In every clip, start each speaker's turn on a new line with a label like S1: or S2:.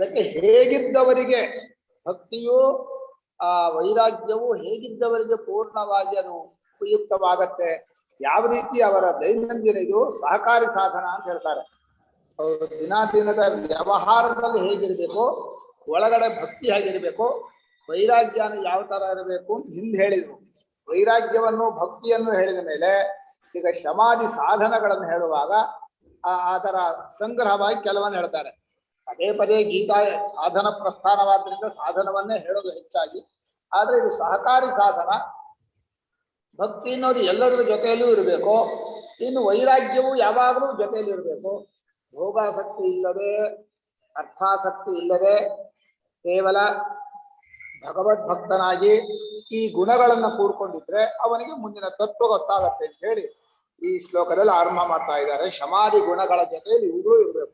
S1: ಅದಕ್ಕೆ ಹೇಗಿದ್ದವರಿಗೆ ಭಕ್ತಿಯು ವೈರಾಗ್ಯವು ಹೇಗಿದ್ದವರಿಗೆ ಪೂರ್ಣವಾಗಿ ಅದು ಉಪಯುಕ್ತವಾಗತ್ತೆ, ಯಾವ ರೀತಿ ಅವರ ದೈನಂದಿನ ಇದು ಸಹಕಾರಿ ಸಾಧನ ಅಂತ ಹೇಳ್ತಾರೆ. ಅವರು ದಿನದ ವ್ಯವಹಾರದಲ್ಲಿ ಹೇಗಿರ್ಬೇಕು, ಒಳಗಡೆ ಭಕ್ತಿ ಹೇಗಿರ್ಬೇಕು, ವೈರಾಗ್ಯನ ಯಾವ ತರ ಇರಬೇಕು ಅಂತ ಹಿಂದೆ ಹೇಳಿದ್ರು. ವೈರಾಗ್ಯವನ್ನು ಭಕ್ತಿಯನ್ನು ಹೇಳಿದ ಮೇಲೆ ಈಗ ಶಮಾಧಿ ಸಾಧನಗಳನ್ನು ಹೇಳುವಾಗ ಅದರ ಸಂಗ್ರಹವಾಗಿ ಕೆಲವನ್ನ ಹೇಳ್ತಾರೆ. ಪದೇ ಪದೇ ಗೀತಾ ಸಾಧನ ಪ್ರಸ್ಥಾನವಾದ್ರಿಂದ ಸಾಧನವನ್ನೇ ಹೇಳೋದು ಹೆಚ್ಚಾಗಿ. ಆದ್ರೆ ಇದು ಸಹಕಾರಿ ಸಾಧನ. ಭಕ್ತಿ ಅನ್ನೋದು ಎಲ್ಲದರ ಜೊತೆಯಲ್ಲೂ ಇರಬೇಕು. ಇನ್ನು ವೈರಾಗ್ಯವು ಯಾವಾಗಲೂ ಜೊತೆಯಲ್ಲಿ ಇರಬೇಕು. ಭೋಗಾಸಕ್ತಿ ಇಲ್ಲದೆ, ಅರ್ಥಾಸಕ್ತಿ ಇಲ್ಲದೆ, ಕೇವಲ ಭಗವದ್ಭಕ್ತನಾಗಿ ಈ ಗುಣಗಳನ್ನ ಕೂಡ್ಕೊಂಡಿದ್ರೆ ಅವನಿಗೆ ಮುಂದಿನ ತತ್ವ ಗೊತ್ತಾಗತ್ತೆ ಅಂತ ಹೇಳಿ ಈ ಶ್ಲೋಕದಲ್ಲಿ ಆರಂಭ ಮಾಡ್ತಾ ಇದ್ದಾರೆ. ಶಮಾಧಿ ಗುಣಗಳ ಜೊತೆಯಲ್ಲಿ ಇವುಗಳು ಇರಬೇಕು.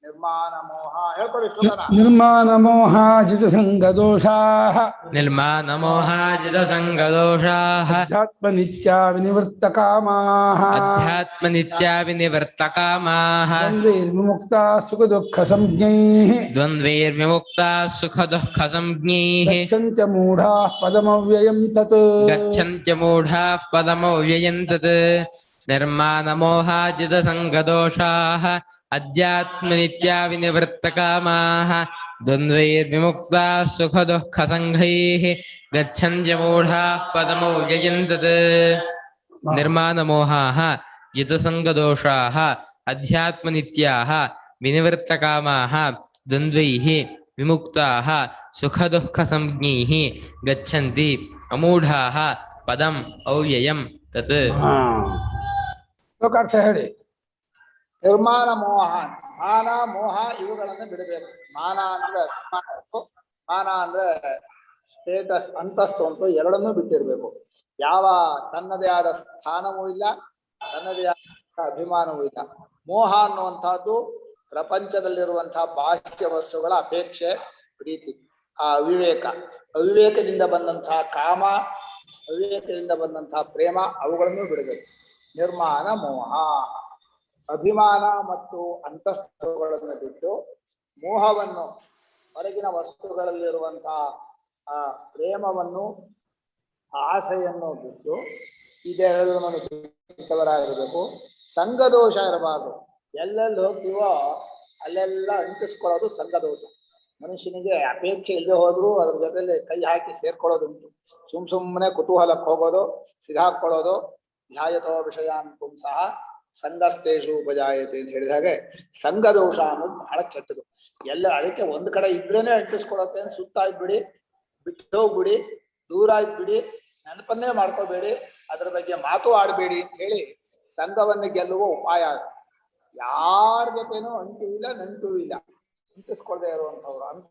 S1: ನಿರ್ಮಾಣ ಮೋಹ ಹೇಳ್ಕೊಳ್ಳಿ ಶ್ಲೋಕನ.
S2: ನಿರ್ಮಾಣ ಮೋಹಾಜಿತ ಸಂಗದೋಷಾಃ
S3: ನಿರ್ಮಾಣ ಮೋಹಾಜಿತ ಸಂಗದೋಷಾಃ
S2: ಅಧ್ಯಾತ್ಮ ನಿತ್ಯ ವಿನಿವೃತ್ತ ಕಾಮಾಃ
S3: ಅಧ್ಯಾತ್ಮ ನಿತ್ಯ ವಿನಿವೃತ್ತ ಕಾಮಾಃ
S2: ದ್ವಂದ್ವೈರ್ವಿಮುಕ್ತ ಸುಖ ದುಃಖ ಸಂಜ್ಞೈಃ
S3: ದ್ವಂದ್ವೈರ್ವಿಮುಕ್ತ ಸುಖ ದುಃಖ ಸಂಜ್ಞೈಃ
S2: ಗಚ್ಚಂತ್ಯ ಮೂಢಾಃ ಪದಮವ್ಯಯಂ ತತ್
S3: ಗಚ್ಚಂತ್ಯ ಮೂಢಾಃ ಪದಮವ್ಯಯಂ ತತ್ ನಿರ್ಮಾಣ ಮೋಹಾಜಿತ ಸಂಗದೋಷಾಃ ಅಧ್ಯಾತ್ಮ ನಿತ್ಯ ವಿನಿವೃತ್ತ ಕಾಮಾಃ ದ್ವಂದ್ವೈರ್ವಿಮುಕ್ತಾಃ ಸುಖ ದುಃಖ ಸಂಘೈಃ ಗಚ್ಚಂತ್ಯ ಮೂಢಾಃ ಪದಮವ್ಯಯಂ ತತ್ ನಿರ್ಮಾಣ ಮೋಹಾಃ ಜಿತ ಸಂಗದೋಷಾಃ ಅಧ್ಯಾತ್ಮ ನಿತ್ಯಾಃ ವಿನಿವೃತ್ತ ಕಾಮಾಃ ದ್ವಂದ್ವೈಃ ವಿಮುಕ್ತಾಃ ಸುಖ ದುಃಖ ಸಂಜ್ಞೈಃ ಗಚ್ಚಂತಿ ಅಮೂಢಾಃ ಪದಂ ಅವ್ಯಯಂ ತತ್.
S2: ಲೋಕಾರ್ಥ ಹೇಳಿ.
S1: ನಿರ್ಮಾಣ ಮೋಹ, ಮಾನ ಮೋಹ ಇವುಗಳನ್ನು ಬಿಡಬೇಕು. ಮಾನ ಅಂದ್ರೆ ಮಾನ ಅಂದ್ರೆ ಸ್ಟೇಟಸ್, ಅಂತಸ್ತು ಅಂತ ಎರಡನ್ನೂ ಬಿಟ್ಟಿರ್ಬೇಕು. ಯಾವ ತನ್ನದೇ ಆದ ಸ್ಥಾನವೂ ಇಲ್ಲ, ತನ್ನದೇ ಆದ ಅಭಿಮಾನವೂ ಇಲ್ಲ. ಮೋಹ ಅನ್ನುವಂಥದ್ದು ಪ್ರಪಂಚದಲ್ಲಿರುವಂತಹ ಬಾಹ್ಯ ವಸ್ತುಗಳ ಅಪೇಕ್ಷೆ, ಪ್ರೀತಿ, ಆ ಅವಿವೇಕ, ಅವಿವೇಕದಿಂದ ಬಂದಂತಹ ಕಾಮ, ಅವಿವೇಕದಿಂದ ಬಂದಂತಹ ಪ್ರೇಮ, ಅವುಗಳನ್ನು ಬಿಡಬೇಕು. ನಿರ್ಮಾಣ ಮೋಹ, ಅಭಿಮಾನ ಮತ್ತು ಅಂತಸ್ತುಗಳನ್ನು ಬಿಟ್ಟು ಮೋಹವನ್ನು, ಹೊರಗಿನ ವಸ್ತುಗಳಲ್ಲಿರುವಂತಹ ಆ ಪ್ರೇಮವನ್ನು, ಆಸೆಯನ್ನು ಬಿಟ್ಟು ಇದೆರಡನ್ನು ಬಿಟ್ಟವರಾಗಿರಬೇಕು. ಸಂಘದೋಷ ಇರಬಾರ್ದು. ಎಲ್ಲೆಲ್ಲಿ ಹೋಗ್ತೀವೋ ಅಲ್ಲೆಲ್ಲ ಅಂಟಿಸ್ಕೊಳ್ಳೋದು ಸಂಘದೋಷ. ಮನುಷ್ಯನಿಗೆ ಅಪೇಕ್ಷೆ ಇಲ್ಲದೆ ಹೋದ್ರು ಅದ್ರ ಜೊತೆಲಿ ಕೈ ಹಾಕಿ ಸೇರ್ಕೊಳ್ಳೋದುಂಟು. ಸುಮ್ಮನೆ ಕುತೂಹಲಕ್ಕೆ ಹೋಗೋದು, ಸಿಗಾಕೊಳ್ಳೋದು. ಧ್ಯಾಯತೋ ವಿಷಯಾನ್ ಪುಂಸಃ ಸಂಘಸ್ಥೇಷು ಉಪಜಾಯತೆ ಅಂತ ಹೇಳಿದ ಹಾಗೆ ಸಂಘದೋಷ ಅನ್ನೋದು ಬಹಳ ಕೆಟ್ಟದು. ಎಲ್ಲ ಅದಕ್ಕೆ ಒಂದ್ ಕಡೆ ಇದ್ರೇನೆ ಅಂಟಿಸ್ಕೊಳತ್ತೆ ಅಂತ ಸುತ್ತಾ ಇದ್ಬಿಡಿ, ಬಿಟ್ಟು ಹೋಗ್ಬಿಡಿ, ದೂರ ಇದ್ಬಿಡಿ, ನೆನಪನ್ನೇ ಮಾಡ್ಕೋಬೇಡಿ, ಅದ್ರ ಬಗ್ಗೆ ಮಾತು ಆಡಬೇಡಿ ಅಂತ ಹೇಳಿ ಸಂಘವನ್ನು ಗೆಲ್ಲುವ ಉಪಾಯ. ಯಾರ ಜೊತೆನೂ ಅಂಟು ಇಲ್ಲ, ನಂಟು ಇಲ್ಲ, ಅಂಟಿಸ್ಕೊಳ್ದೆ ಇರುವಂಥವ್ರು ಅಂತ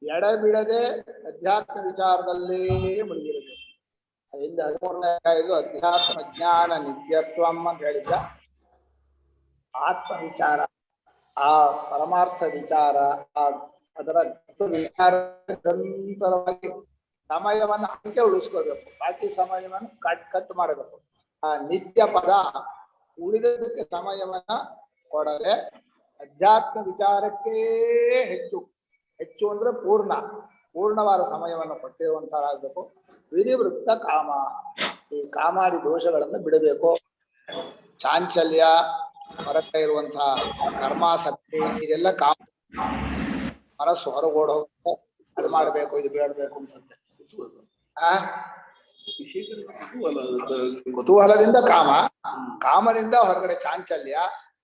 S1: ಎಡೆ ಬಿಡದೆ ಅಧ್ಯಾತ್ಮ ವಿಚಾರದಲ್ಲೇ ಮುಳುಗಿರಬೇಕು. ಅದರಿಂದ 13ನೇ ಇದು ಅಧ್ಯಾತ್ಮ ಜ್ಞಾನ ನಿತ್ಯತ್ವಂ ಅಂತ ಹೇಳಿದ್ದ. ಆತ್ಮ ವಿಚಾರ, ಆ ಪರಮಾರ್ಥ ವಿಚಾರ, ಅದರ ವಿಚಾರ ನಿರಂತರವಾಗಿ ಸಮಯವನ್ನು ಅಂತೆ ಉಳಿಸ್ಕೋಬೇಕು. ಬಾಕಿ ಸಮಯವನ್ನು ಕಟ್ ಮಾಡಬೇಕು. ಆ ನಿತ್ಯ ಪದ ಉಳಿದಕ್ಕೆ ಸಮಯವನ್ನ ಕೊಡದೆ ಅಧ್ಯಾತ್ಮ ವಿಚಾರಕ್ಕೇ ಹೆಚ್ಚು ಅಂದ್ರೆ ಪೂರ್ಣವಾದ ಸಮಯವನ್ನು ಕೊಟ್ಟಿರುವಂತಹರಾಗಬೇಕು. ವಿನಿವೃತ್ತ ಕಾಮ, ಈ ಕಾಮಾದಿ ದೋಷಗಳನ್ನು ಬಿಡಬೇಕು. ಚಾಂಚಲ್ಯ, ಹೊರಗೆ ಇರುವಂತಹ ಕರ್ಮಾಸಕ್ತಿ, ಇದೆಲ್ಲ ಕಾಮ. ಮನಸ್ಸು ಹೊರಗೋಡ್ ಹೋಗುತ್ತೆ, ಅದು ಮಾಡಬೇಕು, ಇದು ಬಿಡಬೇಕು ಅನ್ಸುತ್ತೆ. ಕುತೂಹಲದಿಂದ ಕಾಮ, ಕಾಮದಿಂದ ಹೊರಗಡೆ ಚಾಂಚಲ್ಯ,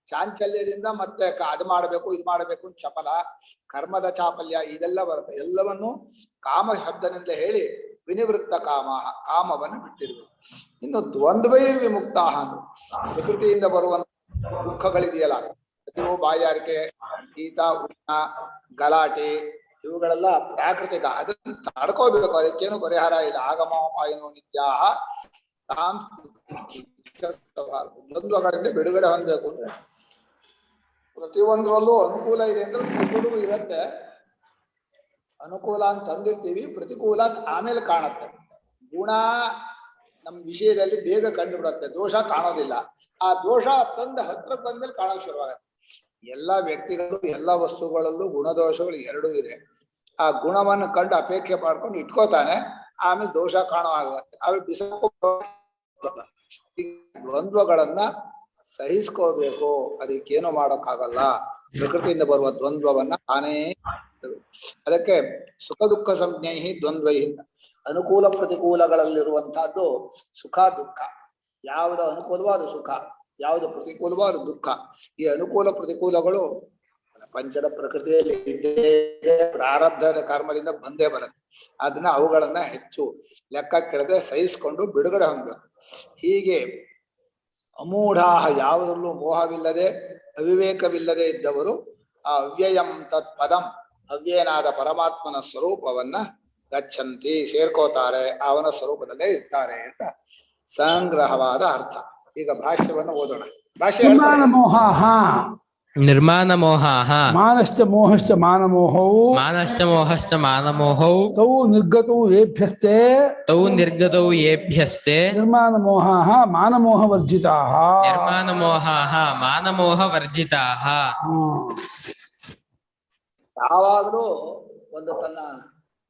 S1: ಚಾಂಚಲ್ಯದಿಂದ ಮತ್ತೆ ಅದು ಮಾಡಬೇಕು, ಇದು ಮಾಡಬೇಕು ಅಂತ ಚಪಲ, ಕರ್ಮದ ಚಾಪಲ್ಯ, ಇದೆಲ್ಲ ಬರುತ್ತೆ. ಎಲ್ಲವನ್ನು ಕಾಮ ಶಬ್ದನಿಂದ ಹೇಳಿ ವಿನಿವೃತ್ತ ಕಾಮ, ಕಾಮವನ್ನು ಬಿಟ್ಟಿರ್ಬೇಕು. ಇನ್ನು ದ್ವಂದ್ವೈರ್ ವಿಮುಕ್ತ ಅಂದ್ರೆ ಪ್ರಕೃತಿಯಿಂದ ಬರುವಂತ ದುಃಖಗಳಿದೆಯಲ್ಲ, ಹಸಿವು, ಬಾಯಾರಿಕೆ, ಶೀತ, ಉಷ್ಣ, ಗಲಾಟೆ, ಇವುಗಳೆಲ್ಲ ಪ್ರಾಕೃತಿಕ. ಅದನ್ನ ತಡ್ಕೋಬೇಕು, ಅದಕ್ಕೇನು ಪರಿಹಾರ ಇಲ್ಲ. ಆಗಮೋಪಾಯನೋ ನಿತ್ಯಾಹ ತಾಂ ದ್ವಂದ್ವಗಳಿಂದ ಬಿಡುಗಡೆ ಹೊಂದಬೇಕು ಅಂದ್ರೆ ಪ್ರತಿಯೊಂದರಲ್ಲೂ ಅನುಕೂಲ ಇದೆ ಅಂದ್ರೆ ಪ್ರತಿಕೂಲವೂ ಇರುತ್ತೆ. ಅನುಕೂಲ ಅಂತ ತಂದಿರ್ತೀವಿ, ಪ್ರತಿಕೂಲ ಆಮೇಲೆ ಕಾಣುತ್ತೆ. ಗುಣ ನಮ್ಮ ವಿಷಯದಲ್ಲಿ ಬೇಗ ಕಂಡು ಬಿಡುತ್ತೆ, ದೋಷ ಕಾಣೋದಿಲ್ಲ. ಆ ದೋಷ ತಂದ ಹತ್ರ ಬಂದ್ಮೇಲೆ ಕಾಣೋಕೆ ಶುರುವಾಗತ್ತೆ. ಎಲ್ಲ ವ್ಯಕ್ತಿಗಳು ಎಲ್ಲ ವಸ್ತುಗಳಲ್ಲೂ ಗುಣದೋಷಗಳು ಎರಡೂ ಇದೆ. ಆ ಗುಣವನ್ನು ಕಂಡು ಅಪೇಕ್ಷೆ ಮಾಡ್ಕೊಂಡು ಇಟ್ಕೋತಾನೆ, ಆಮೇಲೆ ದೋಷ ಕಾಣೋ ಆಗುತ್ತೆ. ಆಮೇಲೆ ದ್ವಂದ್ವಗಳನ್ನ ಸಹಿಸ್ಕೋಬೇಕು, ಅದಕ್ಕೇನು ಮಾಡೋಕ್ಕಾಗಲ್ಲ. ಪ್ರಕೃತಿಯಿಂದ ಬರುವ ದ್ವಂದ್ವವನ್ನ ತಾನೇ. ಅದಕ್ಕೆ ಸುಖ ದುಃಖ ಸಂಜ್ಞೈ ದ್ವಂದ್ವೈ. ಅನುಕೂಲ ಪ್ರತಿಕೂಲಗಳಲ್ಲಿರುವಂತಹದ್ದು ಸುಖ ದುಃಖ. ಯಾವುದು ಅನುಕೂಲವಾದ ಸುಖ, ಯಾವುದು ಪ್ರತಿಕೂಲವಾದ ದುಃಖ. ಈ ಅನುಕೂಲ ಪ್ರತಿಕೂಲಗಳು ಪಂಚದ ಪ್ರಕೃತಿಯಲ್ಲಿ ಪ್ರಾರಬ್ಧದ ಕರ್ಮದಿಂದ ಬಂದೇ ಬರುತ್ತೆ. ಅದನ್ನ ಅವುಗಳನ್ನ ಹೆಚ್ಚು ಲೆಕ್ಕ ಕೆಡದೆ ಸಹಿಸಿಕೊಂಡು ಬಿಡುಗಡೆ ಹೊಂದಬೇಕು. ಹೀಗೆ ಅಮೂಢಾಹ, ಯಾವುದರಲ್ಲೂ ಮೋಹವಿಲ್ಲದೆ ಅವಿವೇಕವಿಲ್ಲದೆ ಇದ್ದವರು ಆ ಅವ್ಯಯಂ ತತ್ ಪದಂ, ಅವ್ಯಯನಾದ ಪರಮಾತ್ಮನ ಸ್ವರೂಪವನ್ನ ಗಚ್ಚಂತಿ, ಸೇರ್ಕೋತಾರೆ, ಅವನ ಸ್ವರೂಪದಲ್ಲೇ ಇರ್ತಾರೆ ಅಂತ ಸಂಗ್ರಹವಾದ ಅರ್ಥ. ಈಗ ಭಾಷ್ಯವನ್ನು ಓದೋಣ. ಭಾಷ್ಯ
S3: ನಿರ್ಮಾಣ ಮೋಹಾಃ
S2: ಮಾನಶ್ಚ ಮೋಹಶ್ಚ ಮಾನಮೋಹೌ
S3: ಮಾನಶ್ಚ ಮೋಹಶ್ಚ ಮಾನಮೋಹೌ
S2: ತೌ ನಿರ್ಗತೌ ಏಭ್ಯಸ್ತೆ
S3: ತೌ ನಿರ್ಗತೌ ಏಭ್ಯಸ್ತೆ
S2: ನಿರ್ಮಾಣ ಮೋಹಾಃ ಮಾನಮೋಹ ವರ್ಜಿತಾಃ
S3: ನಿರ್ಮಾಣ ಮೋಹಾಃ ಮಾನಮೋಹ ವರ್ಜಿತಾಃ.
S1: ಯಾವಾಗಲೂ ಒಂದು ತನ್ನ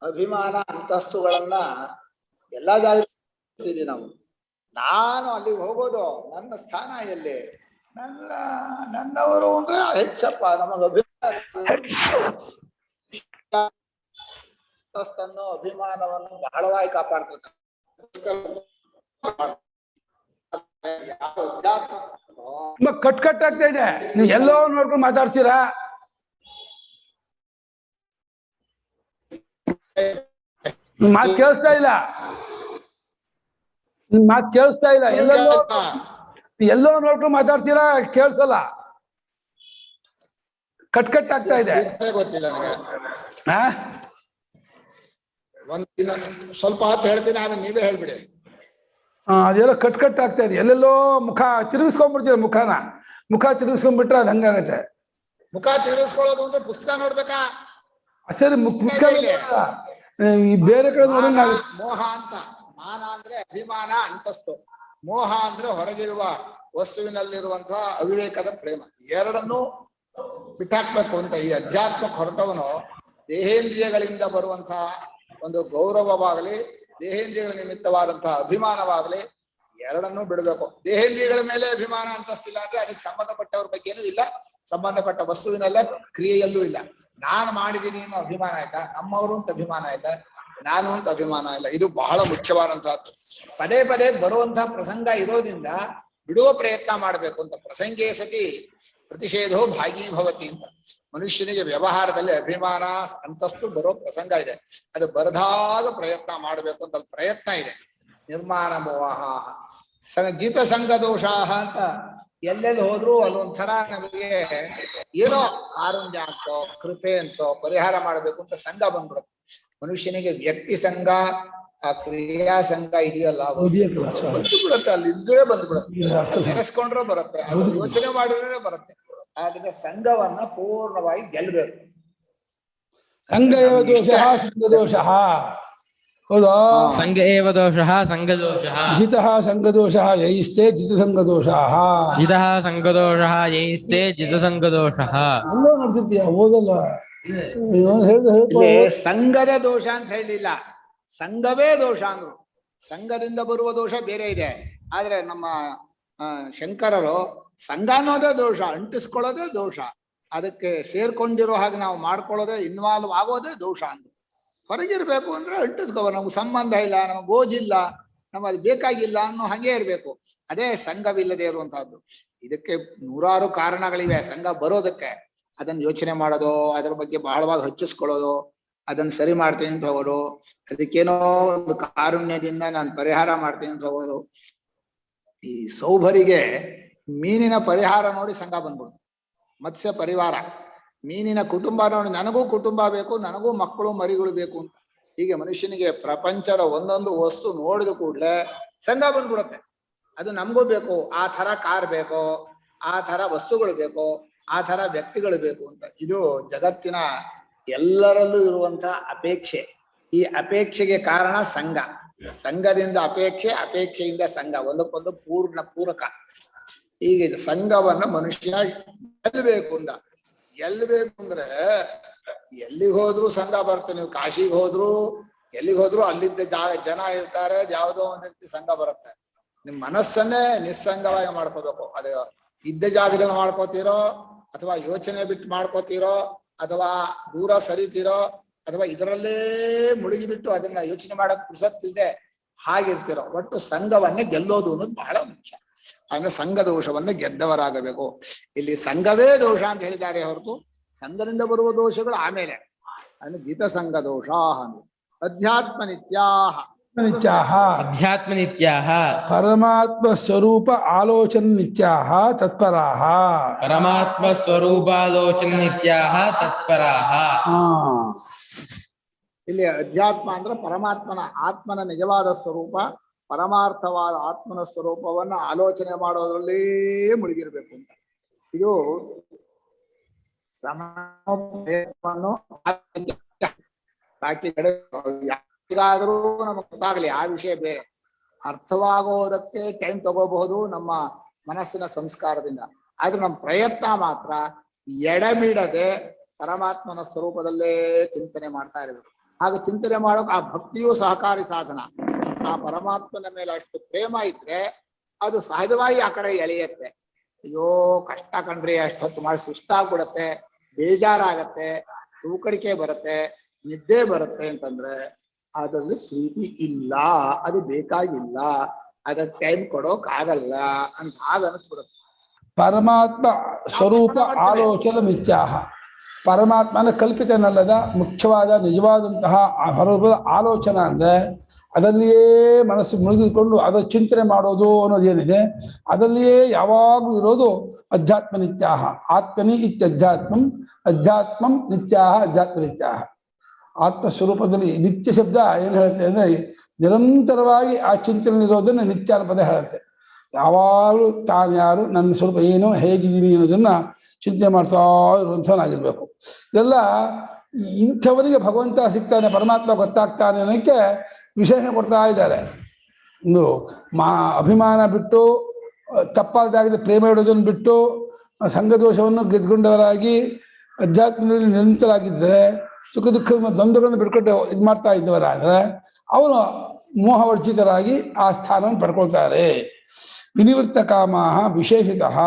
S1: ಅಭಿಮಾನ ಅಂತಸ್ತುಗಳನ್ನ ಎಲ್ಲಾ ಜಾಗದಲ್ಲಿ ನಾವು, ನಾನು ಅಲ್ಲಿಗೆ ಹೋಗೋದು, ನನ್ನ ಸ್ಥಾನ ಎಲ್ಲಿ, ನನ್ನವರು ಅಂದ್ರೆ ಹೆಚ್ಚಪ್ಪ, ನಮಗ ಅಭಿಮಾನವನ್ನು ಬಹಳವಾಗಿ ಕಾಪಾಡ್ತಾರೆ.
S2: ತುಂಬಾ ಕಟ್ ಆಗ್ತಾ ಇದೆ, ನೀವು ಎಲ್ಲೋ ನೋಡ್ಕೊಂಡು ಮಾತಾಡ್ತೀರಾ? ನಿಮ್ ಮಾತು ಕೇಳಿಸ್ತಾ ಇಲ್ಲ, ನಿಮ್ ಮಾತು ಕೇಳಿಸ್ತಾ ಇಲ್ಲ. ಎಲ್ಲೋ ನೋಡ್ಕೊಂಡು ಮಾತಾಡ್ತೀರಾ, ಕೇಳಿಸಲ್ಲ, ಕಟ್ ಆಗ್ತಾ ಇದೆ.
S1: ಗೊತ್ತಿಲ್ಲ ನನಗೆ. ಒಂದಿನ ಸ್ವಲ್ಪ ಹೊತ್ತು ಹೇಳ್ತೀನಿ, ಆಮೇಲೆ ನೀವೇ ಹೇಳ್ಬಿಡಿ.
S2: ಅದೆಲ್ಲ ಕಟ್ ಆಗ್ತಾ ಇದೆ. ಎಲ್ಲೆಲ್ಲೋ ಮುಖ ತಿರುಗಿಸ್ಕೊಂಡ್ಬಿಡ್ತೀರ, ಮುಖ ತಿರುಗಿಸ್ಕೊಂಡ್ಬಿಟ್ರೆ ಅದು ಹಂಗಾಗತ್ತೆ.
S1: ಮುಖ ತಿರುಗಿಸ್ಕೊಳ್ಳೋದು ಅಂದ್ರೆ ಪುಸ್ತಕ ನೋಡ್ಬೇಕಾ?
S2: ಸರಿ, ಮುಖ ಬೇರೆ ಕಡೆ
S1: ಮೋಹ ಅಂತ. ಮಾನ ಅಂದ್ರೆ ಅಭಿಮಾನ ಅಂತಸ್ತು, ಮೋಹ ಅಂದ್ರೆ ಹೊರಗಿರುವ ವಸ್ತುವಿನಲ್ಲಿರುವಂತಹ ಅವಿವೇಕದ ಪ್ರೇಮ. ಎರಡನ್ನೂ ಬಿಟ್ಟಾಕ್ಬೇಕು ಅಂತ ಈ ಅಧ್ಯಾತ್ಮಕ್ಕೆ ಹೊರಟವನು ದೇಹೇಂದ್ರಿಯಗಳಿಂದ ಬರುವಂತಹ ಒಂದು ಗೌರವವಾಗಲಿ, ದೇಹೇಂದ್ರಿಯಗಳ ನಿಮಿತ್ತವಾದಂತಹ ಅಭಿಮಾನವಾಗಲಿ, ಎರಡನ್ನೂ ಬಿಡಬೇಕು. ದೇಹೇಂದ್ರಿಯಗಳ ಮೇಲೆ ಅಭಿಮಾನ ಅಂತಸ್ತಿಲ್ಲ ಅಂದ್ರೆ ಅದಕ್ಕೆ ಸಂಬಂಧಪಟ್ಟವ್ರ ಬಗ್ಗೆನೂ ಇಲ್ಲ, ಸಂಬಂಧಪಟ್ಟ ವಸ್ತುವಿನೆಲ್ಲ ಕ್ರಿಯೆಯಲ್ಲೂ ಇಲ್ಲ. ನಾನು ಮಾಡಿದ್ದೀನಿ ಅನ್ನೋ ಅಭಿಮಾನ ಆಯ್ತಾ, ನಮ್ಮವರು ಅಂತ ಅಭಿಮಾನ ಆಯ್ತಾ, ನಾನು ಅಂತ ಅಭಿಮಾನ ಇಲ್ಲ. ಇದು ಬಹಳ ಮುಖ್ಯವಾದಂತಹದ್ದು. ಪದೇ ಪದೇ ಬರುವಂತಹ ಪ್ರಸಂಗ ಇರೋದ್ರಿಂದ ಬಿಡುವ ಪ್ರಯತ್ನ ಮಾಡ್ಬೇಕು ಅಂತ. ಪ್ರಸಂಗೇ ಸತಿ ಪ್ರತಿಷೇಧೋ ಭಾಗೀಭವತಿ ಅಂತ. ಮನುಷ್ಯನಿಗೆ ವ್ಯವಹಾರದಲ್ಲಿ ಅಭಿಮಾನ ಅಂತಸ್ತು ಬರೋ ಪ್ರಸಂಗ ಇದೆ, ಅದು ಬರದಾಗ ಪ್ರಯತ್ನ ಮಾಡ್ಬೇಕು ಅಂತ ಅಲ್ಲಿ ಪ್ರಯತ್ನ ಇದೆ. ನಿರ್ಮಾಣ ಮೋಹ ಜಿತ ಸಂಘ ದೋಷಾಹ ಅಂತ ಎಲ್ಲೆಲ್ಲಿ ಹೋದ್ರು ಅಲ್ಲೊಂಥರ ನಮಗೆ ಏನೋ ಕಾರುಣ್ಯ ಅಂತೋ ಕೃಪೆ ಅಂತೋ ಪರಿಹಾರ ಮಾಡ್ಬೇಕು ಅಂತ ಸಂಘ ಬಂದ್ಬಿಡುತ್ತೆ. ಮನುಷ್ಯನಿಗೆ ವ್ಯಕ್ತಿ ಸಂಘ, ಆ ಕ್ರಿಯಾ ಸಂಘ ಇದೆಯಲ್ಲ, ಬಂದ್ಬಿಡುತ್ತೆ, ಅಲ್ಲಿ ಇದ್ರೆ ಬಂದ್ಬಿಡುತ್ತೆ. ನೆನೆಸ್ಕೊಂಡ್ರೆ ಬರುತ್ತೆ, ಅದು ಯೋಚನೆ ಮಾಡಿದ್ರೆ ಬರುತ್ತೆ. ಆದ್ರೆ ಸಂಘವನ್ನ ಪೂರ್ಣವಾಗಿ ಗೆಲ್ಬೇಕು.
S2: ಸಂಘ ದೋಷ ಹೌದಾ?
S3: ಸಂಘ ಏವ ದೋಷಃ ಸಂಘದೋಷಃ
S2: ಜಿತಃ ಸಂಘದೋಷಃ ಯೈಸ್ತೆ ಜಿತ ಸಂಘದೋಷಾಃ
S3: ಜಿತಃ ಸಂಘದೋಷಃ ಯೈಸ್ತೆ ಜಿತ ಸಂಘದೋಷಃ.
S2: ಎಲ್ಲೋ ನೋಡ್ತಿರ್ತೀಯ, ಓದಲ್ಲ.
S1: ಸಂಘದ ದೋಷ ಅಂತ ಹೇಳಿಲ್ಲ, ಸಂಘವೇ ದೋಷ ಅಂದ್ರು. ಸಂಘದಿಂದ ಬರುವ ದೋಷ ಬೇರೆ ಇದೆ. ಆದ್ರೆ ನಮ್ಮ ಶಂಕರರು ಸಂಘ ಅನ್ನೋದೇ ದೋಷ, ಅಂಟಿಸ್ಕೊಳ್ಳೋದೇ ದೋಷ, ಅದಕ್ಕೆ ಸೇರ್ಕೊಂಡಿರೋ ಹಾಗೆ ನಾವು ಮಾಡ್ಕೊಳ್ಳೋದೇ, ಇನ್ವಾಲ್ವ್ ಆಗೋದೇ ದೋಷ ಅಂದ್ರು. ಹೊರಗಿರ್ಬೇಕು ಅಂದ್ರೆ ಅಂಟಿಸ್ಕೋ, ನಮ್ಗೆ ಸಂಬಂಧ ಇಲ್ಲ, ನಮ್ಗೆ ಗೋಜಿಲ್ಲ, ನಮ್ಗೆ ಅದು ಬೇಕಾಗಿಲ್ಲ ಅನ್ನೋ ಹಾಗೆ ಇರ್ಬೇಕು. ಅದೇ ಸಂಘವಿಲ್ಲದೆ ಇರುವಂತಹದ್ದು. ಇದಕ್ಕೆ ನೂರಾರು ಕಾರಣಗಳಿವೆ ಸಂಘ ಬರೋದಕ್ಕೆ. ಅದನ್ನ ಯೋಚನೆ ಮಾಡೋದು, ಅದರ ಬಗ್ಗೆ ಬಹಳವಾಗಿ ಹಚ್ಚಿಸ್ಕೊಳ್ಳೋದು, ಅದನ್ನ ಸರಿ ಮಾಡ್ತೀನಿ ಅಂತ ಹೋಗೋದು, ಅದಕ್ಕೇನೋ ಒಂದು ಕಾರುಣ್ಯದಿಂದ ನಾನು ಪರಿಹಾರ ಮಾಡ್ತೀನಿ ಅಂತ ಹೋಗೋದು. ಈ ಸೌಭರಿಗೆ ಮೀನಿನ ಪರಿಹಾರ ನೋಡಿ ಸಂಘ ಬಂದ್ಬಿಡ್ತು. ಮತ್ಸ್ಯ ಪರಿವಾರ, ಮೀನಿನ ಕುಟುಂಬ ನೋಡಿ ನನಗೂ ಕುಟುಂಬ ಬೇಕು, ನನಗೂ ಮಕ್ಕಳು ಮರಿಗಳು ಬೇಕು ಅಂತ. ಹೀಗೆ ಮನುಷ್ಯನಿಗೆ ಪ್ರಪಂಚದ ಒಂದೊಂದು ವಸ್ತು ನೋಡಿದ ಕೂಡಲೇ ಸಂಘ ಬಂದ್ಬಿಡುತ್ತೆ. ಅದು ನಮಗೂ ಬೇಕು, ಆ ಥರ ಕಾರ್ ಬೇಕು, ಆ ಥರ ವಸ್ತುಗಳು ಬೇಕು, ಆ ಥರ ವ್ಯಕ್ತಿಗಳು ಬೇಕು ಅಂತ. ಇದು ಜಗತ್ತಿನ ಎಲ್ಲರಲ್ಲೂ ಇರುವಂತಹ ಅಪೇಕ್ಷೆ. ಈ ಅಪೇಕ್ಷೆಗೆ ಕಾರಣ ಸಂಘ. ಸಂಘದಿಂದ ಅಪೇಕ್ಷೆ, ಅಪೇಕ್ಷೆಯಿಂದ ಸಂಘ, ಒಂದಕ್ಕೊಂದು ಪೂರಕ. ಹೀಗೆ ಸಂಘವನ್ನ ಮನುಷ್ಯ ಎಲ್ಲಿ ಬೇಕು ಅಂದ. ಎಲ್ಲಿ ಬೇಕು ಅಂದ್ರೆ ಎಲ್ಲಿಗೆ ಹೋದ್ರು ಸಂಘ ಬರುತ್ತೆ. ನೀವು ಕಾಶಿಗೆ ಹೋದ್ರು ಎಲ್ಲಿಗೆ ಹೋದ್ರು ಅಲ್ಲಿದ್ದ ಜನ ಇರ್ತಾರೆ, ಯಾವುದೋ ಒಂದ್ ರೀತಿ ಸಂಘ ಬರುತ್ತೆ. ನಿಮ್ ಮನಸ್ಸನ್ನೇ ನಿಸ್ಸಂಗವಾಗಿ ಮಾಡ್ಕೋಬೇಕು. ಅದು ಇದ್ದ ಜಾಗದಲ್ಲಿ ಮಾಡ್ಕೋತೀರೋ ಅಥವಾ ಯೋಚನೆ ಬಿಟ್ಟು ಮಾಡ್ಕೋತೀರೋ ಅಥವಾ ದೂರ ಸರಿತೀರೋ ಅಥವಾ ಇದರಲ್ಲೇ ಮುಳುಗಿಬಿಟ್ಟು ಅದನ್ನ ಯೋಚನೆ ಮಾಡಕ್ ಪುರ್ಸತ್ತಿದೆ ಹಾಗಿರ್ತಿರೋ, ಒಟ್ಟು ಸಂಘವನ್ನೇ ಗೆಲ್ಲೋದು ಅನ್ನೋದು ಬಹಳ ಮುಖ್ಯ. ಅಂದ್ರೆ ಸಂಘ ದೋಷವನ್ನ ಗೆದ್ದವರಾಗಬೇಕು. ಇಲ್ಲಿ ಸಂಘವೇ ದೋಷ ಅಂತ ಹೇಳಿದ್ದಾರೆ ಹೊರತು ಸಂಘದಿಂದ ಬರುವ ದೋಷಗಳು ಆಮೇಲೆ. ಅಂದ್ರೆ ಜಿತ ಸಂಘ ದೋಷ. ಅಧ್ಯಾತ್ಮ ನಿತ್ಯಾಹ
S2: ನಿತ್ಯಾಹ
S3: ಅಧ್ಯಾತ್ಮ ನಿತ್ಯಾಹ
S2: ಪರಮಾತ್ಮ ಸ್ವರೂಪ ಆಲೋಚನ ನಿತ್ಯಾಹ ತತ್ಪರಾಹ.
S3: ಪರಮಾತ್ಮ ಸ್ವರೂಪಾಲೋಚನ ನಿತ್ಯಾಹ ತತ್ಪರಾಹ.
S1: ಇಲ್ಲಿ ಅಧ್ಯಾತ್ಮ ಅಂದ್ರೆ ಪರಮಾತ್ಮನ ಆತ್ಮನ ನಿಜವಾದ ಸ್ವರೂಪ, ಪರಮಾರ್ಥವಾದ ಆತ್ಮನ ಸ್ವರೂಪವನ್ನ ಆಲೋಚನೆ ಮಾಡೋದ್ರಲ್ಲೇ ಮುಳುಗಿರ್ಬೇಕು ಅಂತ. ಇದು ಸಮವನ್ನು ಬಾಕಿ ಕಡೆ ಯಾರಿಗಾದ್ರೂ ನಮಗೆ ಗೊತ್ತಾಗಲಿ ಆ ವಿಷಯ ಬೇರೆ. ಅರ್ಥವಾಗೋದಕ್ಕೆ ಟೈಮ್ ತಗೋಬಹುದು ನಮ್ಮ ಮನಸ್ಸಿನ ಸಂಸ್ಕಾರದಿಂದ. ಆದ್ರೆ ನಮ್ಮ ಪ್ರಯತ್ನ ಮಾತ್ರ ಎಡಬಿಡದೆ ಪರಮಾತ್ಮನ ಸ್ವರೂಪದಲ್ಲೇ ಚಿಂತನೆ ಮಾಡ್ತಾ ಇರಬೇಕು. ಹಾಗೆ ಚಿಂತನೆ ಮಾಡೋಕೆ ಆ ಭಕ್ತಿಯೂ ಸಹಕಾರಿ ಸಾಧನ. ಆ ಪರಮಾತ್ಮನ ಮೇಲೆ ಅಷ್ಟು ಪ್ರೇಮ ಇದ್ರೆ ಅದು ಸಹಜವಾಗಿ ಆ ಕಡೆ ಎಳೆಯತ್ತೆ. ಅಯ್ಯೋ ಕಷ್ಟ ಕಂಡ್ರಿ, ಅಷ್ಟೊತ್ತು ಮಾಡಿ ಸುಸ್ತಾಗ್ಬಿಡತ್ತೆ, ಬೇಜಾರಾಗತ್ತೆ, ತೂಕಡಿಕೆ ಬರುತ್ತೆ, ನಿದ್ದೆ ಬರುತ್ತೆ ಅಂತಂದ್ರೆ ಅದ್ರಲ್ಲಿ ಪ್ರೀತಿ ಇಲ್ಲ, ಅದು ಬೇಕಾಗಿಲ್ಲ, ಅದಕ್ಕೆ ಟೈಮ್ ಕೊಡೋಕ್ ಆಗಲ್ಲ ಅಂತ ಹಾಗ ಅನಿಸ್ಬಿಡುತ್ತೆ.
S2: ಪರಮಾತ್ಮ ಸ್ವರೂಪ ಆಲೋಚನ ಮಿಥ್ಯಾಹ. ಪರಮಾತ್ಮನ ಕಲ್ಪಿತನಲ್ಲದ ಮುಖ್ಯವಾದ ನಿಜವಾದಂತಹ ಹೊರಬದ ಆಲೋಚನಾ ಅಂದ್ರೆ ಅದರಲ್ಲಿಯೇ ಮನಸ್ಸು ಮುಳುಗಿಕೊಂಡು ಅದರ ಚಿಂತನೆ ಮಾಡೋದು ಅನ್ನೋದೇನಿದೆ ಅದರಲ್ಲಿಯೇ ಯಾವಾಗಲೂ ಇರೋದು ಅಧ್ಯಾತ್ಮ ನಿತ್ಯಾಹ. ಆತ್ಮನಿ ಇತ್ಯಧ್ಯಾತ್ಮಂ ಅಧ್ಯಾತ್ಮಂ ನಿತ್ಯಾಹ ಅಧ್ಯಾತ್ಮ ನಿತ್ಯಾಹ. ಆತ್ಮಸ್ವರೂಪದಲ್ಲಿ ನಿತ್ಯ ಶಬ್ದ ಏನು ಹೇಳುತ್ತೆ ಅಂದ್ರೆ ನಿರಂತರವಾಗಿ ಆ ಚಿಂತನೆ ಇರೋದನ್ನು ನಿತ್ಯ ಪದ ಹೇಳುತ್ತೆ. ಯಾವಾಗಲೂ ತಾನು ಯಾರು, ನನ್ನ ಸ್ವರೂಪ ಏನು, ಹೇಗಿದ್ದೀನಿ ಅನ್ನೋದನ್ನ ಚಿಂತನೆ ಮಾಡ್ತಾ ಇರುವಂಥವನಾಗಿರ್ಬೇಕು. ಇದೆಲ್ಲ ಇಂಥವರಿಗೆ ಭಗವಂತ ಸಿಗ್ತಾನೆ, ಪರಮಾತ್ಮ ಗೊತ್ತಾಗ್ತಾನೆ ಅನ್ನೋಕ್ಕೆ ವಿಶೇಷಣೆ ಕೊಡ್ತಾ ಇದ್ದಾರೆ. ಒಂದು ಅಭಿಮಾನ ಬಿಟ್ಟು ತಪ್ಪಾದಾಗಿದೆ ಪ್ರೇಮ ಇಡೋದನ್ನು ಬಿಟ್ಟು ಸಂಘದೋಷವನ್ನು ಗೆದ್ದುಕೊಂಡವರಾಗಿ ಅಧ್ಯಾತ್ಮದಲ್ಲಿ ನಿರಂತರಾಗಿದ್ದರೆ ಸುಖ ದುಃಖ ದ್ವಂದ್ವಗಳನ್ನು ಬಿಟ್ಕೊಟ್ಟು ಇದು ಮಾಡ್ತಾ ಇದ್ದವರಾದ್ರೆ ಅವನು ಮೋಹವರ್ಜಿತರಾಗಿ ಆ ಸ್ಥಾನವನ್ನು ಪಡ್ಕೊಳ್ತಾರೆ. ವಿನಿವೃತ್ತ ಕಾಮಾಹ ವಿಶೇಷತಃ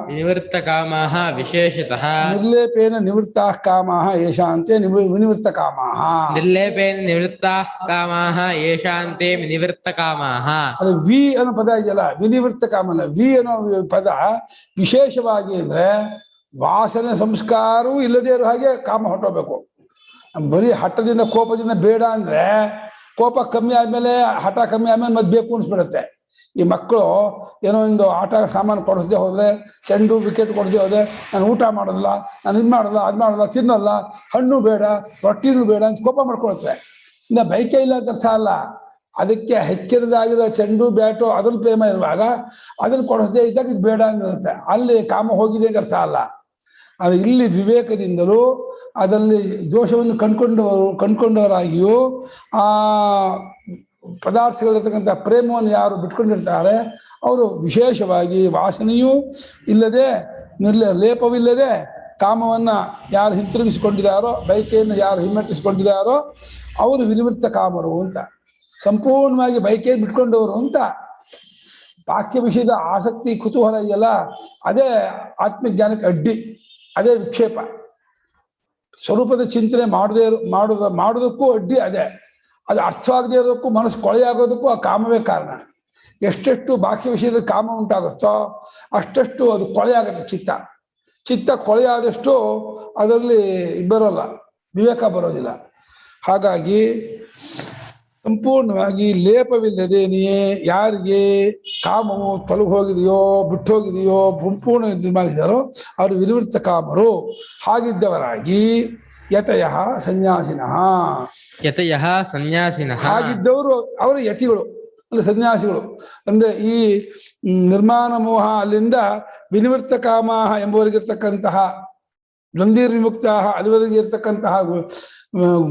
S3: ವಿನಿವೃತ್ತ ಕಾಮಾಹ ವಿಶೇಷತಃ
S2: ನಿರ್ಲೇಪೇನ ನಿವೃತ್ತಾಃ ಕಾಮಾಹ ಯೇಷಾಂತೆ ವಿನಿವೃತ್ತ ಕಾಮಾಹ.
S3: ನಿರ್ಲೇಪೇನ ನಿವೃತ್ತಾಃ ಕಾಮಾಹ ಯೇಷಾಂತೆ ವಿನಿವೃತ್ತ ಕಾಮಾಹ.
S2: ಅದು ವಿ ಅನ್ನೋ ಪದ ಇದೆಯಲ್ಲ, ವಿನಿವೃತ್ತ ಕಾಮಲ್ಲ. ವಿ ಅನ್ನೋ ಪದ ವಿಶೇಷವಾಗಿ ಅಂದ್ರೆ ವಾಸನೆ ಸಂಸ್ಕಾರವೂ ಇಲ್ಲದೇ ಇರೋ ಹಾಗೆ ಕಾಮ ಹೊಟ್ಟೋಗ್ಬೇಕು. ಬರೀ ಹಠದಿಂದ ಕೋಪದಿಂದ ಬೇಡ ಅಂದ್ರೆ ಕೋಪ ಕಮ್ಮಿ ಆದ್ಮೇಲೆ ಹಠ ಕಮ್ಮಿ ಆದ್ಮೇಲೆ ಮತ್ತೆ ಬೇಕು ಅನ್ಸ್ಬಿಡುತ್ತೆ. ಈ ಮಕ್ಕಳು ಏನೋ ಒಂದು ಆಟ ಸಾಮಾನು ಕೊಡಿಸದೆ ಹೋದ್ರೆ, ಚೆಂಡು ವಿಕೆಟ್ ಕೊಡದೆ ಹೋದ್ರೆ ನಾನು ಊಟ ಮಾಡೋದಿಲ್ಲ, ನಾನು ಇದು ಮಾಡೋಲ್ಲ, ಅದು ಮಾಡೋಲ್ಲ, ತಿನ್ನಲ್ಲ, ಹಣ್ಣು ಬೇಡ, ರೊಟ್ಟಿನೂ ಬೇಡ ಅಂತ ಕೋಪ ಮಾಡ್ಕೊಳುತ್ತೆ. ಇನ್ನು ಬೈಕೆ ಇಲ್ಲ ಅಂತ ಅರ್ಥ ಅಲ್ಲ. ಅದಕ್ಕೆ ಹೆಚ್ಚಿನದಾಗಿರೋ ಚೆಂಡು ಬ್ಯಾಟು ಅದ್ರಲ್ಲಿ ಪ್ರೇಮ ಇರುವಾಗ ಅದನ್ನು ಕೊಡಿಸದೆ ಇದ್ದಾಗ ಇದು ಬೇಡ ಅಂದಿರುತ್ತೆ. ಅಲ್ಲಿ ಕಾಮ ಹೋಗಿದೆ ಅಂತ ಅರ್ಥ ಅಲ್ಲ. ಅದು ಇಲ್ಲಿ ವಿವೇಕದಿಂದಲೂ ಅದರಲ್ಲಿ ದೋಷವನ್ನು ಕಂಡ್ಕೊಂಡವರಾಗಿಯೂ ಆ ಪದಾರ್ಥಗಳಿರ್ತಕ್ಕಂಥ ಪ್ರೇಮವನ್ನು ಯಾರು ಬಿಟ್ಕೊಂಡಿರ್ತಾರೆ ಅವರು ವಿಶೇಷವಾಗಿ ವಾಸನೆಯೂ ಇಲ್ಲದೆ ಲೇಪವಿಲ್ಲದೆ ಕಾಮವನ್ನು ಯಾರು ಹಿಂತಿರುಗಿಸಿಕೊಂಡಿದ್ದಾರೋ, ಬೈಕೆಯನ್ನು ಯಾರು ಹಿಮ್ಮೆಟ್ಟಿಸಿಕೊಂಡಿದ್ದಾರೋ ಅವರು ವಿನಿವೃತ್ತ ಕಾಮರು ಅಂತ. ಸಂಪೂರ್ಣವಾಗಿ ಬೈಕೆಯನ್ನು ಬಿಟ್ಕೊಂಡವರು ಅಂತ. ಬಾಕ್ಯ ವಿಷಯದ ಆಸಕ್ತಿ ಕುತೂಹಲ ಇದೆಯಲ್ಲ ಅದೇ ಆತ್ಮಜ್ಞಾನಕ್ಕೆ ಅಡ್ಡಿ, ಅದೇ ವಿಕ್ಷೇಪ. ಸ್ವರೂಪದ ಚಿಂತನೆ ಮಾಡೋದಕ್ಕೂ ಅಡ್ಡಿ ಅದೇ. ಅದು ಅರ್ಥವಾಗದೇ ಇರೋದಕ್ಕೂ ಮನಸ್ಸು ಕೊಳೆಯಾಗೋದಕ್ಕೂ ಆ ಕಾಮವೇ ಕಾರಣ. ಎಷ್ಟೆಷ್ಟು ಬಾಕ್ಯ ವಿಷಯದ ಕಾಮ ಉಂಟಾಗುತ್ತೋ ಅಷ್ಟಷ್ಟು ಅದು ಕೊಳೆಯಾಗುತ್ತೆ. ಚಿತ್ತ ಕೊಳೆಯಾದಷ್ಟು ಅದರಲ್ಲಿ ಬರೋಲ್ಲ, ವಿವೇಕ ಬರೋದಿಲ್ಲ. ಹಾಗಾಗಿ ಸಂಪೂರ್ಣವಾಗಿ ಲೇಪವಿಲ್ಲದೇನೆಯೇ ಯಾರಿಗೆ ಕಾಮವು ತೊಲಗಿ ಹೋಗಿದೆಯೋ ಬಿಟ್ಟು ಹೋಗಿದೆಯೋ ಸಂಪೂರ್ಣ ಮಾಡಿದಾರೋ ಅವರು ವಿನಿವೃತ್ತ ಕಾಮರು. ಹಾಗಿದ್ದವರಾಗಿ ಯತಯಃ ಸನ್ಯಾಸಿನಃ,
S3: ಯತಯಃ ಸನ್ಯಾಸಿನಃ,
S2: ಹಾಗಿದ್ದವರು ಅವರು ಯತಿಗಳು ಅಂದ್ರೆ ಸನ್ಯಾಸಿಗಳು. ಅಂದ್ರೆ ಈ ನಿರ್ಮಾಣ ಮೋಹ ಅಲ್ಲಿಂದ ವಿನಿವೃತ್ತ ಕಾಮಾಹ ಎಂಬುವರಿಗಿರ್ತಕ್ಕಂತಹ ದ್ವಂದ್ವೀರ್ವಿಮುಕ್ತ ಅಲ್ಲಿವರೆಗೆ ಇರ್ತಕ್ಕಂತಹ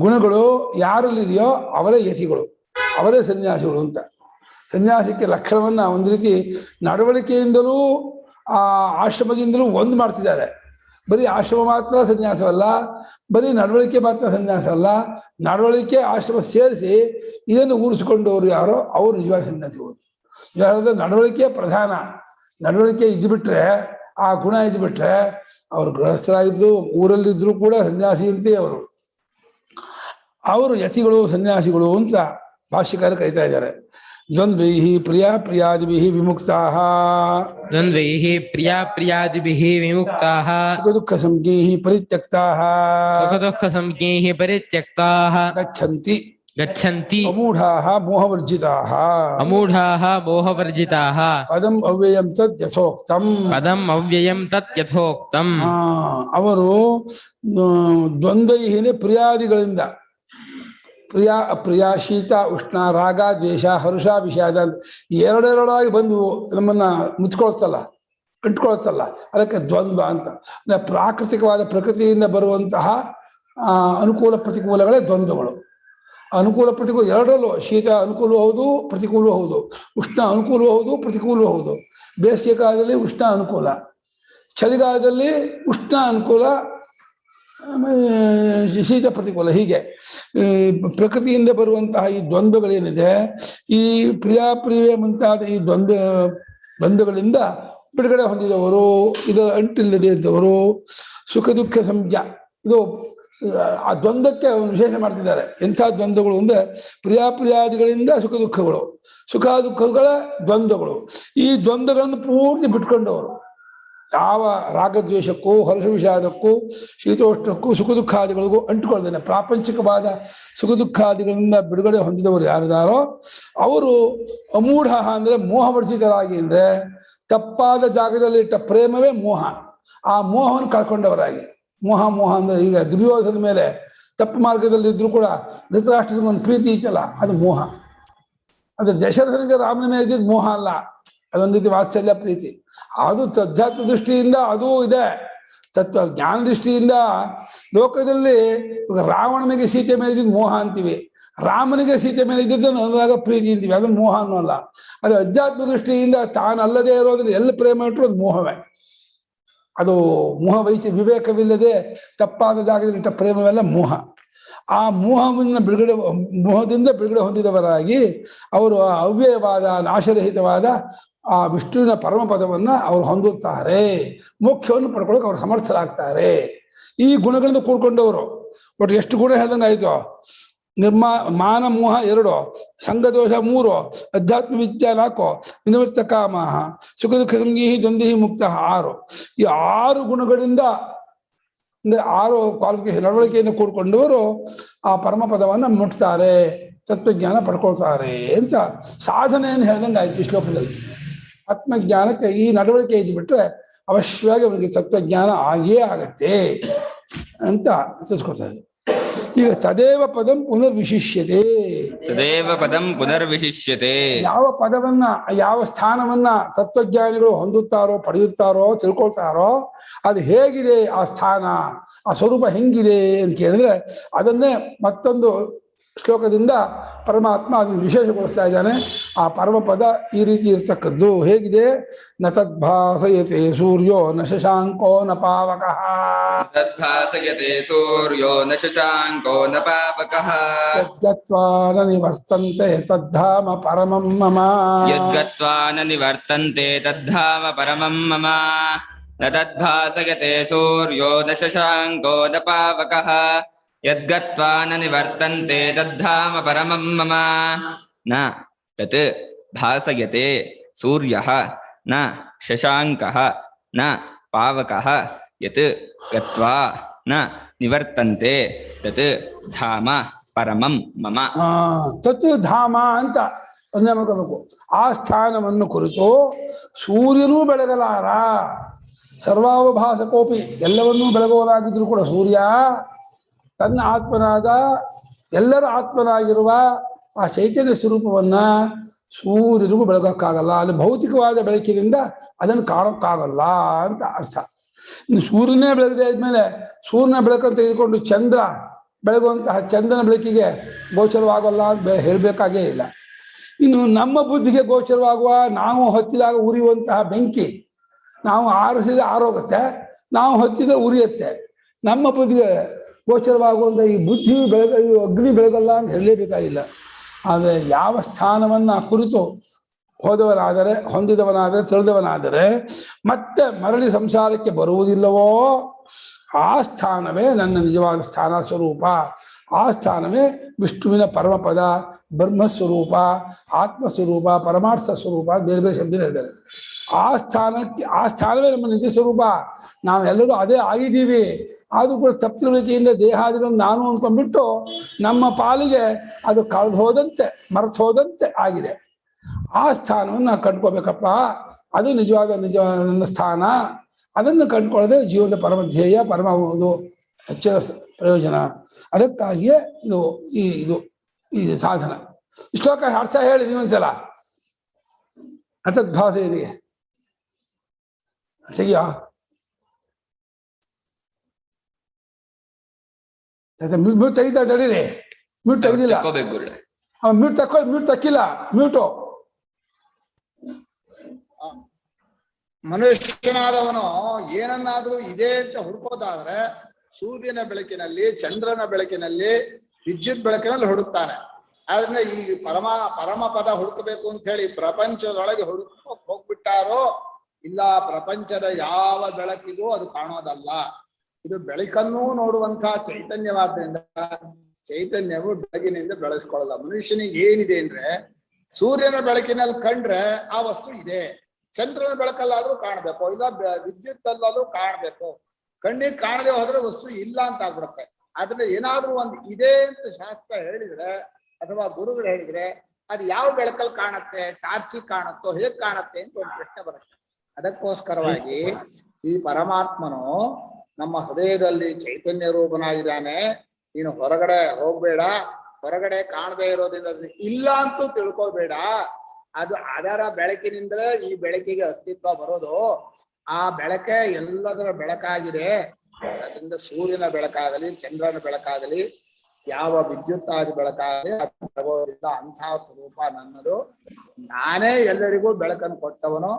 S2: ಗುಣಗಳು ಯಾರಲ್ಲಿದೆಯೋ ಅವರೇ ಯತಿಗಳು, ಅವರೇ ಸನ್ಯಾಸಿಗಳು ಅಂತ. ಸನ್ಯಾಸಕ್ಕೆ ಲಕ್ಷಣವನ್ನ ಒಂದು ರೀತಿ ನಡವಳಿಕೆಯಿಂದಲೂ ಆ ಆಶ್ರಮದಿಂದಲೂ ಒಂದು ಮಾಡ್ತಿದ್ದಾರೆ. ಬರೀ ಆಶ್ರಮ ಮಾತ್ರ ಸನ್ಯಾಸವಲ್ಲ, ಬರೀ ನಡವಳಿಕೆ ಮಾತ್ರ ಸನ್ಯಾಸವಲ್ಲ, ನಡವಳಿಕೆ ಆಶ್ರಮ ಸೇರಿಸಿ ಇದನ್ನು ಊರಿಸಿಕೊಂಡವರು ಯಾರೋ ಅವ್ರು ನಿಜವಾದ ಸನ್ಯಾಸಿಗಳು. ಹೇಳಿದ್ರೆ ನಡವಳಿಕೆ ಪ್ರಧಾನ, ನಡವಳಿಕೆ ಇದ್ದುಬಿಟ್ರೆ, ಆ ಗುಣ ಇದ್ದುಬಿಟ್ರೆ ಅವರು ಗೃಹಸ್ಥರಾಗಿದ್ರು ಊರಲ್ಲಿದ್ರು ಕೂಡ ಸನ್ಯಾಸಿಯಂತೆ ಅವರು ಯತಿಗಳು ಸನ್ಯಾಸಿಗಳು ಅಂತ ಭಾಷ್ಯಕಾರ ಕರೀತಾ ಇದ್ದಾರೆ. ದ್ವಂದ್ವೈಃ ಪ್ರಿಯಾ ಪ್ರಿಯಾದಿಭಿಃ ವಿಮುಕ್ತಾಃ,
S3: ದ್ವಂದ್ವೈಃ ಪ್ರಿಯಾ ಪ್ರಿಯಾದಿಭಿಃ ವಿಮುಕ್ತಾಃ,
S2: ಸುಖ ದುಃಖ ಸಂಜ್ಞೈಃ ಪರಿತ್ಯಕ್ತಾಃ,
S3: ಸುಖ ದುಃಖ ಸಂಜ್ಞೈಃ ಪರಿತ್ಯಕ್ತಾಃ,
S2: ಗಚ್ಚಂತಿ
S3: ಗಚ್ಚಂತಿ
S2: ಅಮೂಢಾಃ ಮೋಹವರ್ಜಿತಾಃ,
S3: ಅಮೂಢಾಃ ಮೋಹವರ್ಜಿತಾಃ,
S2: ಪದಂ ಅವ್ಯಯಂ ತದ್ ಯಥೋಕ್ತಂ.
S3: ಪದಂ ಅವ್ಯಯಂ ತತ್ ಯಥೋಕ್ತಂ.
S2: ಅವರು ದ್ವಂದ್ವೈಹಿನೇ ಪ್ರಿಯಾದಿಗಳಿಂದ, ಪ್ರಿಯ ಅಪ್ರಿಯ, ಶೀತ ಉಷ್ಣ, ರಾಗ ದ್ವೇಷ, ಹರ್ಷ ವಿಷಾದ ಅಂತ ಎರಡೆರಡಾಗಿ ಬಂದು ನಮ್ಮನ್ನ ಮುಚ್ಕೊಳ್ತಲ್ಲ, ಅಂಟ್ಕೊಳ್ತಲ್ಲ, ಅದಕ್ಕೆ ದ್ವಂದ್ವ ಅಂತ. ಪ್ರಾಕೃತಿಕವಾದ ಪ್ರಕೃತಿಯಿಂದ ಬರುವಂತಹ ಅನುಕೂಲ ಪ್ರತಿಕೂಲಗಳೇ ದ್ವಂದ್ವಗಳು. ಅನುಕೂಲ ಪ್ರತಿಕೂಲ ಎರಡರಲ್ಲೂ, ಶೀತ ಅನುಕೂಲ ಹೌದು ಪ್ರತಿಕೂಲ ಹೌದು, ಉಷ್ಣ ಅನುಕೂಲ ಹೌದು ಪ್ರತಿಕೂಲ ಹೌದು. ಬೇಸಿಗೆ ಕಾಲದಲ್ಲಿ ಉಷ್ಣ ಅನುಕೂಲ, ಚಳಿಗಾಲದಲ್ಲಿ ಉಷ್ಣ ಅನುಕೂಲ, ಶೀತ ಪ್ರತಿಕೂಲ. ಹೀಗೆ ಪ್ರಕೃತಿಯಿಂದ ಬರುವಂತಹ ಈ ದ್ವಂದ್ವಗಳೇನಿದೆ, ಈ ಪ್ರಿಯಾಪ್ರಿಯ ಮುಂತಾದ ಈ ದ್ವಂದ್ವಗಳಿಂದ ಬಿಡುಗಡೆ ಹೊಂದಿದವರು, ಇದರ ಅಂಟಿಲ್ಲದೆ ಇದ್ದವರು, ಸುಖ ದುಃಖ ಸಂಜ್ಞಾ, ಇದು ಆ ದ್ವಂದ್ವಕ್ಕೆ ಒಂದು ವಿಶೇಷ ಮಾಡ್ತಿದ್ದಾರೆ. ಎಂಥ ದ್ವಂದ್ವಗಳು ಅಂದರೆ ಪ್ರಿಯಾಪ್ರಿಯಾದಿಗಳಿಂದ ಸುಖ ದುಃಖಗಳು, ಸುಖ ದುಃಖಗಳ ದ್ವಂದ್ವಗಳು. ಈ ದ್ವಂದ್ವಗಳನ್ನು ಪೂರ್ತಿ ಬಿಟ್ಕೊಂಡವರು, ಯಾವ ರಾಗದ್ವೇಷಕ್ಕೂ ಹರ್ಷ ವಿಷಾದಕ್ಕೂ ಶೀತೋಷ್ಣಕ್ಕೂ ಸುಖ ದುಃಖಾದಿಗಳಿಗೂ ಅಂಟುಕೊಳ್ದೇನೆ ಪ್ರಾಪಂಚಿಕವಾದ ಸುಖ ದುಃಖಾದಿಗಳಿಂದ ಬಿಡುಗಡೆ ಹೊಂದಿದವರು ಯಾರಿದಾರೋ ಅವರು ಅಮೂಢ ಅಂದರೆ ಮೋಹವರ್ಜಿತರಾಗಿ, ಅಂದರೆ ತಪ್ಪಾದ ಜಾಗದಲ್ಲಿ ಇಟ್ಟ ಪ್ರೇಮವೇ ಮೋಹ, ಆ ಮೋಹವನ್ನು ಕಳ್ಕೊಂಡವರಾಗಿ. ಮೋಹ ಅಂದರೆ ಈಗ ದುರ್ಯೋಧನ ಮೇಲೆ ತಪ್ಪು ಮಾರ್ಗದಲ್ಲಿ ಇದ್ರೂ ಕೂಡ ಧೃತರಾಷ್ಟ್ರನಿಗೆ ಒಂದು ಪ್ರೀತಿ ಇತ್ತಲ್ಲ, ಅದು ಮೋಹ. ಅದು ದಶರಥನಿಗೆ ರಾಮನ ಮೇಲೆ ಇದ್ದಿದ್ದು ಮೋಹ ಅಲ್ಲ, ಅದೊಂದು ರೀತಿ ವಾತ್ಸಲ್ಯ ಪ್ರೀತಿ. ಅದು ಅಧ್ಯಾತ್ಮ ದೃಷ್ಟಿಯಿಂದ ಅದೂ ಇದೆ, ತತ್ವ ಜ್ಞಾನ ದೃಷ್ಟಿಯಿಂದ ಲೋಕದಲ್ಲಿ ರಾವಣನಿಗೆ ಸೀತೆ ಮೇಲೆ ಇದ್ದಿದ್ದು ಮೋಹ ಅಂತೀವಿ, ರಾಮನಿಗೆ ಸೀತೆ ಮೇಲೆ ಇದ್ದಿದ್ದನ್ನು ಅನ್ನೋದಾಗ ಪ್ರೀತಿ ಅಂತೀವಿ, ಅದನ್ನು ಮೋಹ ಅನ್ನೋಲ್ಲ. ಅದು ಅಧ್ಯಾತ್ಮ ದೃಷ್ಟಿಯಿಂದ ತಾನಲ್ಲದೆ ಇರೋದ್ರಲ್ಲಿ ಎಲ್ಲಿ ಪ್ರೇಮ ಇಟ್ಟರು ಅದು ಮೋಹವೇ. ಅದು ಮೋಹ ವಿವೇಕವಿಲ್ಲದೆ ತಪ್ಪಾದ ಜಾಗದಲ್ಲಿ ಇಟ್ಟ ಪ್ರೇಮವೆಲ್ಲ ಮೋಹ. ಆ ಮೋಹದಿಂದ ಬಿಡುಗಡೆ ಹೊಂದಿದವರಾಗಿ ಅವರು ಅವ್ಯಯವಾದ ನಾಶರಹಿತವಾದ ಆ ವಿಷ್ಣುವಿನ ಪರಮಪದವನ್ನು ಅವರು ಹೊಂದುತ್ತಾರೆ, ಮೋಕ್ಷವನ್ನು ಪಡ್ಕೊಳ್ಳೋಕೆ ಅವರು ಸಮರ್ಥರಾಗ್ತಾರೆ. ಈ ಗುಣಗಳಿಂದ ಕೂಡ್ಕೊಂಡವರು. ಒಟ್ಟು ಎಷ್ಟು ಗುಣ ಹೇಳ್ದಂಗೆ ಆಯಿತು. ಮಾನ ಮೋಹ 2, ಸಂಘದೋಷ 3, ಅಧ್ಯಾತ್ಮ ವಿದ್ಯಾ 4, ವಿನಿವೃತ್ತ ಕಾಮ, ಸುಖ ದುಃಖ ಸಂಗೀ ದ್ವಂದ್ವೈಃ ಮುಕ್ತ 6. ಈ 6 ಗುಣಗಳಿಂದ ಅಂದರೆ 6 ಕ್ವಾಲಿಫಿಕೇಶನ್ ನಡವಳಿಕೆಯಿಂದ ಕೂಡ್ಕೊಂಡವರು ಆ ಪರಮಪದವನ್ನು ಮುಟ್ತಾರೆ, ತತ್ವಜ್ಞಾನ ಪಡ್ಕೊಳ್ತಾರೆ ಅಂತ ಸಾಧನೆಯನ್ನು ಹೇಳ್ದಂಗೆ ಆಯ್ತು. ಈ ಶ್ಲೋಕದಲ್ಲಿ ಆತ್ಮಜ್ಞಾನಕ್ಕೆ ಈ ನಡವಳಿಕೆ ಇದ್ದುಬಿಟ್ರೆ ಅವಶ್ಯವಾಗಿ ಅವರಿಗೆ ತತ್ವಜ್ಞಾನ ಆಗಿಯೇ ಆಗತ್ತೆ ಅಂತ ತಿಳಿಸ್ಕೊಡ್ತಾರೆ. ಈಗ ತದೇವ ಪದಂ ಪುನರ್ವಿಶಿಷ್ಯತೆ,
S4: ತದೇವ ಪದಂ ಪುನರ್ವಿಶಿಷ್ಯತೆ.
S2: ಯಾವ ಪದವನ್ನ ಯಾವ ಸ್ಥಾನವನ್ನ ತತ್ವಜ್ಞಾನಿಗಳು ಹೊಂದುತ್ತಾರೋ ಪಡೆಯುತ್ತಾರೋ ತಿಳ್ಕೊಳ್ತಾರೋ ಅದು ಹೇಗಿದೆ, ಆ ಸ್ಥಾನ ಆ ಸ್ವರೂಪ ಹೆಂಗಿದೆ ಅಂತ ಕೇಳಿದ್ರೆ ಅದನ್ನೇ ಮತ್ತೊಂದು ಶ್ಲೋಕದಿಂದ ಪರಮಾತ್ಮ ಅದನ್ನು ವಿಶೇಷಗೊಳಿಸ್ತಾ ಇದ್ದಾನೆ. ಆ ಪರಮಪದ ಈ ರೀತಿ ಇರ್ತಕ್ಕದ್ದು ಹೇಗಿದೆ, ನ ತದ್ಭಾಸಯತೆ ಸೂರ್ಯೋ ನ ಶಶಾಂಕೋ ನ ಪಾವಕಃ,
S4: ತದ್ಭಾಸಯತೆ ಸೂರ್ಯೋ ನ ಶಶಾಂಕೋ ನ ಪಾವಕಃ,
S2: ಯದ್ಗತ್ವಾ ನ ನಿವರ್ತಂತೆ ತದ್ಧಾಮ ಪರಮಂ ಮಮ,
S4: ಯದ್ಗತ್ವಾ ನ ನಿವರ್ತಂತೆ ತದ್ಧಾಮ ಪರಮಂ ಮಮ. ನ ತದ್ಭಾಸಯತೆ ಸೂರ್ಯೋ ನ ಶಶಾಂಕೋ ನ ಪಾವಕಃ, ಯದ್ಗತ್ವಾ ನ ನಿವರ್ತಂತೆ ತದ್ಧಾಮ ಪರಮಂ ಮಮ. ನ ತತ್ ಭಾಸಯತೆ ಸೂರ್ಯಃ ನ ಶಶಾಂಕಃ ನ ಪಾವಕಃ, ಯತ್ ಗತ್ವಾ ನ ನಿವರ್ತಂತೆ ತತ್ ಧಾಮ ಪರಮಂ ಮಮ.
S2: ತತ್ ಧಾಮ ಅಂತ ಅನ್ಯ ಮಾಡ್ಕೋಬೇಕು. ಆ ಸ್ಥಾನವನ್ನು ಕುರಿತು ಸೂರ್ಯನೂ ಬೆಳಗಲಾರ, ಸರ್ವಾವಭಾಸಕೋಪಿ ಎಲ್ಲವನ್ನೂ ಬೆಳಗುವನಾಗಿದ್ರು ಕೂಡ ಸೂರ್ಯ ತನ್ನ ಆತ್ಮನಾದ ಎಲ್ಲರ ಆತ್ಮನಾಗಿರುವ ಆ ಚೈತನ್ಯ ಸ್ವರೂಪವನ್ನ ಸೂರ್ಯನಿಗೂ ಬೆಳಗೋಕ್ಕಾಗಲ್ಲ. ಅಲ್ಲಿ ಭೌತಿಕವಾದ ಬೆಳಕಿನಿಂದ ಅದನ್ನು ಕಾಣೋಕ್ಕಾಗಲ್ಲ ಅಂತ ಅರ್ಥ. ಇನ್ನು ಸೂರ್ಯನೇ ಬೆಳಗದೆ ಆದ್ಮೇಲೆ ಸೂರ್ಯನ ಬೆಳಕನ್ನು ತೆಗೆದುಕೊಂಡು ಚಂದ್ರ ಬೆಳಗುವಂತಹ ಚಂದ್ರನ ಬೆಳಕಿಗೆ ಗೋಚರವಾಗಲ್ಲ ಅಂತ ಹೇಳಬೇಕಾಗೇ ಇಲ್ಲ. ಇನ್ನು ನಮ್ಮ ಬುದ್ಧಿಗೆ ಗೋಚರವಾಗುವ ನಾವು ಹಚ್ಚಿದಾಗ ಉರಿಯುವಂತಹ ಬೆಂಕಿ ನಾವು ಆರಿಸಿದ ಆರೋಗುತ್ತೆ, ನಾವು ಹಚ್ಚಿದ ಉರಿಯುತ್ತೆ. ನಮ್ಮ ಬುದ್ಧಿಗೆ ಗೋಚರವಾಗುವಂಥ ಈ ಬುದ್ಧಿ ಈ ಅಗ್ನಿ ಬೆಳಗಲ್ಲ ಅಂತ ಹೇಳಲೇಬೇಕಾಗಿಲ್ಲ. ಆದರೆ ಯಾವ ಸ್ಥಾನವನ್ನು ಕುರಿತು ಹೋದವನಾದರೆ, ಹೊಂದಿದವನಾದರೆ, ತಿಳಿದವನಾದರೆ ಮತ್ತೆ ಮರಳಿ ಸಂಸಾರಕ್ಕೆ ಬರುವುದಿಲ್ಲವೋ ಆ ಸ್ಥಾನವೇ ನನ್ನ ನಿಜವಾದ ಸ್ಥಾನ ಸ್ವರೂಪ. ಆ ಸ್ಥಾನವೇ ವಿಷ್ಣುವಿನ ಪರಮಪದ, ಬ್ರಹ್ಮಸ್ವರೂಪ, ಆತ್ಮಸ್ವರೂಪ, ಪರಮಾರ್ಥ ಸ್ವರೂಪ, ಬೇರೆ ಬೇರೆ ಶಬ್ದ ಹೇಳಿದ್ದಾರೆ. ಆ ಸ್ಥಾನವೇ ನಮ್ಮ ನಿಜ ಸ್ವರೂಪ. ನಾವೆಲ್ಲರೂ ಅದೇ ಆಗಿದ್ದೀವಿ. ಆದರೂ ಕೂಡ ತಪ್ಪು ತಿಳುವಳಿಕೆಯಿಂದ ದೇಹಾದಿಗಳನ್ನು ನಾನು ಅಂದ್ಕೊಂಡ್ಬಿಟ್ಟು ನಮ್ಮ ಪಾಲಿಗೆ ಅದು ಕಳೆದು ಹೋದಂತೆ, ಮರೆತು ಹೋದಂತೆ ಆಗಿದೆ. ಆ ಸ್ಥಾನವನ್ನು ನಾವು ಕಂಡ್ಕೋಬೇಕಪ್ಪ. ಅದು ನಿಜವಾದ ನನ್ನ ಸ್ಥಾನ. ಅದನ್ನು ಕಂಡ್ಕೊಳ್ಳೋದೇ ಜೀವನದ ಪರಮ ಧ್ಯೇಯ, ಪರಮ ಹೆಚ್ಚಿನ ಪ್ರಯೋಜನ. ಅದಕ್ಕಾಗಿಯೇ ಈ ಸಾಧನ. ಈ ಶ್ಲೋಕ ಅರ್ಥ ಹೇಳಿ ನೀವೊಂದ್ಸಲ. ಅತದ್ಭಾಸೆಯನಿಗೆ ತೆಗಿಯೋ ಮ್ಯೂಟ್ ತೆಗಿತಾ ತಡೀರಿ. ಮ್ಯೂಟ್ ತೆಗ್ದಿಲ್ಲ. ಮ್ಯೂಟ್ ತಕ್ಕಿಲ್ಲ. ಮ್ಯೂಟು.
S1: ಮನುಷ್ಯನಾದವನು ಏನನ್ನಾದ್ರೂ ಇದೆ ಅಂತ ಹುಡುಕೋದಾದ್ರೆ ಸೂರ್ಯನ ಬೆಳಕಿನಲ್ಲಿ, ಚಂದ್ರನ ಬೆಳಕಿನಲ್ಲಿ, ವಿದ್ಯುತ್ ಬೆಳಕಿನಲ್ಲಿ ಹುಡುಕ್ತಾನೆ. ಆದ್ರೆ ಈ ಪರಮ ಪದ ಹುಡುಕಬೇಕು ಅಂತ ಹೇಳಿ ಪ್ರಪಂಚದೊಳಗೆ ಹುಡುಕೋಕ್ ಹೋಗ್ಬಿಟ್ಟಾರೋ ಇಲ್ಲ, ಪ್ರಪಂಚದ ಯಾವ ಬೆಳಕಿಗೂ ಅದು ಕಾಣೋದಲ್ಲ. ಇದು ಬೆಳಕನ್ನೂ ನೋಡುವಂತಹ ಚೈತನ್ಯವಾದ್ರಿಂದ ಚೈತನ್ಯವು ಬೆಳಕಿನಿಂದ ಬೆಳೆಸ್ಕೊಳ್ಳಲ್ಲ. ಮನುಷ್ಯನಿಗೆ ಏನಿದೆ ಅಂದ್ರೆ ಸೂರ್ಯನ ಬೆಳಕಿನಲ್ಲಿ ಕಂಡ್ರೆ ಆ ವಸ್ತು ಇದೆ, ಚಂದ್ರನ ಬೆಳಕಲ್ಲಾದ್ರೂ ಕಾಣ್ಬೇಕು, ಇಲ್ಲ ವಿದ್ಯುತ್ ಅಲ್ಲಾದ್ರೂ ಕಾಣ್ಬೇಕು. ಕಣ್ಣಿಗೆ ಕಾಣದೆ ಹೋದ್ರೆ ವಸ್ತು ಇಲ್ಲ ಅಂತ ಆಗ್ಬಿಡುತ್ತೆ. ಆದ್ರೆ ಏನಾದ್ರೂ ಒಂದು ಇದೆ ಅಂತ ಶಾಸ್ತ್ರ ಹೇಳಿದ್ರೆ ಅಥವಾ ಗುರುಗಳು ಹೇಳಿದ್ರೆ ಅದು ಯಾವ ಬೆಳಕಲ್ಲಿ ಕಾಣುತ್ತೆ, ಟಾರ್ಚಿ ಕಾಣುತ್ತೋ, ಹೇಗ್ ಕಾಣುತ್ತೆ ಅಂತ ಒಂದು ಪ್ರಶ್ನೆ ಬರುತ್ತೆ. ಅದಕ್ಕೋಸ್ಕರವಾಗಿ ಈ ಪರಮಾತ್ಮನು ನಮ್ಮ ಹೃದಯದಲ್ಲಿ ಚೈತನ್ಯ ರೂಪನಾಗಿದ್ದಾನೆ. ನೀನು ಹೊರಗಡೆ ಹೋಗ್ಬೇಡ, ಹೊರಗಡೆ ಕಾಣದೇ ಇರೋದ್ರಿಂದ ಇಲ್ಲ ಅಂತೂ ತಿಳ್ಕೋಬೇಡ. ಅದು ಅದರ ಬೆಳಕಿನಿಂದಲೇ ಈ ಬೆಳಕಿಗೆ ಅಸ್ತಿತ್ವ ಬರೋದು. ಆ ಬೆಳಕೆ ಎಲ್ಲದರ ಬೆಳಕಾಗಿದೆ. ಅದರಿಂದ ಸೂರ್ಯನ ಬೆಳಕಾಗಲಿ, ಚಂದ್ರನ ಬೆಳಕಾಗಲಿ, ಯಾವ ವಿದ್ಯುತ್ತಾದಿ ಬೆಳಕಾಗಲಿ ಅದು ತಗೋದಿಲ್ಲ. ಅಂತಹ ಸ್ವರೂಪ ನನ್ನದು. ನಾನೇ ಎಲ್ಲರಿಗೂ ಬೆಳಕನ್ನು ಕೊಟ್ಟವನು.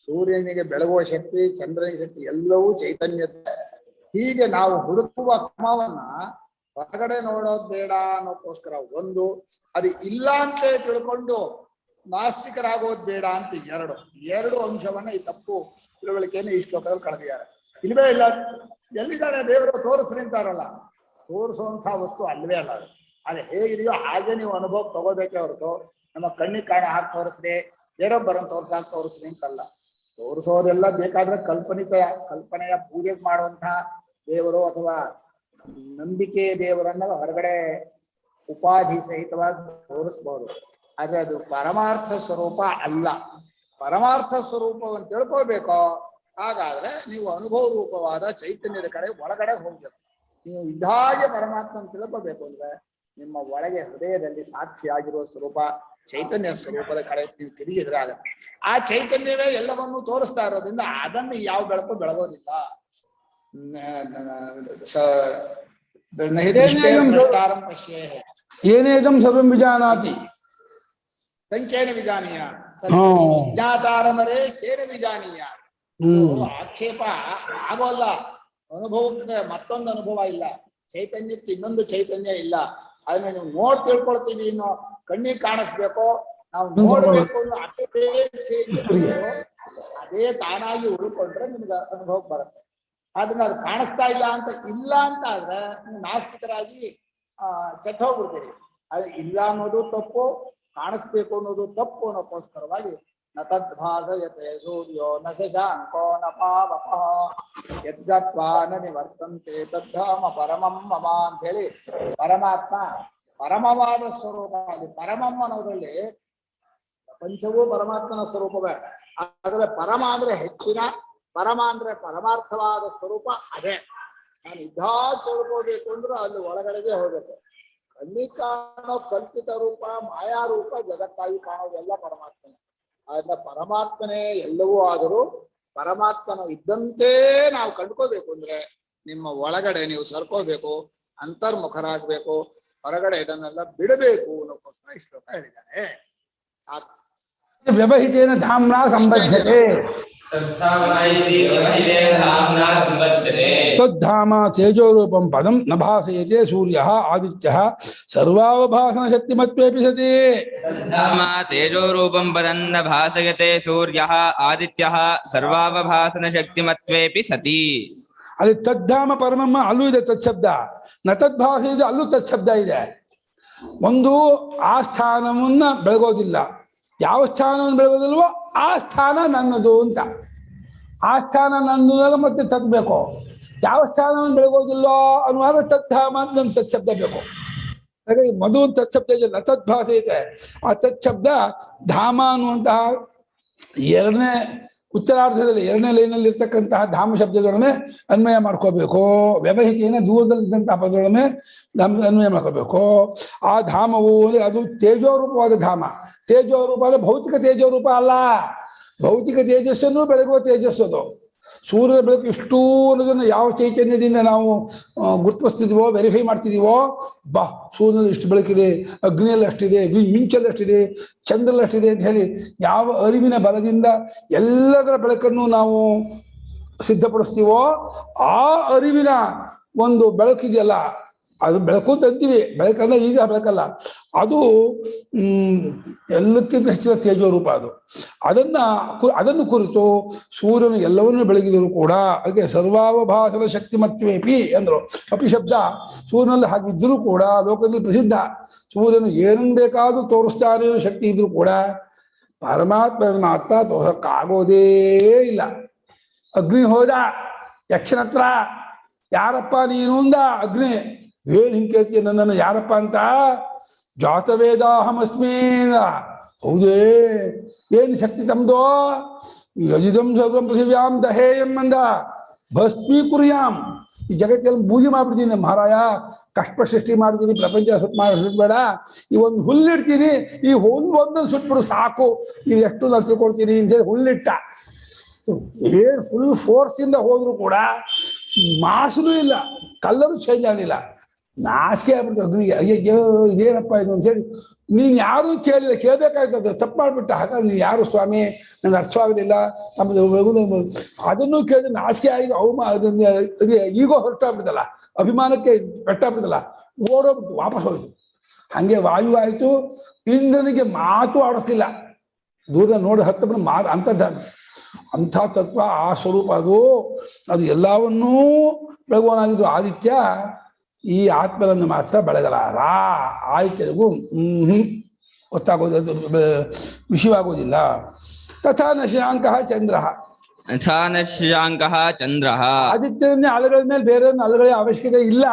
S1: ಸೂರ್ಯನಿಗೆ ಬೆಳಗುವ ಶಕ್ತಿ, ಚಂದ್ರನಿಗೆ ಶಕ್ತಿ ಎಲ್ಲವೂ ಚೈತನ್ಯತೆ. ಹೀಗೆ ನಾವು ಹುಡುಕುವ ಕ್ರಮವನ್ನ ಹೊರಗಡೆ ನೋಡೋದು ಬೇಡ ಅನ್ನೋಕ್ಕೋಸ್ಕರ ಒಂದು, ಅದು ಇಲ್ಲ ಅಂತ ತಿಳ್ಕೊಂಡು ನಾಸ್ತಿಕರಾಗೋದು ಬೇಡ ಅಂತ ಎರಡು ಅಂಶವನ್ನ ಈ ತಪ್ಪು ತಿಳುವಳಿಕೆಯನ್ನು ಈ ಶ್ಲೋಕದಲ್ಲಿ ಕಳೆದಿದ್ದಾರೆ. ಇಲ್ವೇ ಇಲ್ಲ, ಎಲ್ಲಿದ್ದಾರೆ ದೇವರು ತೋರಿಸ್ರಿ ಅಂತಾರಲ್ಲ, ತೋರಿಸುವಂತ ವಸ್ತು ಅಲ್ವೇ ಅಲ್ಲ. ಅದು ಹೇಗಿದೆಯೋ ಹಾಗೆ ನೀವು ಅನುಭವ ತಗೋಬೇಕೇ ಹೊರತು ನಮ್ಮ ಕಣ್ಣಿಗೆ ಕಾಣ ಹಾಕಿ ತೋರಿಸ್ರಿ, ಬೇರೊಬ್ಬರನ್ನು ತೋರಿಸ್ರಿ ಅಂತಲ್ಲ. ತೋರಿಸೋದೆಲ್ಲ ಬೇಕಾದ್ರೆ ಕಲ್ಪನೆಯ ಪೂಜೆ ಮಾಡುವಂತಹ ದೇವರು ಅಥವಾ ನಂಬಿಕೆ ದೇವರನ್ನ ಹೊರಗಡೆ ಉಪಾಧಿ ಸಹಿತವಾಗಿ ತೋರಿಸ್ಬೋದು. ಆದ್ರೆ ಅದು ಪರಮಾರ್ಥ ಸ್ವರೂಪ ಅಲ್ಲ. ಪರಮಾರ್ಥ ಸ್ವರೂಪವನ್ನು ತಿಳ್ಕೊಳ್ಬೇಕೋ ಹಾಗಾದ್ರೆ ನೀವು ಅನುಭವ ರೂಪವಾದ ಚೈತನ್ಯದ ಕಡೆ ಒಳಗಡೆ ಹೋಗ್ಬೇಕು. ನೀವು ಇದಾಗೆ ಪರಮಾತ್ಮನ ತಿಳ್ಕೋಬೇಕು ಅಂದ್ರೆ ನಿಮ್ಮ ಒಳಗೆ ಹೃದಯದಲ್ಲಿ ಸಾಕ್ಷಿಯಾಗಿರುವ ಸ್ವರೂಪ ಚೈತನ್ಯ ಸ್ವರೂಪದ ಕಡೆ ನೀವು ತಿರುಗಿದ್ರೆ ಆಗತ್ತೆ. ಆ ಚೈತನ್ಯವೇ ಎಲ್ಲವನ್ನೂ ತೋರಿಸ್ತಾ ಇರೋದ್ರಿಂದ ಅದನ್ನು ಯಾವ ಬೆಳಕು ಬೆಳಗೋದಿಲ್ಲ.
S2: ಏನೇದಂ ಸರ್ವಂ ವಿಜಾನಾತಿ
S1: ಸಂಖ್ಯೇನ ವಿಜಾನೀಯ ವಿಜ್ಞಾತಾರಮರೇ ಕೇನ ವಿಜಾನೀಯ. ಆಕ್ಷೇಪ ಆಗೋಲ್ಲ. ಅನುಭವಕ್ಕೆ ಮತ್ತೊಂದು ಅನುಭವ ಇಲ್ಲ, ಚೈತನ್ಯಕ್ಕೆ ಇನ್ನೊಂದು ಚೈತನ್ಯ ಇಲ್ಲ. ಅದನ್ನ ನೀವು ನೋಡ್ ತಿಳ್ಕೊಳ್ತೀವಿ, ಇನ್ನು ಕಣ್ಣಿಗೆ ಕಾಣಿಸ್ಬೇಕು, ನಾವು ನೋಡ್ಬೇಕು ಅನ್ನೋ ಅಪೇಕ್ಷೆ ಅದೇ ತಾನಾಗಿ ಉಳ್ಕೊಂಡ್ರೆ ನಿಮ್ಗೆ ಅನುಭವ ಬರುತ್ತೆ. ಅದನ್ನ ಅದು ಕಾಣಿಸ್ತಾ ಇಲ್ಲ ಅಂತ ಆದ್ರೆ ನೀವು ನಾಸ್ತಿಕರಾಗಿ ಕೆಟ್ಟ ಹೋಗ್ಬಿಡ್ತೀರಿ. ಅದು ಇಲ್ಲ ಅನ್ನೋದು ತಪ್ಪು, ಕಾಣಿಸ್ಬೇಕು ಅನ್ನೋದು ತಪ್ಪು ಅನ್ನೋಕ್ಕೋಸ್ಕರವಾಗಿ ನ ತದ್ಭಾಸಯತೆ ಸೂರ್ಯೋ ನ ಶಶಾಂಕೋ ನ ಪಾವಕಃ ಯದ್ಗತ್ವಾ ನ ನಿವರ್ತಂತೆ ತದ್ಧಾಮ ಪರಮಂ ಮಮ ಅಂತ ಹೇಳಿ ಪರಮಾತ್ಮ ಪರಮವಾದ ಸ್ವರೂಪ. ಅಲ್ಲಿ ಪರಮಂ ಅನ್ನೋದ್ರಲ್ಲಿ ಪ್ರಪಂಚವೂ ಪರಮಾತ್ಮನ ಸ್ವರೂಪವೇ. ಆದ್ರೆ ಪರಮ ಅಂದ್ರೆ ಹೆಚ್ಚಿನ, ಪರಮ ಅಂದ್ರೆ ಪರಮಾರ್ಥವಾದ ಸ್ವರೂಪ ಅದೇ. ನಾನು ಇದ್ದಾಗ ತಿಳ್ಕೋಬೇಕು ಅಂದ್ರೆ ಅಲ್ಲಿ ಒಳಗಡೆಗೆ ಹೋಗ್ಬೇಕು. ಅಲ್ಲಿ ಕಾಣೋ ಕಲ್ಪಿತ ರೂಪ, ಮಾಯಾ ರೂಪ, ಜಗತ್ತಾಗಿ ಕಾಣೋದೆಲ್ಲ ಪರಮಾತ್ಮನೇ. ಆದ್ರಿಂದ ಪರಮಾತ್ಮನೇ ಎಲ್ಲವೂ ಆದರೂ ಪರಮಾತ್ಮನ ಇದ್ದಂತೆ ನಾವು ಕಂಡ್ಕೋಬೇಕು ಅಂದ್ರೆ ನಿಮ್ಮ ಒಳಗಡೆ ನೀವು ಸರ್ಕೋಬೇಕು, ಅಂತರ್ಮುಖರಾಗಬೇಕು, ಹೊರಗಡೆ ಇದನ್ನೆಲ್ಲ ಬಿಡಬೇಕು ಅನ್ನೋಕ್ಕೋಸ್ಕರ ಈ ಶ್ಲೋಕ ಹೇಳಿದ್ದಾನೆ. ಸಾಕು.
S2: ವ್ಯವಹಿತೇನ ಧಾಮ್ನಾ ಸಂಬಧ್ಯತೆ ತದ್ಧಾಮ ತೇಜೋರೂಪಂ ಪದಂ ನ ಭಾಸಯತೆ ಸೂರ್ಯಃ ಆದಿತ್ಯಃ ಸರ್ವಾವಭಾಸನ ಶಕ್ತಿಮತ್ವೇಪಿ ಸತಿ.
S4: ತೇಜೋರೂಪಂ ಪದನ್ನ ಭಾಸಯತೆ ಸೂರ್ಯಃ ಆದಿತ್ಯಃ ಸರ್ವಾವಭಾಸನ ಶಕ್ತಿಮತ್ವೇಪಿ ಸತಿ.
S2: ಅಲ್ಲಿ ತದ್ಧಾಮ ಪರಮಮ್ಮ ಅಲ್ಲೂ ಇದೆ ತತ್ಶಬ್ದ, ನ ತದ್ಭಾಸ ಇದೆ ಅಲ್ಲೂ ತತ್ಶಬ್ದ ಇದೆ. ಒಂದು ಆ ಸ್ಥಾನವನ್ನ ಬೆಳಗೋದಿಲ್ಲ, ಯಾವ ಸ್ಥಾನವನ್ನು ಬೆಳಗೋದಿಲ್ವೋ ಆ ಸ್ಥಾನ ನನ್ನದು ಅಂತ. ಆ ಸ್ಥಾನ ನನ್ನದು ಮತ್ತೆ ತತ್ಬೇಕು. ಯಾವ ಸ್ಥಾನವನ್ನು ಬೆಳಗೋದಿಲ್ವೋ ಅನ್ನುವಾಗ ತದ್ಧಾಮ ಅಂತ ಒಂದು ತತ್ಶಬ್ದ ಬೇಕು. ಹಾಗಾಗಿ ಮಧು ಒಂದು ತತ್ಶಬ್ದ ಇದೆ, ನ ತದ್ಭಾಸ ಇದೆ. ಆ ತತ್ಶಬ್ದ ಧಾಮ ಅನ್ನುವಂತಹ ಎರಡನೇ ಉತ್ತರಾರ್ಧದಲ್ಲಿ ಎರಡನೇ ಲೈನಲ್ಲಿ ಇರ್ತಕ್ಕಂತಹ ಧಾಮ ಶಬ್ದದೊಡನೆ ಅನ್ವಯ ಮಾಡ್ಕೋಬೇಕು. ವ್ಯವಹಿತೆಯನ್ನು ದೂರದಲ್ಲಿದ್ದಂತಹ ಪದದೊಡನೆ ಅನ್ವಯ ಮಾಡ್ಕೋಬೇಕು. ಆ ಧಾಮವು ಅದು ತೇಜೋರೂಪವಾದ ಧಾಮ. ತೇಜೋರೂಪ ಅಂದ್ರೆ ಭೌತಿಕ ತೇಜೋರೂಪ ಅಲ್ಲ, ಭೌತಿಕ ತೇಜಸ್ಸನ್ನು ಬೆಳಗುವ ತೇಜಸ್ಸು ಅದು. ಸೂರ್ಯನ ಬೆಳಕು ಇಷ್ಟು ಅನ್ನೋದನ್ನು ಯಾವ ಚೈತನ್ಯದಿಂದ ನಾವು ಗುರುತಿಸ್ತಿದೀವೋ, ವೆರಿಫೈ ಮಾಡ್ತಿದೀವೋ, ಬಾ ಸೂರ್ಯನಲ್ಲಿ ಇಷ್ಟು ಬೆಳಕಿದೆ, ಅಗ್ನಿಯಲ್ಲಿ ಅಷ್ಟಿದೆ, ಮಿಂಚಲ್ಲಿ ಅಷ್ಟಿದೆ, ಚಂದ್ರಲ್ಲಿ ಅಷ್ಟಿದೆ ಅಂತ ಹೇಳಿ ಯಾವ ಅರಿವಿನ ಬಲದಿಂದ ಎಲ್ಲದರ ಬೆಳಕನ್ನು ನಾವು ಸಿದ್ಧಪಡಿಸ್ತೀವೋ ಆ ಅರಿವಿನ ಒಂದು ಬೆಳಕಿದೆಯಲ್ಲ, ಅದು ಬೆಳಕು ತಂತೀವಿ, ಬೆಳಕಲ್ಲ ಈಗ ಬೆಳಕಲ್ಲ, ಅದು ಎಲ್ಲಕ್ಕಿಂತ ಹೆಚ್ಚಿನ ತೇಜೋರೂಪ ಅದು. ಅದನ್ನು ಕುರಿತು ಸೂರ್ಯನು ಎಲ್ಲವನ್ನೂ ಬೆಳಗಿದರೂ ಕೂಡ ಅದಕ್ಕೆ ಸರ್ವಾವಭಾಸನ ಶಕ್ತಿಮತ್ವೇಪಿ ಅಂದರು. ಅಪಿ ಶಬ್ದ ಸೂರ್ಯನಲ್ಲಿ ಹಾಗಿದ್ದರೂ ಕೂಡ ಲೋಕದಲ್ಲಿ ಪ್ರಸಿದ್ಧ. ಸೂರ್ಯನು ಏನನ್ನು ಬೇಕಾದ್ರೂ ತೋರಿಸ್ತಾನೆ ಶಕ್ತಿ ಇದ್ರೂ ಕೂಡ ಪರಮಾತ್ಮ ಮಾತ್ರ ತೋರ್ಸಕ್ಕಾಗೋದೇ ಇಲ್ಲ. ಅಗ್ನಿ ಹೋದ ಯಕ್ಷನ ಹತ್ರ, ಯಾರಪ್ಪ ನೀನು ಅಂದ ಅಗ್ನಿ. ಏನ್ ಹಿಂಗೆ ಕೇಳ್ತೀಯ ನನ್ನನ್ನು ಯಾರಪ್ಪ ಅಂತ? ಜಾತವೇದಾಹಮಸ್ಮಿ. ಹೌದೇ, ಏನು ಶಕ್ತಿ ತಮ್ದೋ? ಯಜಿದಂ ಸರ್ವಂ ಪೃಥಿವ್ಯಾಂ ದಹೇಯಂ ಅಂದ. ಭಸ್ಮೀಕುರ್ಯಾಂ, ಈ ಜಗತ್ತಲ್ಲಿ ಬೂದಿ ಮಾಡ್ಬಿಡ್ತೀನಿ ಮಹಾರಾಯ, ಕಷ್ಟ ಸೃಷ್ಟಿ ಮಾಡ್ತೀನಿ, ಪ್ರಪಂಚ ಸುಟ್ಬೇಡ, ಈ ಒಂದು ಹುಲ್ಲಿಡ್ತೀನಿ, ಈ ಒಂದೊಂದು ಸುಟ್ಬಿಡು ಸಾಕು, ಇದು ಎಷ್ಟು ನಾನು ತಿಳ್ಕೊಡ್ತೀನಿ ಅಂತೇಳಿ ಹುಲ್ಲಿಟ್ಟ. ಏನ್ ಫುಲ್ ಫೋರ್ಸಿಂದ ಹೋದ್ರು ಕೂಡ ಮಾಸನೂ ಇಲ್ಲ, ಕಲ್ಲರು ಚೇಂಜ್ ಆಗಲಿಲ್ಲ. ನಾಚಿಕೆ ಆಗ್ಬಿಡ್ತು ಅಗ್ನಿಗೆ. ಅಯ್ಯೋ ಇದೇನಪ್ಪ ಇದು ಅಂತೇಳಿ ನೀನು ಯಾರೂ ಕೇಳಿಲ್ಲ, ಕೇಳಬೇಕಾಯ್ತದ, ತಪ್ಪು ಮಾಡಿಬಿಟ್ಟ. ಹಾಗಾಗಿ ನೀವು ಯಾರು ಸ್ವಾಮಿ, ನಂಗೆ ಅರ್ಥವಾಗಲಿಲ್ಲ, ನಮ್ಮದು ಅದನ್ನು ಕೇಳಿದ್ರೆ ನಾಚಿಕೆ ಆಗಿದೆ. ಅದೇ ಈಗೋ ಹೊರಟಾಗ್ಬಿಡ್ತಲ್ಲ, ಅಭಿಮಾನಕ್ಕೆ ಪೆಟ್ಟಾಗ್ಬಿಡ್ತಲ್ಲ, ಓಡೋಗ್ಬಿಡ್ತು, ವಾಪಸ್ ಹೋಯ್ತು. ಹಾಗೆ ವಾಯು ಆಯಿತು. ಇಂದ್ರನಿಗೆ ಮಾತು ಆಡಿಸ್ಲಿಲ್ಲ, ದೂರ ನೋಡಿ ಹತ್ತು ಬಿಡ ಮಾತು ಅಂತರ್ಧಾನ. ಅಂಥ ತತ್ವ ಆ ಸ್ವರೂಪ ಅದು ಎಲ್ಲವನ್ನೂ ಬೆಳಗುವನಾಗಿದ್ದು ಆದಿತ್ಯ ಈ ಆತ್ಮನನ್ನು ಮಾತ್ರ ಬೆಳಗಲಾರ. ಆದಿತ್ಯನಿಗೂ ಗೊತ್ತಾಗೋದು, ವಿಷಯವಾಗೋದಿಲ್ಲ. ತಥಾ ನಶಾಂಕ ಚಂದ್ರ, ಆದಿತ್ಯನೇ ಅಲೆಗಳ ಮೇಲೆ ಬೇರೆ ಅಲೆಗಳ ಅವಶ್ಯಕತೆ ಇಲ್ಲ.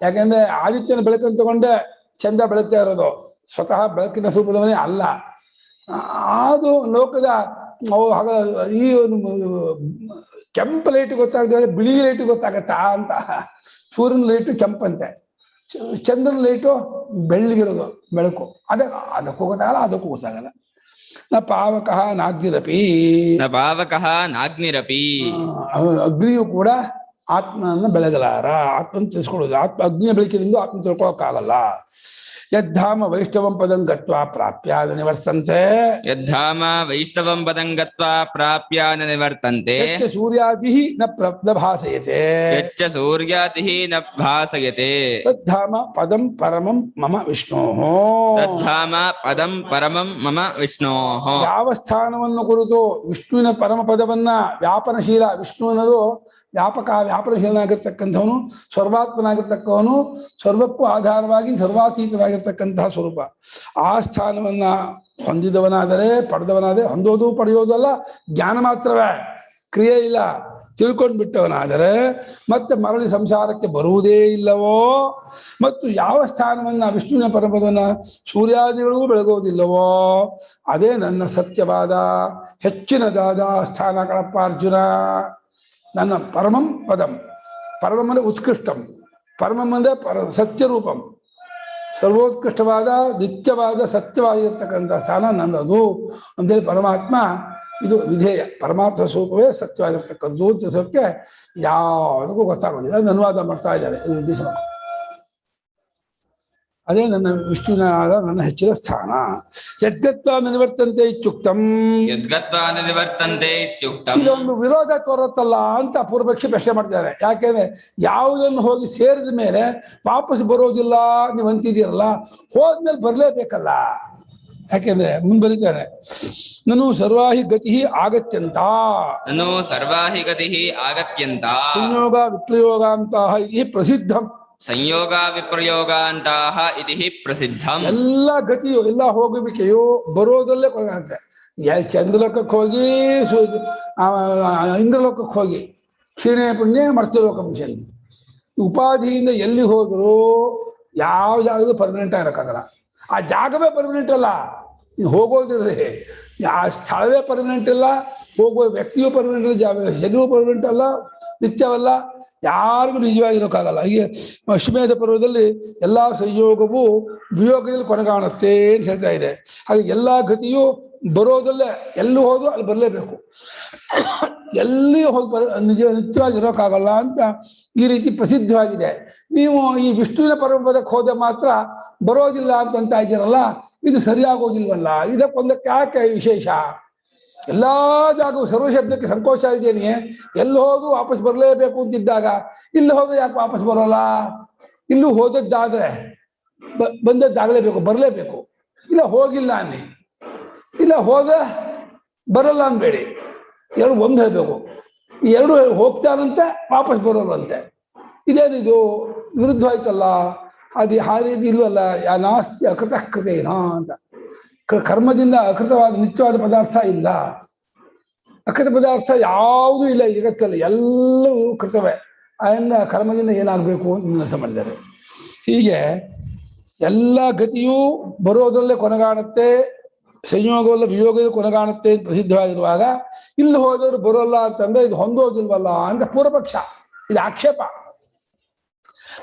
S2: ಯಾಕೆಂದ್ರೆ ಆದಿತ್ಯನ ಬೆಳಕನ್ನು ತಗೊಂಡೆ ಚಂದ್ರ ಬೆಳಗ್ತಾ ಇರೋದು, ಸ್ವತಃ ಬೆಳಕಿನ ಸ್ವರೂಪದವನೇ ಅಲ್ಲ. ಅದು ಲೋಕದ ಹಾಗ ಈ ಒಂದು ಕೆಂಪು ಲೈಟ್ ಗೊತ್ತಾಗದೆ ಬಿಳಿ ಲೈಟ್ ಗೊತ್ತಾಗತ್ತಾ ಅಂತ. ಸೂರ್ಯನ ಲೈಟು ಕೆಂಪಂತೆ, ಚಂದ್ರನ ಲೈಟು ಬೆಳ್ಳಿಗಿರೋದು ಬೆಳಕು. ಅದಕ್ಕೂ ಗೊತ್ತಾಗಲ್ಲ, ಅದಕ್ಕೂ ಗೊತ್ತಾಗಲ್ಲ. ನ ಪಾವಕಃ ನಾಗ್ನಿರಪಿ, ಅಗ್ನಿಯು ಕೂಡ ಆತ್ಮನನ್ನು ಬೆಳಗಲಾರ, ಆತ್ಮನ ತಿಳಿಸ್ಕೊಡೋದು. ಅಗ್ನಿಯ ಬೆಳಕಿನಿಂದ ಆತ್ಮ ತಿಳ್ಕೊಳಕ್ಕಾಗಲ್ಲ. ಯದ್ಧಾಮ ವೈಷ್ಣವಂ ಪದಂ ಗತ್ವಾ ಪ್ರಾಪ್ಯ ನಿವರ್ತಂತೆ,
S4: ಯದ್ಧಾಮ ವೈಷ್ಣವಂ ಪದಂ ಗತ್ವಾ ಪ್ರಾಪ್ಯ ನಿವರ್ತಂತೆ.
S2: ಸೂರ್ಯಾದಿಹಿ ನ ಭಾಸಯತೆ,
S4: ಯಚ್ಚ ಸೂರ್ಯಾದಿಹಿ ನ ಭಾಸಯತೆ.
S2: ತದ್ಧಾಮ ಪದಂ ಪರಮಂ ಮಮ ವಿಷ್ಣೋಃ,
S4: ತದ್ಧಾಮ ಪದಂ ಪರಮಂ ಮಮ ವಿಷ್ಣೋಃ.
S2: ಯಾವ ಸ್ಥಾನವನ್ನು ಕುರಿತು ವಿಷ್ಣುವಿನ ಪರಮ ಪದವನ್ನ ವ್ಯಾಪನಶೀಲ, ವಿಷ್ಣು ಅನ್ನೋದು ವ್ಯಾಪನಶೀಲನಾಗಿರ್ತಕ್ಕಂಥವನು, ಸರ್ವಾತ್ಮನಾಗಿರ್ತಕ್ಕವನು, ಸರ್ವಕ್ಕೂ ಆಧಾರವಾಗಿ ಸರ್ವಾತೀತನಾಗಿರ್ತಕ್ಕಂತಹ ಸ್ವರೂಪ. ಆ ಸ್ಥಾನವನ್ನ ಹೊಂದಿದವನಾದರೆ, ಪಡೆದವನಾದರೆ, ಹೊಂದೋದು ಪಡೆಯೋದಲ್ಲ, ಜ್ಞಾನ ಮಾತ್ರವೇ, ಕ್ರಿಯೆ ಇಲ್ಲ, ತಿಳ್ಕೊಂಡು ಬಿಟ್ಟವನಾದರೆ ಮತ್ತೆ ಮರಳಿ ಸಂಸಾರಕ್ಕೆ ಬರುವುದೇ ಇಲ್ಲವೋ, ಮತ್ತು ಯಾವ ಸ್ಥಾನವನ್ನ ವಿಷ್ಣುವಿನ ಪರಮಪದವನ್ನ ಸೂರ್ಯಾದಿಗಳಿಗೂ ಬೆಳಗೋದಿಲ್ಲವೋ ಅದೇ ನನ್ನ ಸತ್ಯವಾದ ಹೆಚ್ಚಿನದಾದ ಸ್ಥಾನ ಕಣಪ್ಪ ಅರ್ಜುನ. ನನ್ನ ಪರಮಂ ಪದಂ, ಪರಮಂ ಅಂದರೆ ಉತ್ಕೃಷ್ಟಂ, ಪರಮಂ ಅಂದರೆ ಸತ್ಯರೂಪಂ, ಸರ್ವೋತ್ಕೃಷ್ಟವಾದ ನಿತ್ಯವಾದ ಸತ್ಯವಾಗಿರ್ತಕ್ಕಂಥ ಸ್ಥಾನ ನನ್ನದು ಅಂತೇಳಿ ಪರಮಾತ್ಮ, ಇದು ವಿಧೇಯ, ಪರಮಾತ್ಮ ಸ್ವರೂಪವೇ ಸತ್ಯವಾಗಿರ್ತಕ್ಕದ್ದು ತಿಳಿಸೋಕ್ಕೆ ಯಾವುದಕ್ಕೂ ಗೊತ್ತಾಗೋದಿಲ್ಲ. ಅನುವಾದ ಮಾಡ್ತಾ ಇದ್ದಾರೆ ಈ ಉದ್ದೇಶ. ಅದೇ ನನ್ನ ವಿಷ್ಣುವಿನಾದ ನನ್ನ ಹೆಚ್ಚಿನ ಸ್ಥಾನ. ಯದ್ಗತ್ವ ನಿವರ್ತಂತೆ ಇತ್ಯುಕ್ತಂ.
S4: ಯದ್ಗತ್ವಾ ನ ನಿವರ್ತಂತೆ ಇತ್ಯುಕ್ತಂ.
S2: ಇದೊಂದು ವಿರೋಧ ತೋರುತ್ತಲ್ಲ ಅಂತ ಪೂರ್ವಪಕ್ಷಿ ಪ್ರಶ್ನೆ ಮಾಡ್ತಾರೆ. ಯಾಕೆಂದ್ರೆ ಯಾವುದನ್ನು ಹೋಗಿ ಸೇರಿದ ಮೇಲೆ ವಾಪಸ್ ಬರೋದಿಲ್ಲ ನೀವು ಅಂತಿದ್ದೀರಲ್ಲ, ಹೋದ್ಮೇಲೆ ಬರಲೇಬೇಕಲ್ಲ. ಯಾಕೆಂದ್ರೆ ಮುಂದೆ ಬರೀತಾರೆ, ನಾನು ಸರ್ವಾಹಿ ಗತಿ ಆಗತ್ಯಂತ,
S4: ನನು ಸರ್ವಾಹಿ ಗತಿ ಆಗತ್ಯಂತ,
S2: ಸಂಯೋಗ ವಿಪ್ರಯೋಗಾಂತಹ ಇದು ಪ್ರಸಿದ್ಧಂ.
S4: ಸಂಯೋಗ ವಿಪ್ರಯೋಗಾಂತಹ ಇತಿ ಪ್ರಸಿದ್ಧಂ.
S2: ಎಲ್ಲ ಗತಿಯು ಎಲ್ಲ ಹೋಗುವಿಕೆಯು ಬರೋದಲ್ಲೇ ಕೊನೆಗಾಣುತ್ತೆ. ಚಂದ್ರಲೋಕಕ್ಕೆ ಹೋಗಿ ಇಂದ್ರಲೋಕಕ್ಕೆ ಹೋಗಿ ಕ್ಷೀಣೆ ಪುಣ್ಯ ಮರ್ತ್ಯಲೋಕ ಮುಷಂದಿ ಉಪಾಧಿಯಿಂದ ಎಲ್ಲಿ ಹೋದರೂ ಯಾವ ಜಾಗದ ಪರ್ಮನೆಂಟ್ ಆಗಿರೋಕ್ಕಾಗಲ್ಲ. ಆ ಜಾಗವೇ ಪರ್ಮನೆಂಟ್ ಅಲ್ಲ, ನೀವು ಹೋಗೋದಿರಲಿ. ಆ ಸ್ಥಳವೇ ಪರ್ಮನೆಂಟ್ ಇಲ್ಲ, ಹೋಗುವ ವ್ಯಕ್ತಿಯೂ ಪರ್ಮನೆಂಟ್ ಇಲ್ಲ, ಶನಿಯೂ ಪರ್ಮನೆಂಟ್ ಅಲ್ಲ, ನಿತ್ಯವಲ್ಲ, ಯಾರಿಗೂ ನಿಜವಾಗಿರೋಕ್ಕಾಗಲ್ಲ. ಹೀಗೆ ಅಶ್ವಮೇಧ ಪರ್ವದಲ್ಲಿ ಎಲ್ಲ ಸಂಯೋಗವು ವಿಯೋಗದಲ್ಲಿ ಕೊನೆಗಾಣುತ್ತೆ ಅಂತ ಹೇಳ್ತಾ ಇದೆ. ಹಾಗೆ ಎಲ್ಲ ಗತಿಯು ಬರೋದಲ್ಲೇ, ಎಲ್ಲಿ ಹೋದ್ರು ಅಲ್ಲಿ ಬರಲೇಬೇಕು, ಎಲ್ಲಿ ಹೋಗಿ ನಿತ್ಯವಾಗಿರೋಕ್ಕಾಗಲ್ಲ ಅಂತ ಈ ರೀತಿ ಪ್ರಸಿದ್ಧವಾಗಿದೆ. ನೀವು ಈ ವಿಷ್ಣುವಿನ ಪರಮಪದಕ್ಕೆ ಹೋದ ಮಾತ್ರ ಬರೋದಿಲ್ಲ ಅಂತ ಇದ್ದೀರಲ್ಲ, ಇದು ಸರಿಯಾಗೋದಿಲ್ವಲ್ಲ. ಇದಕ್ಕೊಂದಕ್ಕೆ ಯಾಕೆ ವಿಶೇಷ? ಎಲ್ಲ ಜಾಗವು ಸರ್ವಶಬ್ದಕ್ಕೆ ಸಂಕೋಚ ಇದ್ದೇನೆ, ಎಲ್ಲಿ ಹೋದ್ರು ವಾಪಸ್ ಬರಲೇಬೇಕು ಅಂತಿದ್ದಾಗ ಇಲ್ಲಿ ಹೋದ್ರೆ ಯಾಕೆ ವಾಪಸ್ ಬರೋಲ್ಲ? ಇಲ್ಲೂ ಹೋದದ್ದಾದ್ರೆ ಬಂದದ್ದಾಗಲೇಬೇಕು, ಬರಲೇಬೇಕು. ಇಲ್ಲ ಹೋಗಿಲ್ಲ ಅನ್ನಿ, ಇಲ್ಲ ಹೋದ ಬರಲ್ಲ ಅನ್ಬೇಡಿ, ಎರಡು ಒಂದು ಹೇಳಬೇಕು. ಎರಡು ಹೋಗ್ತಾರಂತೆ ವಾಪಸ್ ಬರೋಲ್ಲಂತೆ. ಇದೇನಿದು ವಿರುದ್ಧವಾಯ್ತಲ್ಲ, ಅದು ಹಾಗೆ ಇಲ್ವಲ್ಲ. ನಾಸ್ತಿ ಅಕೃತ ಏನೋ ಅಂತ. ಕರ್ಮದಿಂದ ಅಕೃತವಾದ ನಿತ್ಯವಾದ ಪದಾರ್ಥ ಇಲ್ಲ, ಅಕೃತ ಪದಾರ್ಥ ಯಾವುದೂ ಇಲ್ಲ ಈ ಜಗತ್ತಲ್ಲಿ, ಎಲ್ಲವೂ ಕೃತವೇ. ಅದನ್ನ ಕರ್ಮದಿಂದ ಏನಾಗಬೇಕು ಅಂತ ವಿನ್ಯಾಸ ಮಾಡಿದ್ದಾರೆ. ಹೀಗೆ ಎಲ್ಲ ಗತಿಯೂ ಬರೋದರಲ್ಲೇ ಕೊನೆಗಾಣುತ್ತೆ, ಸಂಯೋಗವಲ್ಲ ವಿಯೋಗದ ಕೊನೆಗಾಣುತ್ತೆ ಪ್ರಸಿದ್ಧವಾಗಿರುವಾಗ ಇಲ್ಲಿ ಹೋದವರು ಬರೋಲ್ಲ ಅಂತಂದ್ರೆ ಇದು ಹೊಂದೋದಿಲ್ವಲ್ಲ ಅಂತ ಪೂರ್ವಪಕ್ಷ, ಇದು ಆಕ್ಷೇಪ.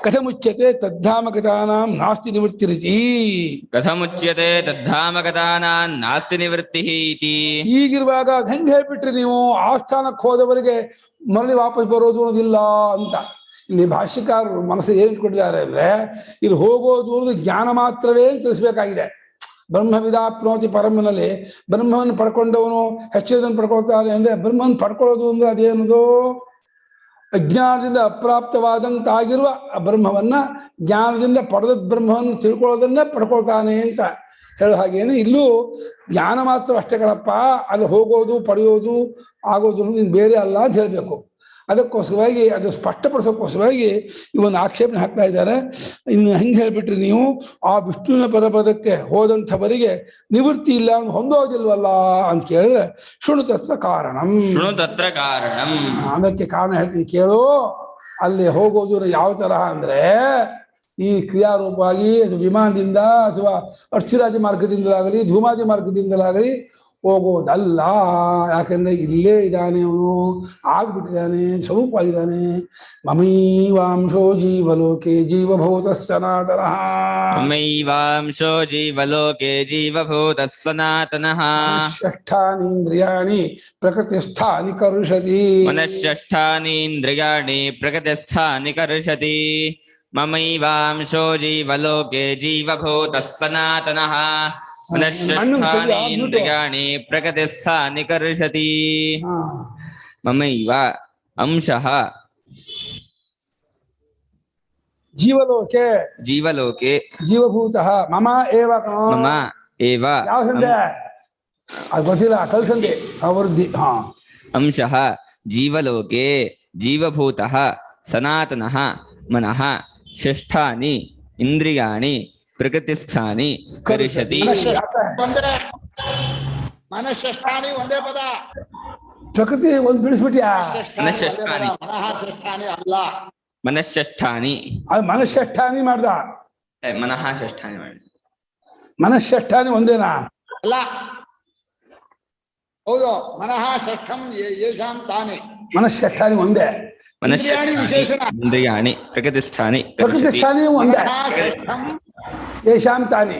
S2: ಕಥಮುಚ್ಯತೆ ತದ್ಧಾಮಗತಾನಾಂ ನಾಸ್ತಿ ನಿವೃತ್ತಿರಿತಿ.
S4: ಕಥಮುಚ್ಯತೆ ತದ್ಧಾಮಗತಾನಾಂ ನಾಸ್ತಿ ನಿವೃತ್ತಿಃ ಇತಿ.
S2: ಈಗಿರುವಾಗ ಅದ್ ಹೆಂಗ್ ಹೇಳ್ಬಿಟ್ರಿ ನೀವು, ಆಸ್ಥಾನಕ್ಕೆ ಹೋದವರಿಗೆ ಮರಳಿ ವಾಪಸ್ ಬರೋದು ಅನ್ನೋದಿಲ್ಲ ಅಂತ. ಇಲ್ಲಿ ಭಾಷ್ಯಕಾರರು ಮನಸ್ಸು ಏನ್ ಇಟ್ಕೊಂಡಿದ್ದಾರೆ ಅಂದ್ರೆ, ಇಲ್ಲಿ ಹೋಗೋದು ಅನ್ನೋದು ಜ್ಞಾನ ಮಾತ್ರವೇ ಅಂತ ತಿಳಿಸ್ಬೇಕಾಗಿದೆ. ಬ್ರಹ್ಮವಿದಾಪ್ನೋತಿ ಪರಮನಲ್ಲಿ ಬ್ರಹ್ಮವನ್ನು ಪಡ್ಕೊಂಡವನು ಹೆಚ್ಚಿನದನ್ನು ಪಡ್ಕೊಳ್ತಾನೆ ಅಂದ್ರೆ, ಬ್ರಹ್ಮವನ್ನು ಪಡ್ಕೊಳ್ಳೋದು ಅಂದ್ರೆ ಅದೇನದು? ಅಜ್ಞಾನದಿಂದ ಅಪ್ರಾಪ್ತವಾದಂತಾಗಿರುವ ಬ್ರಹ್ಮವನ್ನ ಜ್ಞಾನದಿಂದ ಪಡೆದ ಬ್ರಹ್ಮವನ್ನು ತಿಳ್ಕೊಳ್ಳೋದನ್ನೇ ಪಡ್ಕೊಳ್ತಾನೆ ಅಂತ ಹೇಳೋ ಹಾಗೇನೆ ಇಲ್ಲೂ ಜ್ಞಾನ ಮಾತ್ರ ಅಷ್ಟೇ ಕಣಪ್ಪ, ಅದು ಹೋಗೋದು ಪಡೆಯೋದು ಆಗೋದು ಅನ್ನೋದು ಬೇರೆ ಅಲ್ಲ ಅಂತ ಹೇಳಬೇಕು. ಅದಕ್ಕೋಸ್ಕರವಾಗಿ ಅದು ಸ್ಪಷ್ಟಪಡಿಸೋಕ್ಕೋಸ್ಕರವಾಗಿ ಇವನ್ನ ಆಕ್ಷೇಪಣೆ ಹಾಕ್ತಾ ಇದ್ದಾರೆ. ಇನ್ನು ಹೆಂಗೆ ಹೇಳ್ಬಿಟ್ರಿ ನೀವು, ಆ ವಿಷ್ಣುವಿನ ಪದಪದಕ್ಕೆ ಹೋದಂಥವರಿಗೆ ನಿವೃತ್ತಿ ಇಲ್ಲ ಹೊಂದೋದಿಲ್ವಲ್ಲ ಅಂತ ಕೇಳಿದ್ರೆ, ಶೃಣುತತ್ರ ಕಾರಣಂ.
S4: ಶೃಣುತತ್ರ ಕಾರಣಂ.
S2: ಅದಕ್ಕೆ ಕಾರಣ ಹೇಳ್ತೀನಿ ಕೇಳು. ಅಲ್ಲಿ ಹೋಗೋದು ಯಾವ ತರಹ ಅಂದ್ರೆ, ಈ ಕ್ರಿಯಾರೂಪವಾಗಿ ಅದು ವಿಮಾನದಿಂದ ಅಥವಾ ಅರ್ಚಿರಾದಿ ಮಾರ್ಗದಿಂದಲಾಗಲಿ ಧೂಮಾದಿ ಮಾರ್ಗದಿಂದಲಾಗಲಿ ಹೋಗೋದಲ್ಲ. ಯಾಕಂದ್ರೆ ಇಲ್ಲೇ ಇದ್ದಾನೆ, ಅವನು ಆಗ್ಬಿಟ್ಟಿದ್ದಾನೆ, ಸ್ವರೂಪವಾಗಿದ್ದಾನೆ. ಮಮೈವಾಂಶೋ ಜೀವಲೋಕೆ ಜೀವಭೂತಃ ಸನಾತನಃ.
S4: ಮಮೈವಾಂಶೋ ಜೀವಲೋಕೆ ಜೀವಭೂತಃ ಸನಾತನಃ.
S2: ಷಷ್ಠಾನೀಂದ್ರಿಯಾಣಿ ಪ್ರಕೃತಿಸ್ಥಾನಿ ಕರುಷತಿ.
S4: ಮನಶ್ಚಷ್ಟಾನೀಂದ್ರಿಯಾಣಿ ಪ್ರಕೃತಿಸ್ಥಾನಿ ಕರುಷತಿ. ಮಮೈವಾಂಶೋ ಜೀವಲೋಕೆ ಜೀವಭೂತಃ ಸನಾತನಃ. ಮನಶ್ಚಷ್ಟಾನೀಂದ್ರಿಯಾಣಿ ಪ್ರಕೃತಿಸ್ಥಾನಿ ಕರುಷತಿ. ಮಮೈವ ಅಂಶಃ
S2: ಜೀವಲೋಕೆ
S4: ಜೀವಲೋಕೆ
S2: ಜೀವಭೂತಃ ಮಮ ಏವ.
S4: ಮಮ ಏವ.
S2: ಯಾವ ಸಂಧೆ ಅದು ಗೊತ್ತಿಲ್ಲ, ಕಲ್ಸಂಧಿ ಅವೃದ್ಧಿ.
S4: ಅಂಶಃ ಜೀವಲೋಕೆ ಜೀವಭೂತಃ ಸನಾತನಃ. ಮನಃ ಷಷ್ಠಾನಿ ಇಂದ್ರಿಯಾಣಿ ಪ್ರಕೃತಿಸ್ಥಾನಿ ಕರಿಷತಿ.
S1: ಮನಶ್ಚಷ್ಟಾನಿ ಒಂದೇ ಪದ.
S2: ಪ್ರಕೃತಿ ಒಂದು ಬಿಡಿಸ್ಬಿಟ್ಯಾ?
S4: ಮನಶ್ಚಷ್ಟಾನಿ.
S1: ಮನಃ ಅಲ್ಲ,
S4: ಮನಶ್ಚಷ್ಟಾನಿ.
S2: ಅದು ಮನಶ್ಚಷ್ಟಾನಿ ಮಾಡ್ದ,
S4: ಮನಃ ಷಷ್ಠಾನಿ ಮಾಡಿ.
S2: ಮನಶ್ಚಷ್ಟಾನಿ ಒಂದೇನಾ?
S1: ಅಲ್ಲ, ಹೌದು. ಮನಃ ಷಷ್ಠಂ ಯೇಷಾಂ ತಾನೇ.
S2: ಮನಶ್ಚಷ್ಟಾನಿ ಒಂದೇ.
S4: ಇಂದ್ರಿಯಾಣಿ ಪ್ರಕೃತಿಸ್ಥಾನಿ
S2: ಪ್ರಕೃತಿಸ್ಥಾನಿ ಒಂದೇ. ಯೇಷಾಂ ತಾನೇ.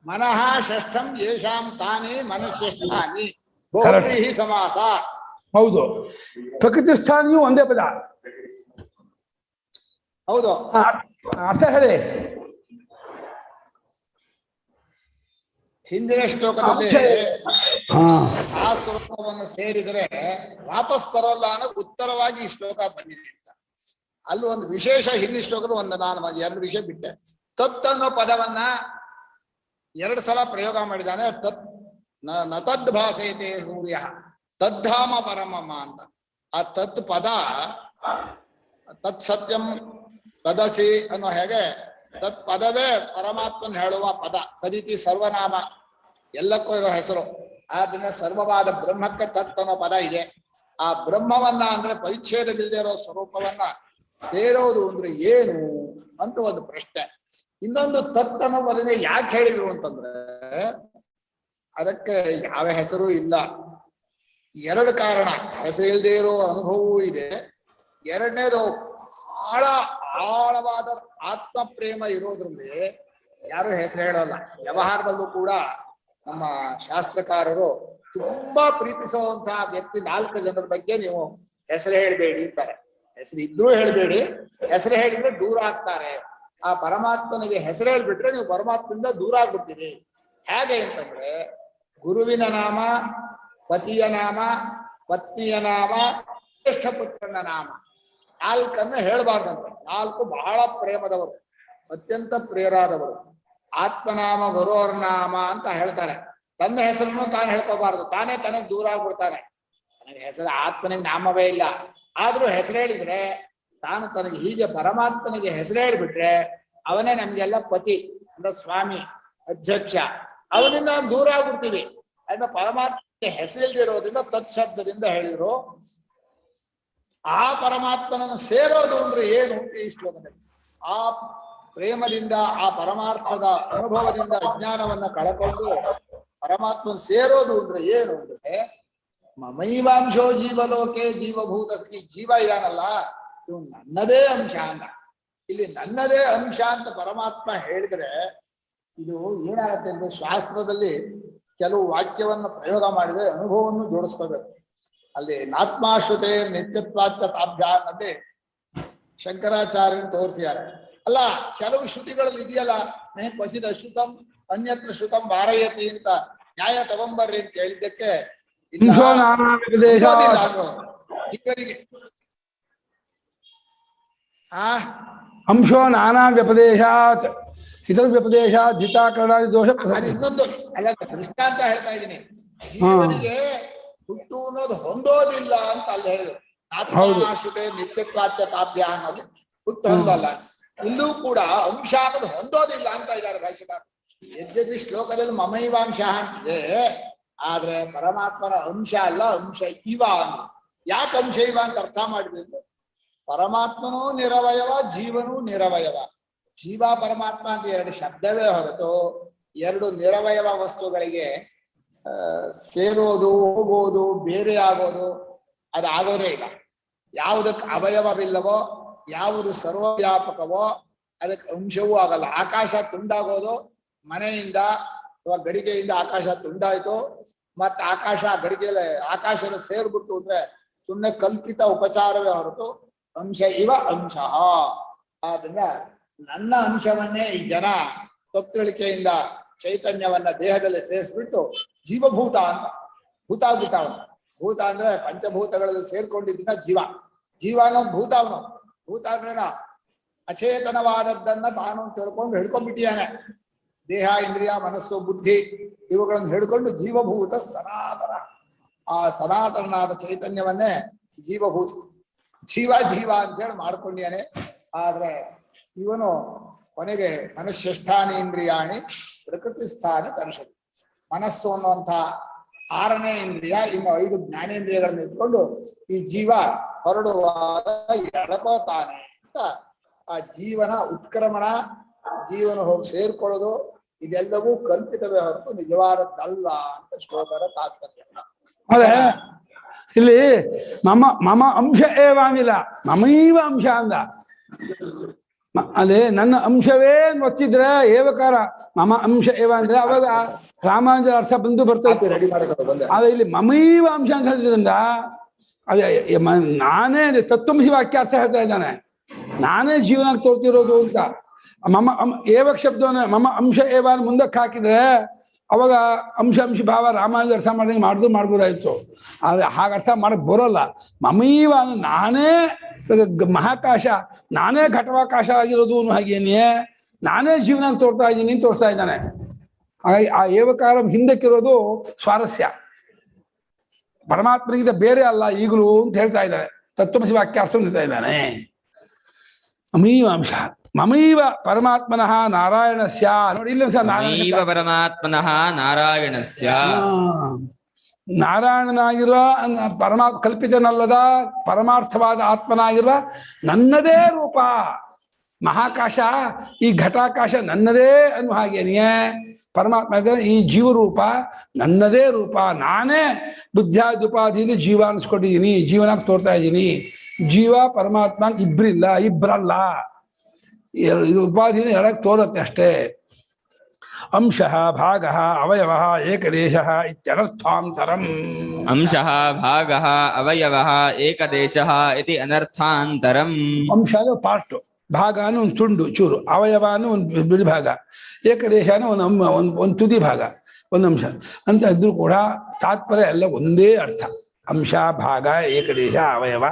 S1: ಮನಃ ಷಷ್ಠಂ ಯೇಷಾಂ ತಾನೇ ಮನಶ್ಚಷ್ಟಾನಿ ಬಹುವ್ರೀಹಿ ಸಮಾಸ.
S2: ಹೌದು, ಪ್ರಕೃತಿಸ್ಥಾನಿಯೂ ಒಂದೇ ಪದ.
S1: ಹೌದು,
S2: ಅರ್ಥ ಹೇಳಿ.
S1: ಹಿಂದಿನ ಶ್ಲೋಕದಲ್ಲಿ
S2: ಹಾ
S1: ಆ ಸ್ವರೂಪವನ್ನು ಸೇರಿದರೆ ವಾಪಸ್ ಬರೋಲ್ಲ ಅನ್ನೋ ಉತ್ತರವಾಗಿ ಈ ಶ್ಲೋಕ ಬಂದಿದೆ ಅಂತ. ಅಲ್ಲಿ ಒಂದು ವಿಶೇಷ ಹಿಂದಿ ಶ್ಲೋಕದ ನಾನು 2 ವಿಷಯ ಬಿಟ್ಟೆ. ತತ್ ಅನ್ನೋ ಪದವನ್ನ 2 ಸಲ ಪ್ರಯೋಗ ಮಾಡಿದ್ದಾನೆ. ತತ್ ನ ತದ್ ಭಾಸೆತೆ ಸೂರ್ಯ ತದ್ಧಾಮ ಪರಮಮ್ಮ ಅಂತ. ಆ ತತ್ ಪದ ತತ್ ಸತ್ಯಂ ತದಸಿ ಅನ್ನೋ ಹೇಗೆ ತತ್ ಪದವೇ ಪರಮಾತ್ಮನ್ ಹೇಳುವ ಪದ. ತದಿತಿ ಸರ್ವನಾಮ, ಎಲ್ಲಕ್ಕೂ ಇರೋ ಹೆಸರು. ಆದ್ರಿಂದ ಸರ್ವವಾದ ಬ್ರಹ್ಮಕ್ಕೆ ತತ್ ಅನ್ನೋ ಪದ ಇದೆ. ಆ ಬ್ರಹ್ಮವನ್ನ ಅಂದ್ರೆ ಪರಿಚ್ಛೇದವಿಲ್ಲದೆ ಇರೋ ಸ್ವರೂಪವನ್ನ ಸೇರೋದು ಅಂದ್ರೆ ಏನು ಅಂತ ಒಂದು ಪ್ರಶ್ನೆ. ಇನ್ನೊಂದು ತತ್ ಅನ್ನೋ ಪದನೆ ಯಾಕೆ ಹೇಳಿದ್ರು ಅಂತಂದ್ರೆ ಅದಕ್ಕೆ ಯಾವ ಹೆಸರು ಇಲ್ಲ. 2 ಕಾರಣ. ಹೆಸರು ಇಲ್ಲದೆ ಇರೋ ಅನುಭವವೂ ಇದೆ. ಎರಡನೇದು ಬಹಳ ಆಳವಾದ ಆತ್ಮ ಪ್ರೇಮ ಇರೋದ್ರಲ್ಲಿ ಯಾರು ಹೆಸರು ಹೇಳೋಲ್ಲ. ವ್ಯವಹಾರದಲ್ಲೂ ಕೂಡ ನಮ್ಮ ಶಾಸ್ತ್ರಕಾರರು ತುಂಬಾ ಪ್ರೀತಿಸುವಂತಹ ವ್ಯಕ್ತಿ 4 ಜನರ ಬಗ್ಗೆ ನೀವು ಹೆಸರು ಹೇಳಬೇಡಿ ಅಂತಾರೆ. ಹೆಸರು ಇದ್ರೂ ಹೇಳ್ಬೇಡಿ, ಹೆಸರು ಹೇಳಿದ್ರೆ ದೂರ ಆಗ್ತಾರೆ. ಆ ಪರಮಾತ್ಮನಿಗೆ ಹೆಸರು ಹೇಳ್ಬಿಟ್ರೆ ನೀವು ಪರಮಾತ್ಮನಿಂದ ದೂರ ಆಗ್ಬಿಡ್ತೀರಿ. ಹೇಗೆ ಅಂತಂದ್ರೆ ಗುರುವಿನ ನಾಮ, ಪತಿಯ ನಾಮ, ಪತ್ನಿಯ ನಾಮ, ಜ್ಯೇಷ್ಠ ಪುತ್ರನ ನಾಮ 4 ಹೇಳ್ಬಾರ್ದಂತೆ. 4 ಬಹಳ ಪ್ರೇಮದವರು, ಅತ್ಯಂತ ಪ್ರಿಯರಾದವರು. ಆತ್ಮನಾಮ ಗುರುವರ ನಾಮ ಅಂತ ಹೇಳ್ತಾರೆ. ತನ್ನ ಹೆಸರನ್ನು ತಾನು ಹೇಳ್ಕೋಬಾರ್ದು, ತಾನೇ ತನಗೆ ದೂರ ಆಗ್ಬಿಡ್ತಾನೆ. ನನಗೆ ಹೆಸರು ಆತ್ಮನಿಗೆ ನಾಮವೇ ಇಲ್ಲ, ಆದ್ರೂ ಹೆಸರು ಹೇಳಿದ್ರೆ ತಾನು ತನಗೆ ಹೀಗೆ ಪರಮಾತ್ಮನಿಗೆ ಹೆಸರು ಹೇಳಿಬಿಟ್ರೆ ಅವನೇ ನಮ್ಗೆಲ್ಲ ಪತಿ ಅಂದ್ರೆ ಸ್ವಾಮಿ, ಅಧ್ಯಕ್ಷ. ಅವನಿಂದ ದೂರ ಆಗ್ಬಿಡ್ತೀವಿ. ಅದನ್ನ ಪರಮಾತ್ಮನಿಗೆ ಹೆಸರಿಲ್ದಿರೋದ್ರಿಂದ ತತ್ ಶಬ್ದದಿಂದ ಹೇಳಿದ್ರು. ಆ ಪರಮಾತ್ಮನನ್ನು ಸೇರೋದು ಅಂದ್ರೆ ಏನು ಈ ಶ್ಲೋಕದಲ್ಲಿ. ಆ ಪ್ರೇಮದಿಂದ, ಆ ಪರಮಾರ್ಥದ ಅನುಭವದಿಂದ ಅಜ್ಞಾನವನ್ನ ಕಳಕೊಂಡು ಪರಮಾತ್ಮನ ಸೇರೋದು ಅಂದ್ರೆ ಏನು ಅಂದ್ರೆ ಮಮೈವಾಂಶೋ ಜೀವಲೋಕೆ ಜೀವಭೂತ. ಈ ಜೀವ ಇದಾನಲ್ಲ ಇವು ನನ್ನದೇ ಅಂಶ ಅಂತ. ಇಲ್ಲಿ ನನ್ನದೇ ಅಂಶ ಅಂತ ಪರಮಾತ್ಮ ಹೇಳಿದ್ರೆ ಇದು ಏನಾಗತ್ತೆ ಅಂದ್ರೆ ಶಾಸ್ತ್ರದಲ್ಲಿ ಕೆಲವು ವಾಕ್ಯವನ್ನ ಪ್ರಯೋಗ ಮಾಡಿದ್ರೆ ಅನುಭವವನ್ನು ಜೋಡಿಸ್ಕೋಬೇಕು. ಅಲ್ಲಿ ನಾತ್ಮಾಶ್ರುತೆ ನಿತ್ಯತ್ವಾಚ ತಾಭ್ಯಾನಲ್ಲಿ ಶಂಕರಾಚಾರ್ಯನ ತೋರಿಸಿದ್ದಾರೆ. ಅಲ್ಲ ಕೆಲವು ಶ್ರುತಿಗಳಲ್ಲಿ ಇದೆಯಲ್ಲ, ಕ್ವಚಿತ್ ಅಶ್ರುತಂ ಅನ್ಯತ್ರ ಶ್ರುತಂ ವಾರಯತಿ ಅಂತ ನ್ಯಾಯ ತಗೊಂಬರ್ರಿ ಅಂತ ಹೇಳಿದ್ದಕ್ಕೆ ಚಿಕ್ಕರಿಗೆ
S2: ಅಂಶೋ ನಾನಾ ವ್ಯಪದೇಶಾತ್ ಇತರ ವ್ಯಪದೇಶಾತ್ ಜಿತಾಕರಣಾದಿ ದೋಷ.
S1: ಇನ್ನೊಂದು ಅಲ್ಲ ದೃಷ್ಟಾಂತ ಹೇಳ್ತಾ ಇದ್ದೀನಿ. ಜೀವನಿಗೆ ಹುಟ್ಟು ಅನ್ನೋದು ಹೊಂದೋದಿಲ್ಲ ಅಂತ ಅಲ್ಲಿ ಹೇಳಿದ್ರು. ಆತ್ಮಾಶ್ರುತೆ ನಿತ್ಯತ್ವಾಚ ತಾಭ್ಯ ಅನ್ನೋದು ಹುಟ್ಟು ಹೊಂದಲ್ಲ. ಇಲ್ಲೂ ಕೂಡ ಅಂಶ ಅನ್ನೋದು ಹೊಂದೋದಿಲ್ಲ ಅಂತ ಇದ್ದಾರೆ ಭಾಷೆಕಾರ. ಯದ್ಯಪಿ ಶ್ಲೋಕದಲ್ಲಿ ಮಮೈವಾಂಶ ಅಂತಿದೆ, ಆದ್ರೆ ಪರಮಾತ್ಮನ ಅಂಶ ಅಲ್ಲ, ಅಂಶ ಇವ ಅಂದ್ರು. ಯಾಕೆ ಅಂಶ ಇವ ಅಂತ ಅರ್ಥ ಮಾಡಿದೆ ಅಂದ್ರೆ ಪರಮಾತ್ಮನೂ ನಿರವಯವ, ಜೀವನೂ ನಿರವಯವ. ಜೀವ ಪರಮಾತ್ಮ ಅಂತ 2 ಶಬ್ದವೇ ಹೊರತು 2 ನಿರವಯವ ವಸ್ತುಗಳಿಗೆ ಸೇರೋದು, ಹೋಗೋದು, ಬೇರೆ ಆಗೋದು ಅದಾಗೋದೇ ಇಲ್ಲ. ಯಾವುದಕ್ಕೆ ಅವಯವವಿಲ್ಲವೋ, ಯಾವುದು ಸರ್ವವ್ಯಾಪಕವೋ ಅದಕ್ಕೆ ಅಂಶವೂ ಆಗಲ್ಲ. ಆಕಾಶ ತುಂಡಾಗೋದು ಮನೆಯಿಂದ ಅಥವಾ ಗಡಿಗೆಯಿಂದ ಆಕಾಶ ತುಂಡಾಯ್ತು, ಮತ್ತೆ ಆಕಾಶ ಗಡಿಗೆಯಲ್ಲಿ ಆಕಾಶದ ಸೇರ್ಬಿಟ್ಟು ಅಂದ್ರೆ ಸುಮ್ಮನೆ ಕಲ್ಪಿತ ಉಪಚಾರವೇ ಹೊರತು ಅಂಶ ಇವ ಅಂಶ. ಆದ್ರಿಂದ ನನ್ನ ಅಂಶವನ್ನೇ ಈ ಜನ ತಪ್ಪುಗಳಿಕೆಯಿಂದ ಚೈತನ್ಯವನ್ನ ದೇಹದಲ್ಲಿ ಸೇರಿಸ್ಬಿಟ್ಟು ಜೀವಭೂತ ಅಂತ ಭೂತ ಭೂತ ಅಂದ್ರೆ ಪಂಚಭೂತಗಳಲ್ಲಿ ಸೇರ್ಕೊಂಡಿದ್ದ ಜೀವ. ಜೀವ ಅನ್ನೋದು ಭೂತ. ಅವನು ಭೂತ ಅಂದ್ರೇನ ಅಚೇತನವಾದದ್ದನ್ನ ತಾನು ತಿಳ್ಕೊಂಡು ಹಿಡ್ಕೊಂಡ್ಬಿಟ್ಟಿಯಾನೆ. ದೇಹ, ಇಂದ್ರಿಯ, ಮನಸ್ಸು, ಬುದ್ಧಿ ಇವುಗಳನ್ನು ಹಿಡ್ಕೊಂಡು ಜೀವಭೂತ ಸನಾತನ. ಆ ಸನಾತನಾದ ಚೈತನ್ಯವನ್ನೇ ಜೀವಭೂತ, ಜೀವ ಅಂತೇಳಿ ಮಾಡ್ಕೊಂಡಿಯಾನೆ. ಆದ್ರೆ ಇವನು ಕೊನೆಗೆ ಮನಶ್ಶಷ್ಟಾನಿ ಇಂದ್ರಿಯಾಣಿ ಪ್ರಕೃತಿ ಸ್ಥಾನ ಕರ್ಷತಿ. ಮನಸ್ಸು ಅನ್ನುವಂಥ 6ನೇ ಇಂದ್ರಿಯ, ಇನ್ನು 5 ಜ್ಞಾನೇಂದ್ರಿಯಗಳನ್ನ ಇಟ್ಕೊಂಡು ಈ ಜೀವ ಹೊರಡುವಾಗ ಎಳಕೋತಾನೆ ಅಂತ. ಆ ಜೀವನ ಉತ್ಕ್ರಮಣ, ಜೀವನ ಹೋಗಿ ಸೇರ್ಕೊಳ್ಳೋದು ಇದೆಲ್ಲವೂ ಕಲ್ಪಿತವೇ ಹೊರತು ನಿಜವಾದದ್ದಲ್ಲ ಅಂತ ಶ್ಲೋಕದ ತಾತ್ಪರ್ಯ.
S2: ಅದೇ ಇಲ್ಲಿ ಮಮ ಅಂಶ ಏವಾಮಿಲ್ಲ, ಮಮೈವ ಅಂಶ ಅಂದ. ಅದೇ ನನ್ನ ಅಂಶವೇ ಒತ್ತಿದ್ರೆ ಏವಕಾರ ಮಮ ಅಂಶ ಏವ ಅಂದ್ರೆ ಅವಾಗ ರಾಮಾಂಜ ಅರ್ಥ ಬಂದು ಬರ್ತೈತೆ. ಆದ್ರೆ ಇಲ್ಲಿ ಮಮೈವ ಅಂಶ ಅಂತ ಹೇಳಿದ್ರಿಂದ ಅದೇ ನಾನೇ ತತ್ವಂಶಿ ವಾಕ್ಯ ಅರ್ಥ ಹೇಳ್ತಾ ಇದ್ದಾನೆ. ನಾನೇ ಜೀವನ ತೋರ್ತಿರೋದು ಅಂತ. ಮಮ ಏವಕ್ ಶಬ್ದವನ್ನ ಮಮ ಅಂಶ ಏವ ಮುಂದಕ್ಕೆ ಹಾಕಿದ್ರೆ ಅವಾಗ ಅಂಶಿ ಭಾವ ರಾಮಾಯಣ ಅರ್ಥ ಮಾಡಿ ಮಾಡ್ಬೋದಾಯ್ತು. ಆದರೆ ಹಾಗೆ ಅರ್ಥ ಮಾಡಕ್ ಬರೋಲ್ಲ. ಮಮೈವ ನಾನೇ ಮಹಾಕಾಶ, ನಾನೇ ಘಟವಾಕಾಶ ಆಗಿರೋದು ಅನ್ನೋ ಹಾಗೇನೆ ನಾನೇ ಜೀವನ ತೋರ್ತಾ ಇದ್ದೀನಿ ತೋರಿಸ್ತಾ ಇದ್ದಾನೆ. ಹಾಗಾಗಿ ಆ ಏವಕಾರ ಹಿಂದಕ್ಕಿರೋದು ಸ್ವಾರಸ್ಯ. ಪರಮಾತ್ಮನಿಗಿಂತ ಬೇರೆ ಅಲ್ಲ ಈಗಲೂ ಅಂತ ಹೇಳ್ತಾ ಇದ್ದಾರೆ. ತತ್ವಮಸಿ ವಾಕ್ಯಾರ್ಥ ಹೇಳ್ತಾ ಇದ್ದಾನೆ. ಮಮೈವ ಅಂಶ ಮಮೈವ ಪರಮಾತ್ಮನಃ ನಾರಾಯಣಸ್ಯ. ನೋಡಿ ಇಲ್ಲ ಸರ್,
S4: ಮಮೈವ ಪರಮಾತ್ಮನಃ ನಾರಾಯಣಸ್ಯ.
S2: ನಾರಾಯಣನಾಗಿರುವ ಕಲ್ಪಿತನಲ್ಲದ ಪರಮಾರ್ಥವಾದ ಆತ್ಮನಾಗಿರುವ ನನ್ನದೇ ರೂಪ ಮಹಾಕಾಶ, ಈ ಘಟಾಕಾಶ ನನ್ನದೇ ಅನ್ನುವ ಹಾಗೇನೆಯೇ ಪರಮಾತ್ಮ ಈ ಜೀವರೂಪ ನನ್ನದೇ ರೂಪ. ನಾನೇ ಬುದ್ಧ್ಯಾದುಪಾಧಿಯಿಂದ ಜೀವ ಅನ್ಸ್ಕೊಂಡಿದ್ದೀನಿ, ಜೀವನ ತೋರ್ತಾ ಇದ್ದೀನಿ. ಜೀವ ಪರಮಾತ್ಮ ಇಬ್ಬರಲ್ಲ, ಉಪಾಧಿನ ಹೇಳಕ್ ತೋರತ್ತೆ ಅಷ್ಟೇ. ಅಂಶಃ ಭಾಗಃ ಅವಯವಃ ಏಕದೇಶಃ ಇತ್ಯನರ್ಥಾಂತರಂ.
S4: ಅಂಶಃ ಭಾಗಃ ಅವಯವಃ ಏಕದೇಶಃ ಇತಿ ಅನರ್ಥಾಂತರಂ.
S2: ಅಂಶ ಅಂದ್ರೆ ಪಾರ್ಟ್, ಭಾಗ ಅಂದ್ರೆ ಒಂದು ತುಂಡು ಚೂರು, ಅವಯವ ಅಂದ್ರೆ ಒಂದು ಬಿಡಿ ಭಾಗ, ಏಕದೇಶ ಅಂದ್ರೆ ಒಂದು ತುದಿ ಭಾಗ, ಒಂದು ಅಂಶ ಅಂತ ಇದ್ರೂ ಕೂಡ ತಾತ್ಪರ್ಯ ಎಲ್ಲ ಒಂದೇ ಅರ್ಥ. ಅಂಶ ಭಾಗ ಏಕದೇಶ ಅವಯವ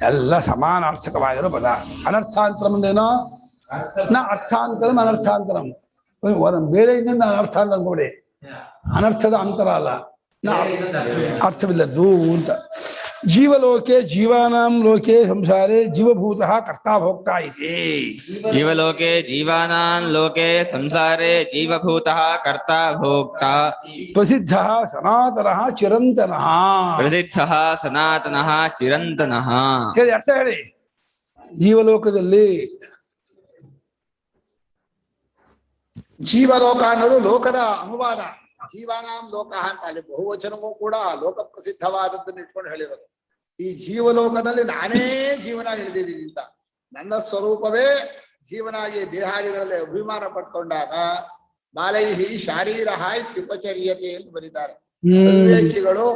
S2: ಎಲ್ಲ ಸಮಾನಾರ್ಥಕವಾಗಿರೋ ಪದ. ಅನರ್ಥಾಂತರಂ ಅಂದೇನೋ ನಾ ಅರ್ಥಾಂತರಂ ಅನರ್ಥಾಂತರಂ. ಬೇರೆ ಇನ್ನೊಂದು ಅನರ್ಥಾಂತರ ಅನ್ಕೊಬೇಡಿ, ಅನರ್ಥದ ಅಂತರ ಅಲ್ಲ, ಅರ್ಥವಿಲ್ಲದ್ದು ಅಂತ. ಜೀವಲೋಕೆ ಜೀವಾನಾಂ ಲೋಕೆ ಸಂಸಾರೇ ಜೀವಭೂತಃ ಕರ್ತಾ ಭೋಕ್ತಾ ಇತಿ.
S4: ಜೀವಲೋಕೆ ಜೀವಾನಾಂ ಲೋಕೆ ಸಂಸಾರೇ ಜೀವಭೂತಃ ಕರ್ತಾ ಭೋಕ್ತಾ.
S2: ಪ್ರಸಿದ್ಧಃ ಸನಾತನಃ ಚಿರಂತನಃ.
S4: ಪ್ರಸಿದ್ಧಃ ಸನಾತನಃ ಚಿರಂತನಃ.
S2: ಹೇಳಿ ಅರ್ಥ ಹೇಳಿ. ಜೀವಲೋಕದಲ್ಲಿ
S1: ಜೀವಲೋಕ ಅನ್ನೋದು ಲೋಕದ ಅನುವಾದ. ಜೀವಾನಾಂ ಲೋಕ ಅಂತ ಅಲ್ಲಿ ಬಹುವಚನವೂ ಕೂಡ ಲೋಕ ಪ್ರಸಿದ್ಧವಾದದ್ದನ್ನು ಇಟ್ಕೊಂಡು ಹೇಳಿರೋದು. ಈ ಜೀವಲೋಕದಲ್ಲಿ ನಾನೇ ಜೀವನ ಹಿಡಿದಿದ್ದೀನಿ ಅಂತ, ನನ್ನ ಸ್ವರೂಪವೇ ಜೀವನಾಗಿ ದೇಹಾದಿಗಳಲ್ಲಿ ಅಭಿಮಾನ ಪಟ್ಕೊಂಡಾಗ ಬಾಲೈಹಿ ಶಾರೀರಹ ಇತ್ಯುಪಚರ್ಯತೆ ಅಂತ ಬರೀತಾರೆ. ವಿವೇಕಿಗಳು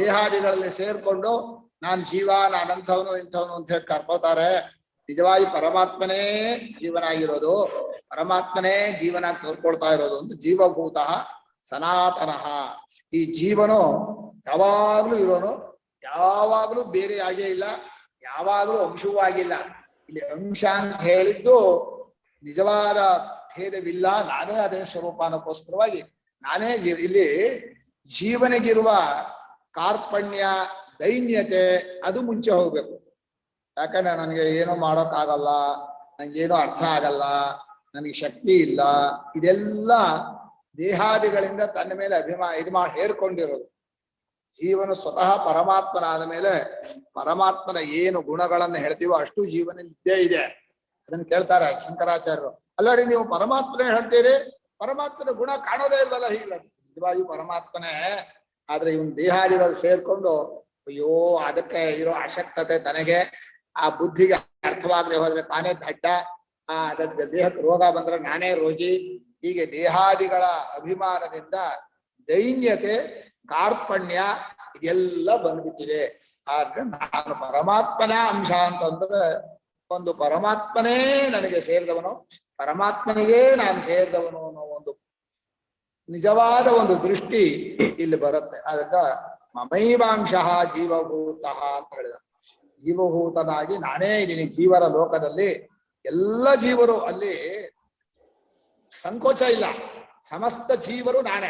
S1: ದೇಹಾದಿಗಳಲ್ಲಿ ಸೇರ್ಕೊಂಡು ನಾನ್ ಜೀವ, ನಾನಂಥವನು ಇಂಥವನು ಅಂತ ಹೇಳಿ ಕರ್ಕೋತಾರೆ. ನಿಜವಾಗಿ ಪರಮಾತ್ಮನೇ ಜೀವನ ಆಗಿರೋದು, ಪರಮಾತ್ಮನೇ ಜೀವನ ತೋರ್ಕೊಳ್ತಾ ಇರೋದು ಅಂತ ಜೀವಭೂತ ಸನಾತನಃ. ಈ ಜೀವನು ಯಾವಾಗ್ಲೂ ಇರೋನು, ಯಾವಾಗ್ಲೂ ಬೇರೆ ಆಗೇ ಇಲ್ಲ, ಯಾವಾಗ್ಲೂ ಅಂಶವೂ ಆಗಿಲ್ಲ. ಇಲ್ಲಿ ಅಂಶ ಅಂತ ಹೇಳಿದ್ದು ನಿಜವಾದ ಭೇದವಿಲ್ಲ, ನಾನೇ ಅದೇ ಸ್ವರೂಪ ಅನ್ನೋಕ್ಕೋಸ್ಕರವಾಗಿ ನಾನೇ ಇಲ್ಲಿ ಜೀವನಿಗಿರುವ ಕಾರ್ಪಣ್ಯ ದೈನ್ಯತೆ ಅದು ಮುಂಚೆ ಹೋಗ್ಬೇಕು. ಯಾಕಂದ್ರೆ ನನಗೆ ಏನೋ ಮಾಡೋಕ್ಕಾಗಲ್ಲ, ನಂಗೇನೋ ಅರ್ಥ ಆಗಲ್ಲ, ನನಗೆ ಶಕ್ತಿ ಇಲ್ಲ, ಇದೆಲ್ಲ ದೇಹಾದಿಗಳಿಂದ ತನ್ನ ಮೇಲೆ ಹೇರ್ಕೊಂಡಿರೋದು. ಜೀವನ ಸ್ವತಃ ಪರಮಾತ್ಮನಾದ ಮೇಲೆ ಪರಮಾತ್ಮನ ಏನು ಗುಣಗಳನ್ನು ಹೇಳ್ತೀವೋ ಅಷ್ಟು ಜೀವನ ಇದ್ದೇ ಇದೆ. ಅದನ್ನ ಕೇಳ್ತಾರೆ ಶಂಕರಾಚಾರ್ಯರು. ಅಲ್ಲರಿ ನೀವು ಪರಮಾತ್ಮನೇ ಹೇಳ್ತೀರಿ, ಪರಮಾತ್ಮನ ಗುಣ ಕಾಣೋದೇ ಇಲ್ವಲ್ಲ? ಹೀಗಿಲ್ಲ, ನಿಜವಾಗಿ ಪರಮಾತ್ಮನೇ. ಆದ್ರೆ ಇವನ್ ದೇಹಾದಿಗಳು ಸೇರ್ಕೊಂಡು ಅಯ್ಯೋ ಅದಕ್ಕೆ ಇರೋ ಅಶಕ್ತತೆ ತನಗೆ, ಆ ಬುದ್ಧಿಗೆ ಅರ್ಥವಾಗದೆ ಹೋದ್ರೆ ತಾನೇ ದಡ್ಡ, ಅದಕ್ಕೆ ದೇಹಕ್ಕೆ ರೋಗ ಬಂದ್ರೆ ನಾನೇ ರೋಗಿ, ಹೀಗೆ ದೇಹಾದಿಗಳ ಅಭಿಮಾನದಿಂದ ದೈನ್ಯತೆ ಕಾರ್ಪಣ್ಯ ಇದೆಲ್ಲ ಬಂದ್ಬಿಟ್ಟಿದೆ. ಆದ್ರೆ ನಾನು ಪರಮಾತ್ಮನ ಅಂಶ ಅಂತಂದ್ರೆ ಒಂದು ಪರಮಾತ್ಮನೇ ನನಗೆ ಸೇರಿದವನು, ಪರಮಾತ್ಮನಿಗೆ ನಾನು ಸೇರಿದವನು ಅನ್ನೋ ಒಂದು ನಿಜವಾದ ಒಂದು ದೃಷ್ಟಿ ಇಲ್ಲಿ ಬರುತ್ತೆ. ಅದಕ್ಕ ಮಮೈವಾಂಶ ಜೀವಭೂತ ಅಂತ ಹೇಳಿದ. ಜೀವಭೂತನಾಗಿ ನಾನೇ ಇದ್ದೀನಿ ಜೀವರ ಲೋಕದಲ್ಲಿ. ಎಲ್ಲ ಜೀವರು ಅಲ್ಲಿ ಸಂಕೋಚ ಇಲ್ಲ, ಸಮಸ್ತ ಜೀವರು ನಾನೇ,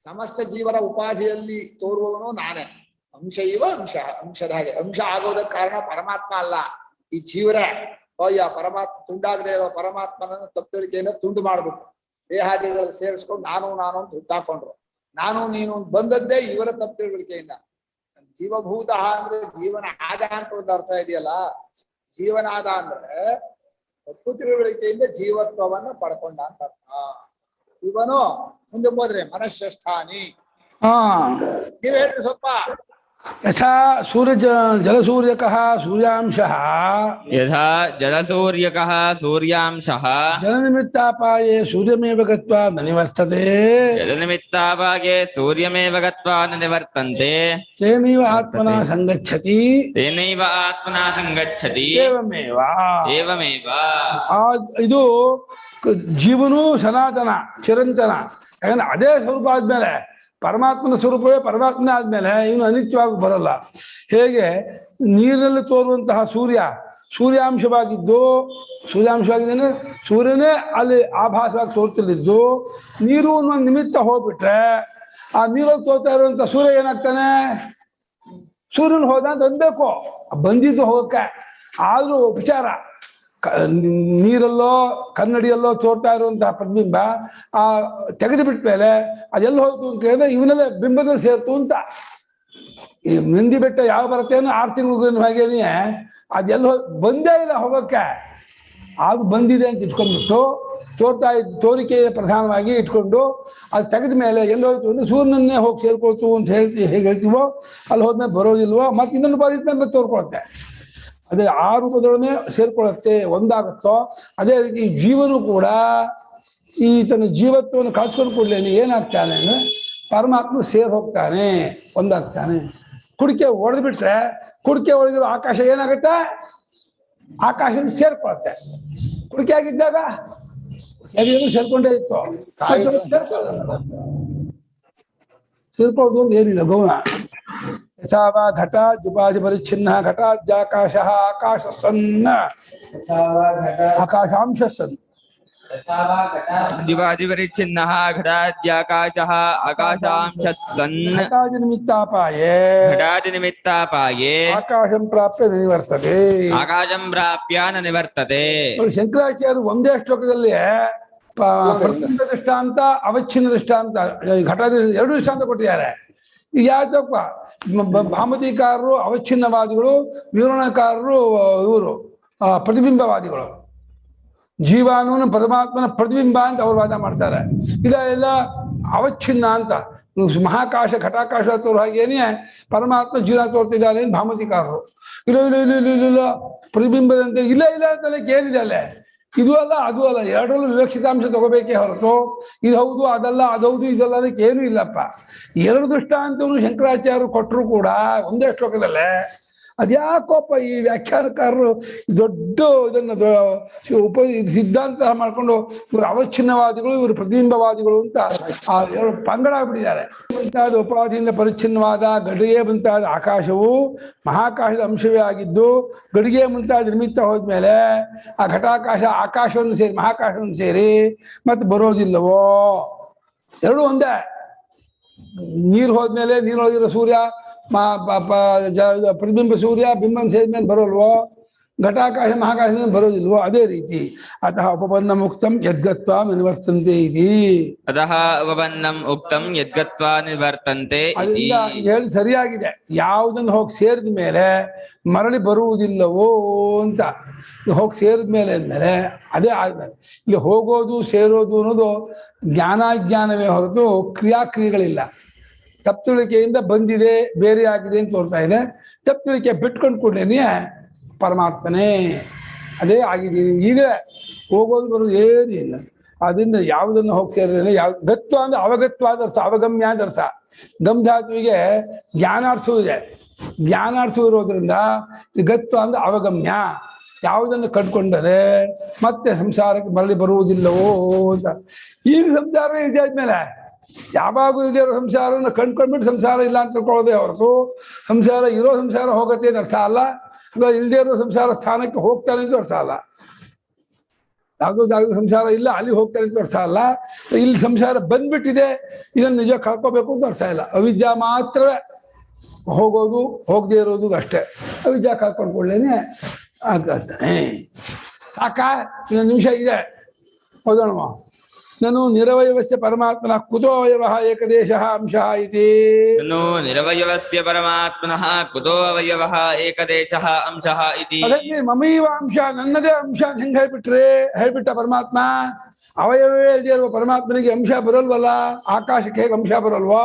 S1: ಸಮಸ್ತ ಜೀವರ ಉಪಾಧಿಯಲ್ಲಿ ತೋರುವವನು ನಾನೇ. ಅಂಶ ಇವ ಅಂಶ, ಅಂಶದ ಹಾಗೆ ಅಂಶ ಆಗೋದಕ್ಕೆ ಕಾರಣ ಪರಮಾತ್ಮ ಅಲ್ಲ, ಈ ಜೀವರೇ. ಅಯ್ಯ ಪರಮಾತ್ಮ ತುಂಡಾಗದೆ ಇರೋ ಪರಮಾತ್ಮನ ತಪ್ಪುಗಳಿಕೆಯಿಂದ ತುಂಡು ಮಾಡ್ಬಿಟ್ಟು ದೇಹಾದಿಗಳು ಸೇರಿಸ್ಕೊಂಡು ನಾನು ಅಂತ ಹುಟ್ಟಾಕೊಂಡ್ರು. ನಾನು ನೀನು ಬಂದದ್ದೇ ಇವರ ತಪ್ಪುಗಳಿಕೆಯಿಂದ. ಜೀವಭೂತ ಅಂದ್ರೆ ಜೀವನ ಆದ ಅಂತ ಒಂದು ಅರ್ಥ ಇದೆಯಲ್ಲ. ಜೀವನಾದ ಅಂದ್ರೆ ತಪ್ಪು ತಿಳುವಳಿಕೆಯಿಂದ ಜೀವತ್ವವನ್ನ ಪಡ್ಕೊಂಡ ಅಂತ ಅರ್ಥ. ಇವನು ಮುಂದೆ ಹೋದ್ರೆ ಮನಶ್ರೇಷ್ಠಾನಿ. ನೀವ್ ಹೇಳ್ರಿ ಸ್ವಲ್ಪ.
S2: ಯಥಾ ಜಲಸೂರ್ಯಕಃ ಸೂರ್ಯಾಂಶಃ
S4: ಯಥಾ ಜಲಸೂರ್ಯಕಃ ಸೂರ್ಯಾಂಶಃ
S2: ಜಲನಿಮಿತ್ತಾಪಾಯೇ ಸೂರ್ಯಮೇವ ಗತ್ವಾ ನ ನಿವರ್ತತೆ.
S4: ಜಲನಿಮಿತ್ತಾಪಾಯೇ ಸೂರ್ಯಮೇವ ಗತ್ವಾ ನ ನಿವರ್ತಂತೆ.
S2: ತೇನೈವ ಆತ್ಮನಾ ಸಂಗಚ್ಚತಿ.
S4: ತೇನೈವ ಆತ್ಮನಾ ಸಂಗಚ್ಚತಿ.
S2: ಏವಮೇವ.
S4: ಏವಮೇವ.
S2: ಇದು ಜೀವನು ಸನಾತನ ಚಿರಂತನ, ಯಾಕಂದ್ರೆ ಅದೇ ಸ್ವರೂಪ ಆದ್ಮೇಲೆ ಪರಮಾತ್ಮನ ಸ್ವರೂಪವೇ ಪರಮಾತ್ಮನೇ ಆದ್ಮೇಲೆ ಇವನು ಅನಿತ್ಯವಾಗಿ ಬರಲ್ಲ. ಹೇಗೆ ನೀರಿನಲ್ಲಿ ತೋರುವಂತಹ ಸೂರ್ಯಾಂಶವಾಗಿದ್ದು ಸೂರ್ಯಾಂಶವಾಗಿದ್ದೇನೆ ಸೂರ್ಯನೇ ಅಲ್ಲಿ ಆಭಾಸವಾಗಿ ತೋರ್ತಿಲ್ಲಿದ್ದು ನೀರು ಒಂದು ನಿಮಿತ್ತ ಹೋಗ್ಬಿಟ್ರೆ ಆ ನೀರಲ್ಲಿ ತೋರ್ತಾ ಇರುವಂತ ಸೂರ್ಯ ಏನಾಗ್ತಾನೆ? ಸೂರ್ಯನ ಹೋದ ಅಂತ ಅನ್ಬೇಕು, ಬಂದಿದ್ದು ಹೋಗಕ್ಕೆ. ಆದ್ರೂ ಉಪಚಾರ ನೀರಲ್ಲೋ ಕನ್ನಡಿಯಲ್ಲೋ ತೋರ್ತಾ ಇರುವಂತಹ ಪ್ರತಿಬಿಂಬ ಆ ತೆಗೆದು ಬಿಟ್ಟ ಮೇಲೆ ಅದೆಲ್ಲ ಹೋಯ್ತು ಅಂತ ಕೇಳಿದ್ರೆ ಇವನಲ್ಲೇ ಬಿಂಬದಲ್ಲಿ ಸೇರ್ತು ಅಂತ. ಈ ನಂದಿ ಬೆಟ್ಟ ಯಾವ ಬರ್ತೇನೋ 6 ತಿಂಗಳು ಹಾಗೇನೆ ಅದೆಲ್ಲ ಬಂದೇ ಇಲ್ಲ ಹೋಗಕ್ಕೆ. ಅದು ಬಂದಿದೆ ಅಂತ ಇಟ್ಕೊಂಡ್ಬಿಟ್ಟು ತೋರಿಕೆ ಪ್ರಧಾನವಾಗಿ ಇಟ್ಕೊಂಡು ಅದು ತೆಗೆದ ಮೇಲೆ ಎಲ್ಲಿ ಹೋಯ್ತು ಅಂದ್ರೆ ಸೂರ್ಯನನ್ನೇ ಹೋಗಿ ಸೇರ್ಕೊಳ್ತು ಅಂತ ಹೇಗೆ ಹೇಳ್ತೀವೋ ಅಲ್ಲಿ ಹೋದ್ಮೇಲೆ ಬರೋದಿಲ್ವೋ ಮತ್ತೆ ಇನ್ನೊಂದು ಬಾರಿ ಇಟ್ಮೇಲೆ ತೋರ್ಕೊಳುತ್ತೆ. ಅದೇ ಆ ರೂಪದೊಡನೆ ಸೇರ್ಕೊಳ್ಳುತ್ತೆ, ಒಂದಾಗುತ್ತೋ. ಅದೇ ರೀತಿ ಜೀವನು ಕೂಡ ಈ ತನ್ನ ಜೀವತ್ವವನ್ನು ಕಳ್ಸ್ಕೊಂಡು ಕೊಡ್ಲೇನೆ ಏನಾಗ್ತಾನೆ ಅಂದ್ರೆ ಪರಮಾತ್ಮ ಸೇರ್ ಹೋಗ್ತಾನೆ, ಒಂದಾಗ್ತಾನೆ. ಕುಡಿಕೆ ಒಡೆದು ಬಿಟ್ರೆ ಕುಡಿಕೆ ಒಳಗಿರೋ ಆಕಾಶ ಏನಾಗುತ್ತೆ? ಆಕಾಶ ಸೇರ್ಕೊಳುತ್ತೆ. ಕುಡಿಕೆ ಆಗಿದ್ದಾಗ ಸೇರ್ಕೊಂಡೇ ಇತ್ತು, ಸೇರ್ಕೊಳ್ಳೋದು ಒಂದು ಏನಿಲ್ಲ ಗೌಣ. ಯಥಾವ ಘಟ ಜುಪಾದಿ ಪರಿಚ್ಛಿನ್ನ ಘಟಾದ್ಯಾಕಾಶ ಆಕಾಶ ಸನ್ನ ಆಕಾಶಾಂಶ ಸನ್
S4: ದಿವಾದಿಪರಿಚ್ಛಿನ್ನಃ ಘಟಾದ್ಯಾಕಾಶಃ ಆಕಾಶಾಂಶಃ ಸನ್
S2: ಘಟಾದಿನಿಮಿತ್ತಾಪಾಯೇ ಆಕಾಶಂ ಪ್ರಾಪ್ಯ ನಿವರ್ತತೆ.
S4: ಆಕಾಶಂ ಪ್ರಾಪ್ಯ ನ ನಿವರ್ತತೆ.
S2: ಶಂಕರಾಚಾರ್ಯರು ಒಂದೇ ಶ್ಲೋಕದಲ್ಲಿ ಪ್ರತಿಬಿಂಬ ದೃಷ್ಟಾಂತ ಅವಚ್ಛಿನ್ನ ದೃಷ್ಟಾಂತ ಘಟಾದಿ 2 ದೃಷ್ಟಾಂತ ಕೊಟ್ಟಿದ್ದಾರೆ. ಈಗ ಯಾತಪ್ಪ ಭಾಮತಿಕಾರರು ಅವಚ್ಛಿನ್ನವಾದಿಗಳು, ವಿವರಣಕಾರರು ಇವರು ಪ್ರತಿಬಿಂಬವಾದಿಗಳು. ಜೀವಾನು ಪರಮಾತ್ಮನ ಪ್ರತಿಬಿಂಬ ಅಂತ ಅವ್ರು ವಾದ ಮಾಡ್ತಾರೆ. ಇದೆಲ್ಲ ಅವಚ್ಛಿನ್ನ ಅಂತ ಮಹಾಕಾಶ ಘಟಾಕಾಶ ತೋರು ಹಾಗೇನೆ ಪರಮಾತ್ಮ ಜೀವ ತೋರ್ತಿದ್ದಾನೆ ಭಾಮತಿಕಾರರು. ಇಲ್ಲ ಪ್ರತಿಬಿಂಬದಂತೆ ಇಲ್ಲ ಅಂತಲೇ ಏನಿದೆ ಅಲ್ಲೇ, ಇದು ಅಲ್ಲ ಅದು ಅಲ್ಲ, ಎರಡರಲ್ಲೂ ವಿವಕ್ಷಿತಾಂಶ ತಗೋಬೇಕೇ ಹೊರತು ಇದು ಹೌದು ಅದಲ್ಲ ಅದೌದು ಇದಲ್ಲ ಅದಕ್ಕೆ ಏನೂ ಇಲ್ಲಪ್ಪ. 2 ದೃಷ್ಟಾಂತವನ್ನು ಶಂಕರಾಚಾರ್ಯರು ಕೊಟ್ಟರು ಕೂಡ ಒಂದೇ ಶ್ಲೋಕದಲ್ಲೇ ಅದ್ಯಾಕೋಪ್ಪ ಈ ವ್ಯಾಖ್ಯಾನಕಾರರು ದೊಡ್ಡ ಇದನ್ನು ಸಿದ್ಧಾಂತ ಮಾಡ್ಕೊಂಡು ಇವರು ಅವಚ್ಛಿನ್ನವಾದಿಗಳು ಇವರು ಪ್ರತಿಬಿಂಬವಾದಿಗಳು ಅಂತ ಆ 2 ಪಂಗಡ ಆಗ್ಬಿಟ್ಟಿದ್ದಾರೆ. ಮುಂತಾದ ಉಪಾಧಿಯಿಂದ ಪರಿಚ್ಛಿನ್ನವಾದ ಗಡಿಗೆ ಮುಂತಾದ ಆಕಾಶವು ಮಹಾಕಾಶದ ಅಂಶವೇ ಆಗಿದ್ದು ಗಡಿಗೆ ಮುಂತಾದ ನಿಮಿತ್ತ ಹೋದ್ಮೇಲೆ ಆ ಘಟಾಕಾಶ ಆಕಾಶವನ್ನು ಸೇರಿ ಮಹಾಕಾಶವನ್ನು ಸೇರಿ ಮತ್ತೆ ಬರೋದಿಲ್ಲವೋ? 2 ಒಂದೇ. ನೀರು ಹೋದ್ಮೇಲೆ ನೀರೊಳಗಿರೋ ಸೂರ್ಯ ಪ್ರತಿಬಿಂಬ ಸೂರ್ಯ ಬಿಂಬನ್ ಸೇರಿದ್ಮೇಲೆ ಬರೋಲ್ವೋ? ಘಟಾಕಾಶ ಮಹಾಕಾಶ ಬರೋದಿಲ್ವೋ? ಅದೇ ರೀತಿ ಅತಃ ಉಪಪನ್ನ ಮುಕ್ತಂ ಯದ್ಗತ್ವಾ ನಿವರ್ತಂತೆ ಇತಿ.
S4: ಅತಃ ಉಪಪನ್ನಂ ಉಕ್ತಂ ಯದ್ಗತ್ವಾ ನಿವರ್ತಂತೆ ಇತಿ.
S2: ಅದರಿಂದ ಹೇಳಿ ಸರಿಯಾಗಿದೆ. ಯಾವುದನ್ನು ಹೋಗಿ ಸೇರಿದ ಮೇಲೆ ಮರಳಿ ಬರುವುದಿಲ್ಲವೋ ಅಂತ. ಹೋಗಿ ಸೇರಿದ ಮೇಲೆ ಅಂದಮೇಲೆ ಅದೇ ಆದ್ಮೇಲೆ ಇಲ್ಲಿ ಹೋಗೋದು ಸೇರೋದು ಅನ್ನೋದು ಜ್ಞಾನಾಜ್ಞಾನವೇ ಹೊರತು ಕ್ರಿಯಾಕ್ರಿಯೆಗಳಿಲ್ಲ. ತಪ್ಪುಳಿಕೆಯಿಂದ ಬಂದಿದೆ ಬೇರೆ ಆಗಿದೆ ಅಂತ ತೋರ್ತಾ ಇದೆ. ತಪ್ಪುಳಿಕೆ ಬಿಟ್ಕೊಂಡು ಕೂಡಲೇ ಪರಮಾತ್ಮನೇ ಅದೇ ಆಗಿದ್ದೀನಿ. ಈಗ ಹೋಗೋದು ಬರೋದು ಏನೂ ಇಲ್ಲ. ಅದರಿಂದ ಯಾವುದನ್ನು ಹೋಗಿ ಸೇರಿದ್ರೆ ಗತ್ವ ಅಂದ್ರೆ ಅವಗತ್ವ ಅಂತ ಅರ್ಥ, ಅವಗಮ್ಯ ಅಂತ ಅರ್ಥ. ಗಮ್ಧಾತುವಿಗೆ ಜ್ಞಾನಾರ್ಥವೂ ಇದೆ. ಜ್ಞಾನಾರ್ಥವು ಇರೋದ್ರಿಂದ ಗತ್ವ ಅಂದ್ರೆ ಅವಗಮ್ಯ. ಯಾವುದನ್ನು ಕಂಡುಕೊಂಡರೆ ಮತ್ತೆ ಸಂಸಾರಕ್ಕೆ ಮರಳಿ ಬರುವುದಿಲ್ಲವೋ ಅಂತ. ಈಗ ಸಂಸಾರ ಇದೆ ಆದ್ಮೇಲೆ ಯಾವಾಗೂ ಇದೇ ಸಂಸಾರವನ್ನು ಕಂಡ್ಕೊಂಡ್ಬಿಟ್ಟು ಸಂಸಾರ ಇಲ್ಲ ಅಂತ ತಿಳ್ಕೊಳ್ಳೋದೇ ಹೊರತು ಸಂಸಾರ ಇರೋ ಸಂಸಾರ ಹೋಗತ್ತೆ ಅಂತ ಅರ್ಥ ಅಲ್ಲ. ಅಥವಾ ಇಲ್ಲದೇ ಇರೋ ಸಂಸಾರ ಸ್ಥಾನಕ್ಕೆ ಹೋಗ್ತಾನೆ ಅಂತ ಅರ್ಥ ಅಲ್ಲ. ಯಾವುದೋ ಜಾಗದ ಸಂಸಾರ ಇಲ್ಲ ಅಲ್ಲಿ ಹೋಗ್ತಾನೆ ಅಂತ ಅರ್ಥ ಅಲ್ಲ. ಇಲ್ಲಿ ಸಂಸಾರ ಬಂದ್ಬಿಟ್ಟಿದೆ ಇದನ್ನು ನಿಜ ಕಳ್ಕೋಬೇಕು ಅಂತ ಅರ್ಥ ಇಲ್ಲ. ಅವಿದ್ಯಾ ಮಾತ್ರವೇ ಹೋಗೋದು, ಹೋಗದೆ ಇರೋದು ಅಷ್ಟೇ. ಅವಿದ್ಯಾ ಕಳ್ಕೊಂಡ್ಕೊಳ್ಳೇನೆ ಆಗ್ತಾನೆ. ಸಾಕ? ಇನ್ನೊಂದು ನಿಮಿಷ ಇದೆ, ಓದೋಣ. ನನು ನಿರವಯವಸ್ಯ ಪರಮಾತ್ಮನಃ ಕುತೋ ಅವಯವಃ ಏಕದೇಶಃ ಅಂಶಃ ಇತಿ.
S4: ನನು ನಿರವಯವಸ್ಯ ಪರಮಾತ್ಮನಃ ಕುತೋ ಅವಯವಃ ಏಕದೇಶಃ ಅಂಶಃ ಇತಿ.
S2: ಅದಕ್ಕೆ ಮಮೈವ ಅಂಶ, ನನ್ನದೇ ಅಂಶ ಹೆಂಗೆ ಹೇಳ್ಬಿಟ್ಟ ಪರಮಾತ್ಮ. ಅವಯವೇ ಇರುವ ಪರಮಾತ್ಮನಿಗೆ ಅಂಶ ಬರೋಲ್ವಲ್ಲ. ಆಕಾಶಕ್ಕೆ ಹೇಗೆ ಅಂಶ ಬರೋಲ್ವೋ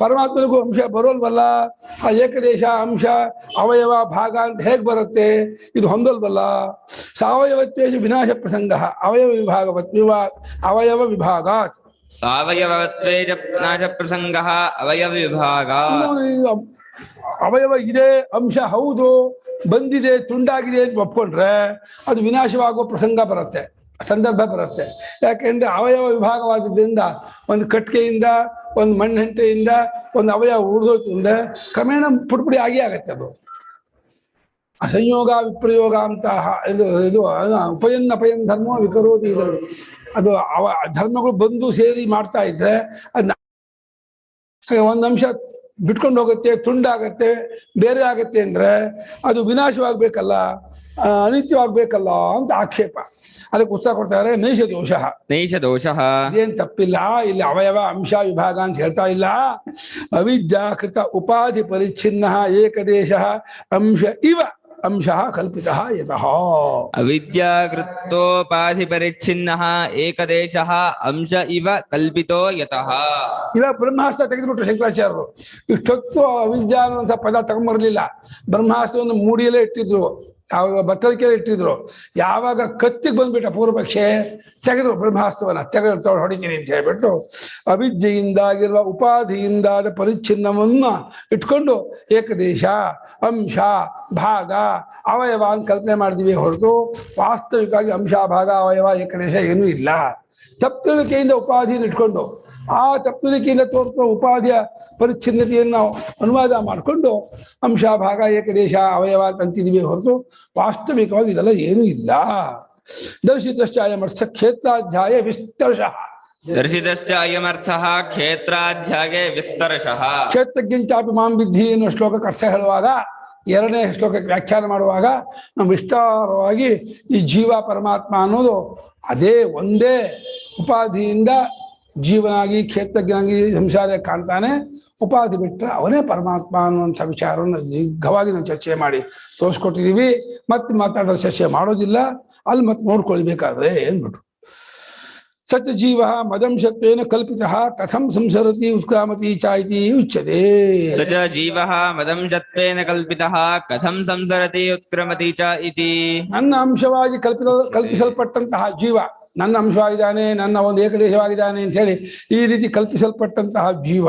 S2: ಪರಮಾತ್ಮನಿಗೂ ಅಂಶ ಬರೋಲ್ವಲ್ಲ. ಆ ಏಕದೇಶ ಅಂಶ ಅವಯವ ಭಾಗ ಅಂತ ಹೇಗೆ ಬರುತ್ತೆ? ಇದು ಹೊಂದಲ್ವಲ್ಲ. ಸಾವಯವತ್ವೇಷು ವಿನಾಶ ಪ್ರಸಂಗ ಅವಯವ ಅವಯವ ವಿಭಾಗಾತ್.
S4: ಸಾವಯವತ್ವೇಷ ವಿನಾಶ ಪ್ರಸಂಗ ಅವಯವ ವಿಭಾಗಾತ್.
S2: ಅವಯವ ಇದೆ, ಅಂಶ ಹೌದು, ಬಂದಿದೆ, ತುಂಡಾಗಿದೆ ಅಂತ ಒಪ್ಕೊಂಡ್ರೆ ಅದು ವಿನಾಶವಾಗುವ ಪ್ರಸಂಗ ಬರುತ್ತೆ. ಸಂದರ್ಭ ಬರುತ್ತೆ. ಯಾಕೆಂದ್ರೆ ಅವಯವ ವಿಭಾಗವಾದದ್ರಿಂದ ಒಂದು ಕಟ್ಟಿಗೆಯಿಂದ ಒಂದು ಮಣ್ಣೆಂಟೆಯಿಂದ ಒಂದು ಅವಯವ ಉಳಿದೋದ್ರಿಂದ ಕ್ರಮೇಣ ಪುಡಿ ಆಗೇ ಆಗತ್ತೆ. ಅದು ಅಸಂಯೋಗ ವಿಪ್ರಯೋಗ ಅಂತಹ ಇದು ಉಪಯನ್ ಅಪಯನ್ ಧರ್ಮ ವಿಕರೋತಿ ಇದರು. ಅದು ಧರ್ಮಗಳು ಬಂದು ಸೇರಿ ಮಾಡ್ತಾ ಇದ್ರೆ ಅದನ್ನ ಒಂದು ಅಂಶ ಬಿಟ್ಕೊಂಡು ಹೋಗುತ್ತೆ, ತುಂಡಾಗತ್ತೆ, ಬೇರೆ ಆಗತ್ತೆ ಅಂದ್ರೆ ಅದು ವಿನಾಶವಾಗ್ಬೇಕಲ್ಲ, ಅನಿತ್ಯವಾಗ್ಬೇಕಲ್ಲ ಅಂತ ಆಕ್ಷೇಪ. ಅದಕ್ಕೆ ಉತ್ತರ ಕೊಡ್ತಾರೆ ನೈಷ ದೋಷ. ಏನ್ ತಪ್ಪಿಲ್ಲ, ಇಲ್ಲಿ ಅವಯವ ಅಂಶ ವಿಭಾಗ ಅಂತ ಹೇಳ್ತಾ ಇಲ್ಲ. ಅವಿದ್ಯಾಕೃತ ಉಪಾಧಿ ಪರಿಚ್ಛಿನ್ನ ಏಕದೇಶ ಅಂಶ ಇವ ಅಂಶ ಕಲ್ಪಿತ ಯತಃ.
S4: ಅವಿದ್ಯಾಕೃತೋಪಾಧಿ ಪರಿಚ್ಛಿನ್ನ ಏಕದೇಶ ಅಂಶ ಇವ ಕಲ್ಪಿತೋ ಯತಃ.
S2: ಇವಾಗ ಬ್ರಹ್ಮಾಸ್ತ್ರ ತೆಗೆದುಬಿಟ್ರು ಶಂಕರಾಚಾರ್ಯರು. ಇಷ್ಟೊತ್ತು ಅವಿದ್ಯಾ ಅನ್ನುವಂಥ ಪದ ತಗೊಂಬರ್ಲಿಲ್ಲ. ಬ್ರಹ್ಮಾಸ್ತ್ರವನ್ನು ಮೂಡಿಯಲ್ಲೇ ಇಟ್ಟಿದ್ರು, ಯಾವ ಬತ್ತಳಿಕೆಯಲ್ಲಿ ಇಟ್ಟಿದ್ರು. ಯಾವಾಗ ಕತ್ತಿಗೆ ಬಂದ್ಬಿಟ್ಟ ಪೂರ್ವಪಕ್ಷೆ ತೆಗೆದ್ರು ಬ್ರಹ್ಮಾಸ್ತ್ರವನ್ನ, ತೆಗೆದು ಹೊಡಿತೀನಿ ಅಂತ ಹೇಳ್ಬಿಟ್ಟು ಅವಿದ್ಯೆಯಿಂದಾಗಿರುವ ಉಪಾಧಿಯಿಂದಾದ ಪರಿಚ್ಛಿನ್ನವನ್ನ ಇಟ್ಕೊಂಡು ಏಕದೇಶ ಅಂಶ ಭಾಗ ಅವಯವ ಅಂತ ಕಲ್ಪನೆ ಮಾಡಿದ್ವಿ ಹೊರತು ವಾಸ್ತವಿಕವಾಗಿ ಅಂಶ ಭಾಗ ಅವಯವ ಏಕದೇಶ ಏನೂ ಇಲ್ಲ. ತಪ್ಪುಳಿಕೆಯಿಂದ ಉಪಾಧಿಯನ್ನು ಇಟ್ಕೊಂಡು ಆ ತಪ್ಪುಳಿಕೆಯಿಂದ ತೋರಿಸುವ ಉಪಾಧಿಯ ಪರಿಚ್ಛಿನ್ನತೆಯನ್ನು ಅನುವಾದ ಮಾಡಿಕೊಂಡು ಅಂಶ ಭಾಗ ಏಕದೇಶ ಅವಯವ ಅಂತಿದೀವಿ ಹೊರತು ವಾಸ್ತವಿಕವಾಗಿ ಇದೆಲ್ಲ ಏನೂ ಇಲ್ಲ. ದರ್ಶಿತಶ್ಚಾಯಮರ್ಥ ಕ್ಷೇತ್ರಾಧ್ಯಾಯ ವಿಸ್ತರಶಃ.
S4: ದರ್ಶಿತಶ್ಚ ಅಯಮರ್ಥಃ ಕ್ಷೇತ್ರಾಧ್ಯಾಯ ವಿಸ್ತರಶಃ.
S2: ಕ್ಷೇತ್ರಜ್ಞಂಚಾಪಿ ಮಾಂ ವಿದ್ಧಿ ಎನ್ನುವ ಶ್ಲೋಕಕ್ಕೆ ಅರ್ಥ ಹೇಳುವಾಗ, ಎರಡನೇ ಶ್ಲೋಕಕ್ಕೆ ವ್ಯಾಖ್ಯಾನ ಮಾಡುವಾಗ ನಾವು ವಿಸ್ತಾರವಾಗಿ ಈ ಜೀವ ಪರಮಾತ್ಮ ಅನ್ನೋದು ಅದೇ ಒಂದೇ ಉಪಾಧಿಯಿಂದ ಜೀವನಾಗಿ ಕ್ಷೇತ್ರಜ್ಞನಾಗಿ ಸಂಸಾರ ಕಾಣ್ತಾನೆ. ಉಪಾಧಿ ಬಿಟ್ಟರೆ ಅವನೇ ಪರಮಾತ್ಮ ಅನ್ನುವಂಥ ವಿಚಾರವನ್ನು ದೀರ್ಘವಾಗಿ ನಾವು ಚರ್ಚೆ ಮಾಡಿ ತೋರಿಸ್ಕೊಟ್ಟಿದ್ದೀವಿ. ಮತ್ತೆ ಮಾತಾಡೋ ಚರ್ಚೆ ಮಾಡೋದಿಲ್ಲ, ಅಲ್ಲಿ ಮತ್ತೆ ನೋಡ್ಕೊಳ್ಬೇಕಾದ್ರೆ ಏನ್ಬಿಟ್ರು. ಸಚ ಜೀವ ಮದಂಶತ್ವೇನ ಕಲ್ಪಿತಃ ಕಥಂ ಸಂಸರತಿ ಉತ್ಕ್ರಾಮತಿ ಚಾಯಿತಿ ಉಚ್ಯತೆ.
S4: ಸಚ ಜೀವ ಮದಂಶತ್ವೇನ ಕಲ್ಪಿತಃ ಕಥಂ ಸಂಸರತಿ ಉತ್ಕ್ರಮತಿ ಚ ಇತಿ.
S2: ನನ್ನ ಅಂಶವಾಗಿ ಕಲ್ಪಿಸಲ್ಪಟ್ಟಂತಹ ಜೀವ ನನ್ನ ಅಂಶವಾಗಿದ್ದಾನೆ, ನನ್ನ ಒಂದು ಏಕದೇಶವಾಗಿದ್ದಾನೆ ಅಂತ ಹೇಳಿ ಈ ರೀತಿ ಕಲ್ಪಿಸಲ್ಪಟ್ಟಂತಹ ಜೀವ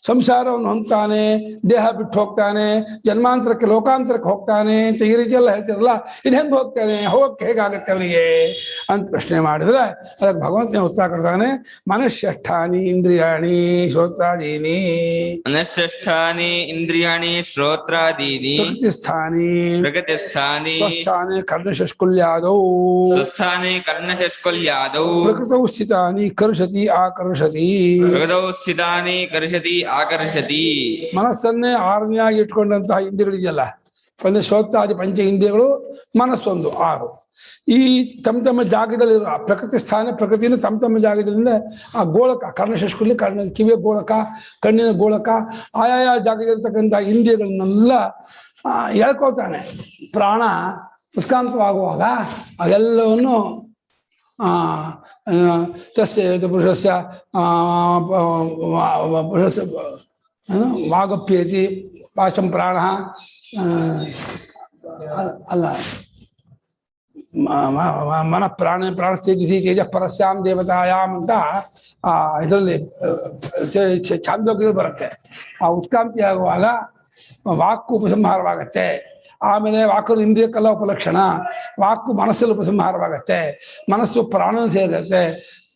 S2: ಸಂಸಾರವನ್ನು ಹೊಂದ್ತಾನೆ, ದೇಹ ಬಿಟ್ಟು ಹೋಗ್ತಾನೆ, ಜನ್ಮಾಂತರಕ್ಕೆ ಲೋಕಾಂತರಕ್ಕೆ ಹೋಗ್ತಾನೆ ಅಂತ ಈ ರೀತಿ ಎಲ್ಲ ಹೇಳ್ತಿರಲ್ಲ. ಇದು ಹೆಂಗೆ ಹೋಗ್ತಾನೆ, ಹೋಗಕ್ಕೆ ಹೇಗಾಗತ್ತೆ ಅವನಿಗೆ ಅಂತ ಪ್ರಶ್ನೆ ಮಾಡಿದ್ರೆ ಅದಕ್ಕೆ ಭಗವಂತನೇ ಉತ್ತರ ಕೊಡ್ತಾನೆ. ಮನಶ್ರೇಷ್ಠಾನಿ ಇಂದ್ರಿಯಾಣಿ ಶ್ರೋತ್ರಾದೀನಿ.
S4: ಮನಶ್ರೇಷ್ಠಾನಿ ಇಂದ್ರಿಯಾಣಿ ಶ್ರೋತ್ರಾದೀನಿ. ಪ್ರಕೃತಿಸ್ಥಾನಿ
S2: ಸ್ವಸ್ಥಾನೆ ಕರ್ಣಶಷ್ಕುಲ್ಯಾದೌ.
S4: ಸ್ವಸ್ಥಾನೆ ಕರ್ಣಶಷ್ಕುಲ್ಯಾದೌ.
S2: ಪ್ರಕೃತೌ ಸ್ಥಿತಾನಿ ಕರ್ಷತಿ ಆಕರ್ಷತಿ.
S4: ಪ್ರಕೃತೌ ಸ್ಥಿತಾನಿ ಕರ್ಷತಿ ಆಕರ್ಷತಿ.
S2: ಮನಸ್ಸನ್ನೇ ಆರನೆಯಾಗಿ ಇಟ್ಕೊಂಡಂತಹ ಇಂದ್ರಿಯಗಳಿದೆಯಲ್ಲ, ಶ್ರೋತ್ರಾದಿ ಪಂಚ ಇಂದ್ರಿಯಗಳು, ಮನಸ್ಸೊಂದು 6. ಈ ತಮ್ಮ ಜಾಗದಲ್ಲಿ ಪ್ರಕೃತಿ ಸ್ಥಾನ, ಪ್ರಕೃತಿನ ತಮ್ಮ ಜಾಗದಿಂದ ಆ ಗೋಳಕ ಕರ್ಣಶಷ್ಕುಲಿ, ಕಿವಿಯ ಗೋಳಕ, ಕಣ್ಣಿನ ಗೋಳಕ, ಆಯಾಯ ಜಾಗದಲ್ಲಿರ್ತಕ್ಕಂಥ ಇಂದ್ರಿಯಗಳನ್ನೆಲ್ಲ ಎಳ್ಕೊಳ್ತಾನೆ. ಪ್ರಾಣ ಉತ್ಕ್ರಾಂತವಾಗುವಾಗ ಅದೆಲ್ಲವನ್ನು ತಸ್ಯ ಪುರುಷಸ್ಯ ವಾಗಪ್ಯೇತಿ ವಾಚಂ ಪ್ರಾಣ ಅಲ್ಲ ಮನ ಪ್ರಾಣಸ್ಥಿತಿ ತೇಜ ಪರಸ್ಯಾಂ ದೇವತಾಯಾಮ್ ಅಂತ ಇದರಲ್ಲಿ ಛಾಂದೋಗ್ಯದಲ್ಲಿ ಬರುತ್ತೆ. ಆ ಉತ್ಕ್ರಾಂತಿ ಆಗುವಾಗ ವಾಕು ಉಪಸಂಹಾರವಾಗತ್ತೆ. ಆಮೇಲೆ ವಾಕು ಇಂದ್ರಿಯಕ್ಕೆಲ್ಲ ಉಪಲಕ್ಷಣ. ವಾಕು ಮನಸ್ಸಲ್ಲಿ ಉಪಸಂಹಾರವಾಗತ್ತೆ, ಮನಸ್ಸು ಪ್ರಾಣ ಸೇರುತ್ತೆ,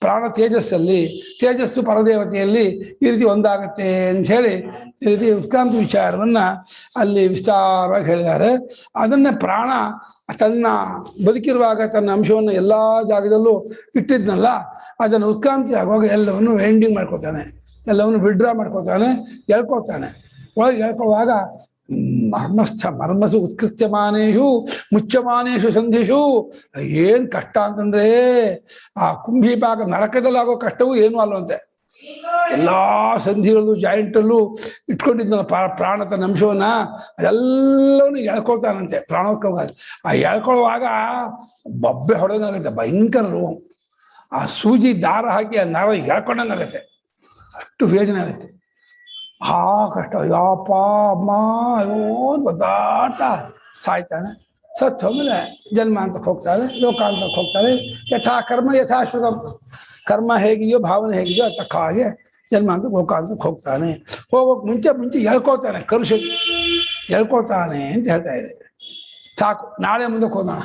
S2: ಪ್ರಾಣ ತೇಜಸ್ಸಲ್ಲಿ, ತೇಜಸ್ಸು ಪರದೇವತೆಯಲ್ಲಿ ಈ ರೀತಿ ಒಂದಾಗತ್ತೆ ಅಂಥೇಳಿ ಈ ರೀತಿ ಉತ್ಕ್ರಾಂತಿ ವಿಚಾರವನ್ನ ಅಲ್ಲಿ ವಿಸ್ತಾರವಾಗಿ ಹೇಳಿದ್ದಾರೆ. ಅದನ್ನೇ ಪ್ರಾಣ ತನ್ನ ಬದುಕಿರುವಾಗ ತನ್ನ ಅಂಶವನ್ನು ಎಲ್ಲ ಜಾಗದಲ್ಲೂ ಇಟ್ಟಿದ್ನಲ್ಲ, ಅದನ್ನು ಉತ್ಕ್ರಾಂತಿ ಆಗುವಾಗ ಎಲ್ಲವನ್ನು ಎಂಡಿಂಗ್ ಮಾಡ್ಕೊತಾನೆ, ಎಲ್ಲವನ್ನು ವಿಡ್ರಾ ಮಾಡ್ಕೊತಾನೆ, ಎಳ್ಕೊತಾನೆ. ಒಳಗೆ ಎಳ್ಕೊಳ್ಳುವಾಗ ಮರ್ಮಸ್ಥ ಉತ್ಕೃತ್ಯಮಾನೇಶು ಮುಚ್ಯಮಾನೇಶು ಸಂಧಿಷು. ಏನ್ ಕಷ್ಟ ಅಂತಂದ್ರೆ ಆ ಕುಂಭೀಪಾಕ ನರಕದಲ್ಲಾಗೋ ಕಷ್ಟವೂ ಏನೂ ಅಲ್ಲವಂತೆ. ಎಲ್ಲಾ ಸಂಧಿಗಳು ಜಾಯಿಂಟಲ್ಲೂ ಇಟ್ಕೊಂಡಿದ್ನಲ್ಲ ಪ್ರಾಣ ತನ್ನ ಅಂಶವನ್ನ, ಅದೆಲ್ಲವನ್ನು ಎಳ್ಕೊಳ್ತಾನಂತೆ ಪ್ರಾಣೋತ್ಕವಾಗ. ಆ ಎಳ್ಕೊಳ್ಳುವಾಗ ಬೊಬ್ಬೆ ಹೊಡೆದಂಗಾಗತ್ತೆ, ಭಯಂಕರ ನೋವು. ಆ ಸೂಜಿ ದಾರ ಹಾಕಿ ಆ ನರ ಎಳ್ಕೊಂಡಂಗಾಗತ್ತೆ, ಅಷ್ಟು ವೇದನೆ ಆಗುತ್ತೆ. ಕಷ್ಟ. ಯಪ್ಪ ಅಮ್ಮ ಅಯ್ಯೋ ಬದ್ದಾಡ್ತಾ ಸಾಯ್ತಾನೆ. ಸತ್ತು ಹೋದ್ಮೇಲೆ ಜನ್ಮಾಂತಕ್ಕೆ ಹೋಗ್ತಾರೆ, ಲೋಕಾಂತಕ್ಕೆ ಹೋಗ್ತಾರೆ. ಯಥಾ ಕರ್ಮ ಯಥಾಶ್ರುತ, ಕರ್ಮ ಹೇಗಿದೆಯೋ ಭಾವನೆ ಹೇಗಿದೆಯೋ ಅದು ತಕ್ಕ ಹಾಗೆ ಜನ್ಮಾಂತಕ್ಕೆ ಲೋಕಾಂತಕ್ಕೆ ಹೋಗ್ತಾನೆ. ಹೋಗೋಕೆ ಮುಂಚೆ ಎಳ್ಕೊಳ್ತಾನೆ, ಕರುಷ ಎಳ್ಕೊಳ್ತಾನೆ ಅಂತ ಹೇಳ್ತಾ ಇದೆ. ಸಾಕು, ನಾಳೆ ಮುಂದಕ್ಕೆ ಹೋಗೋಣ.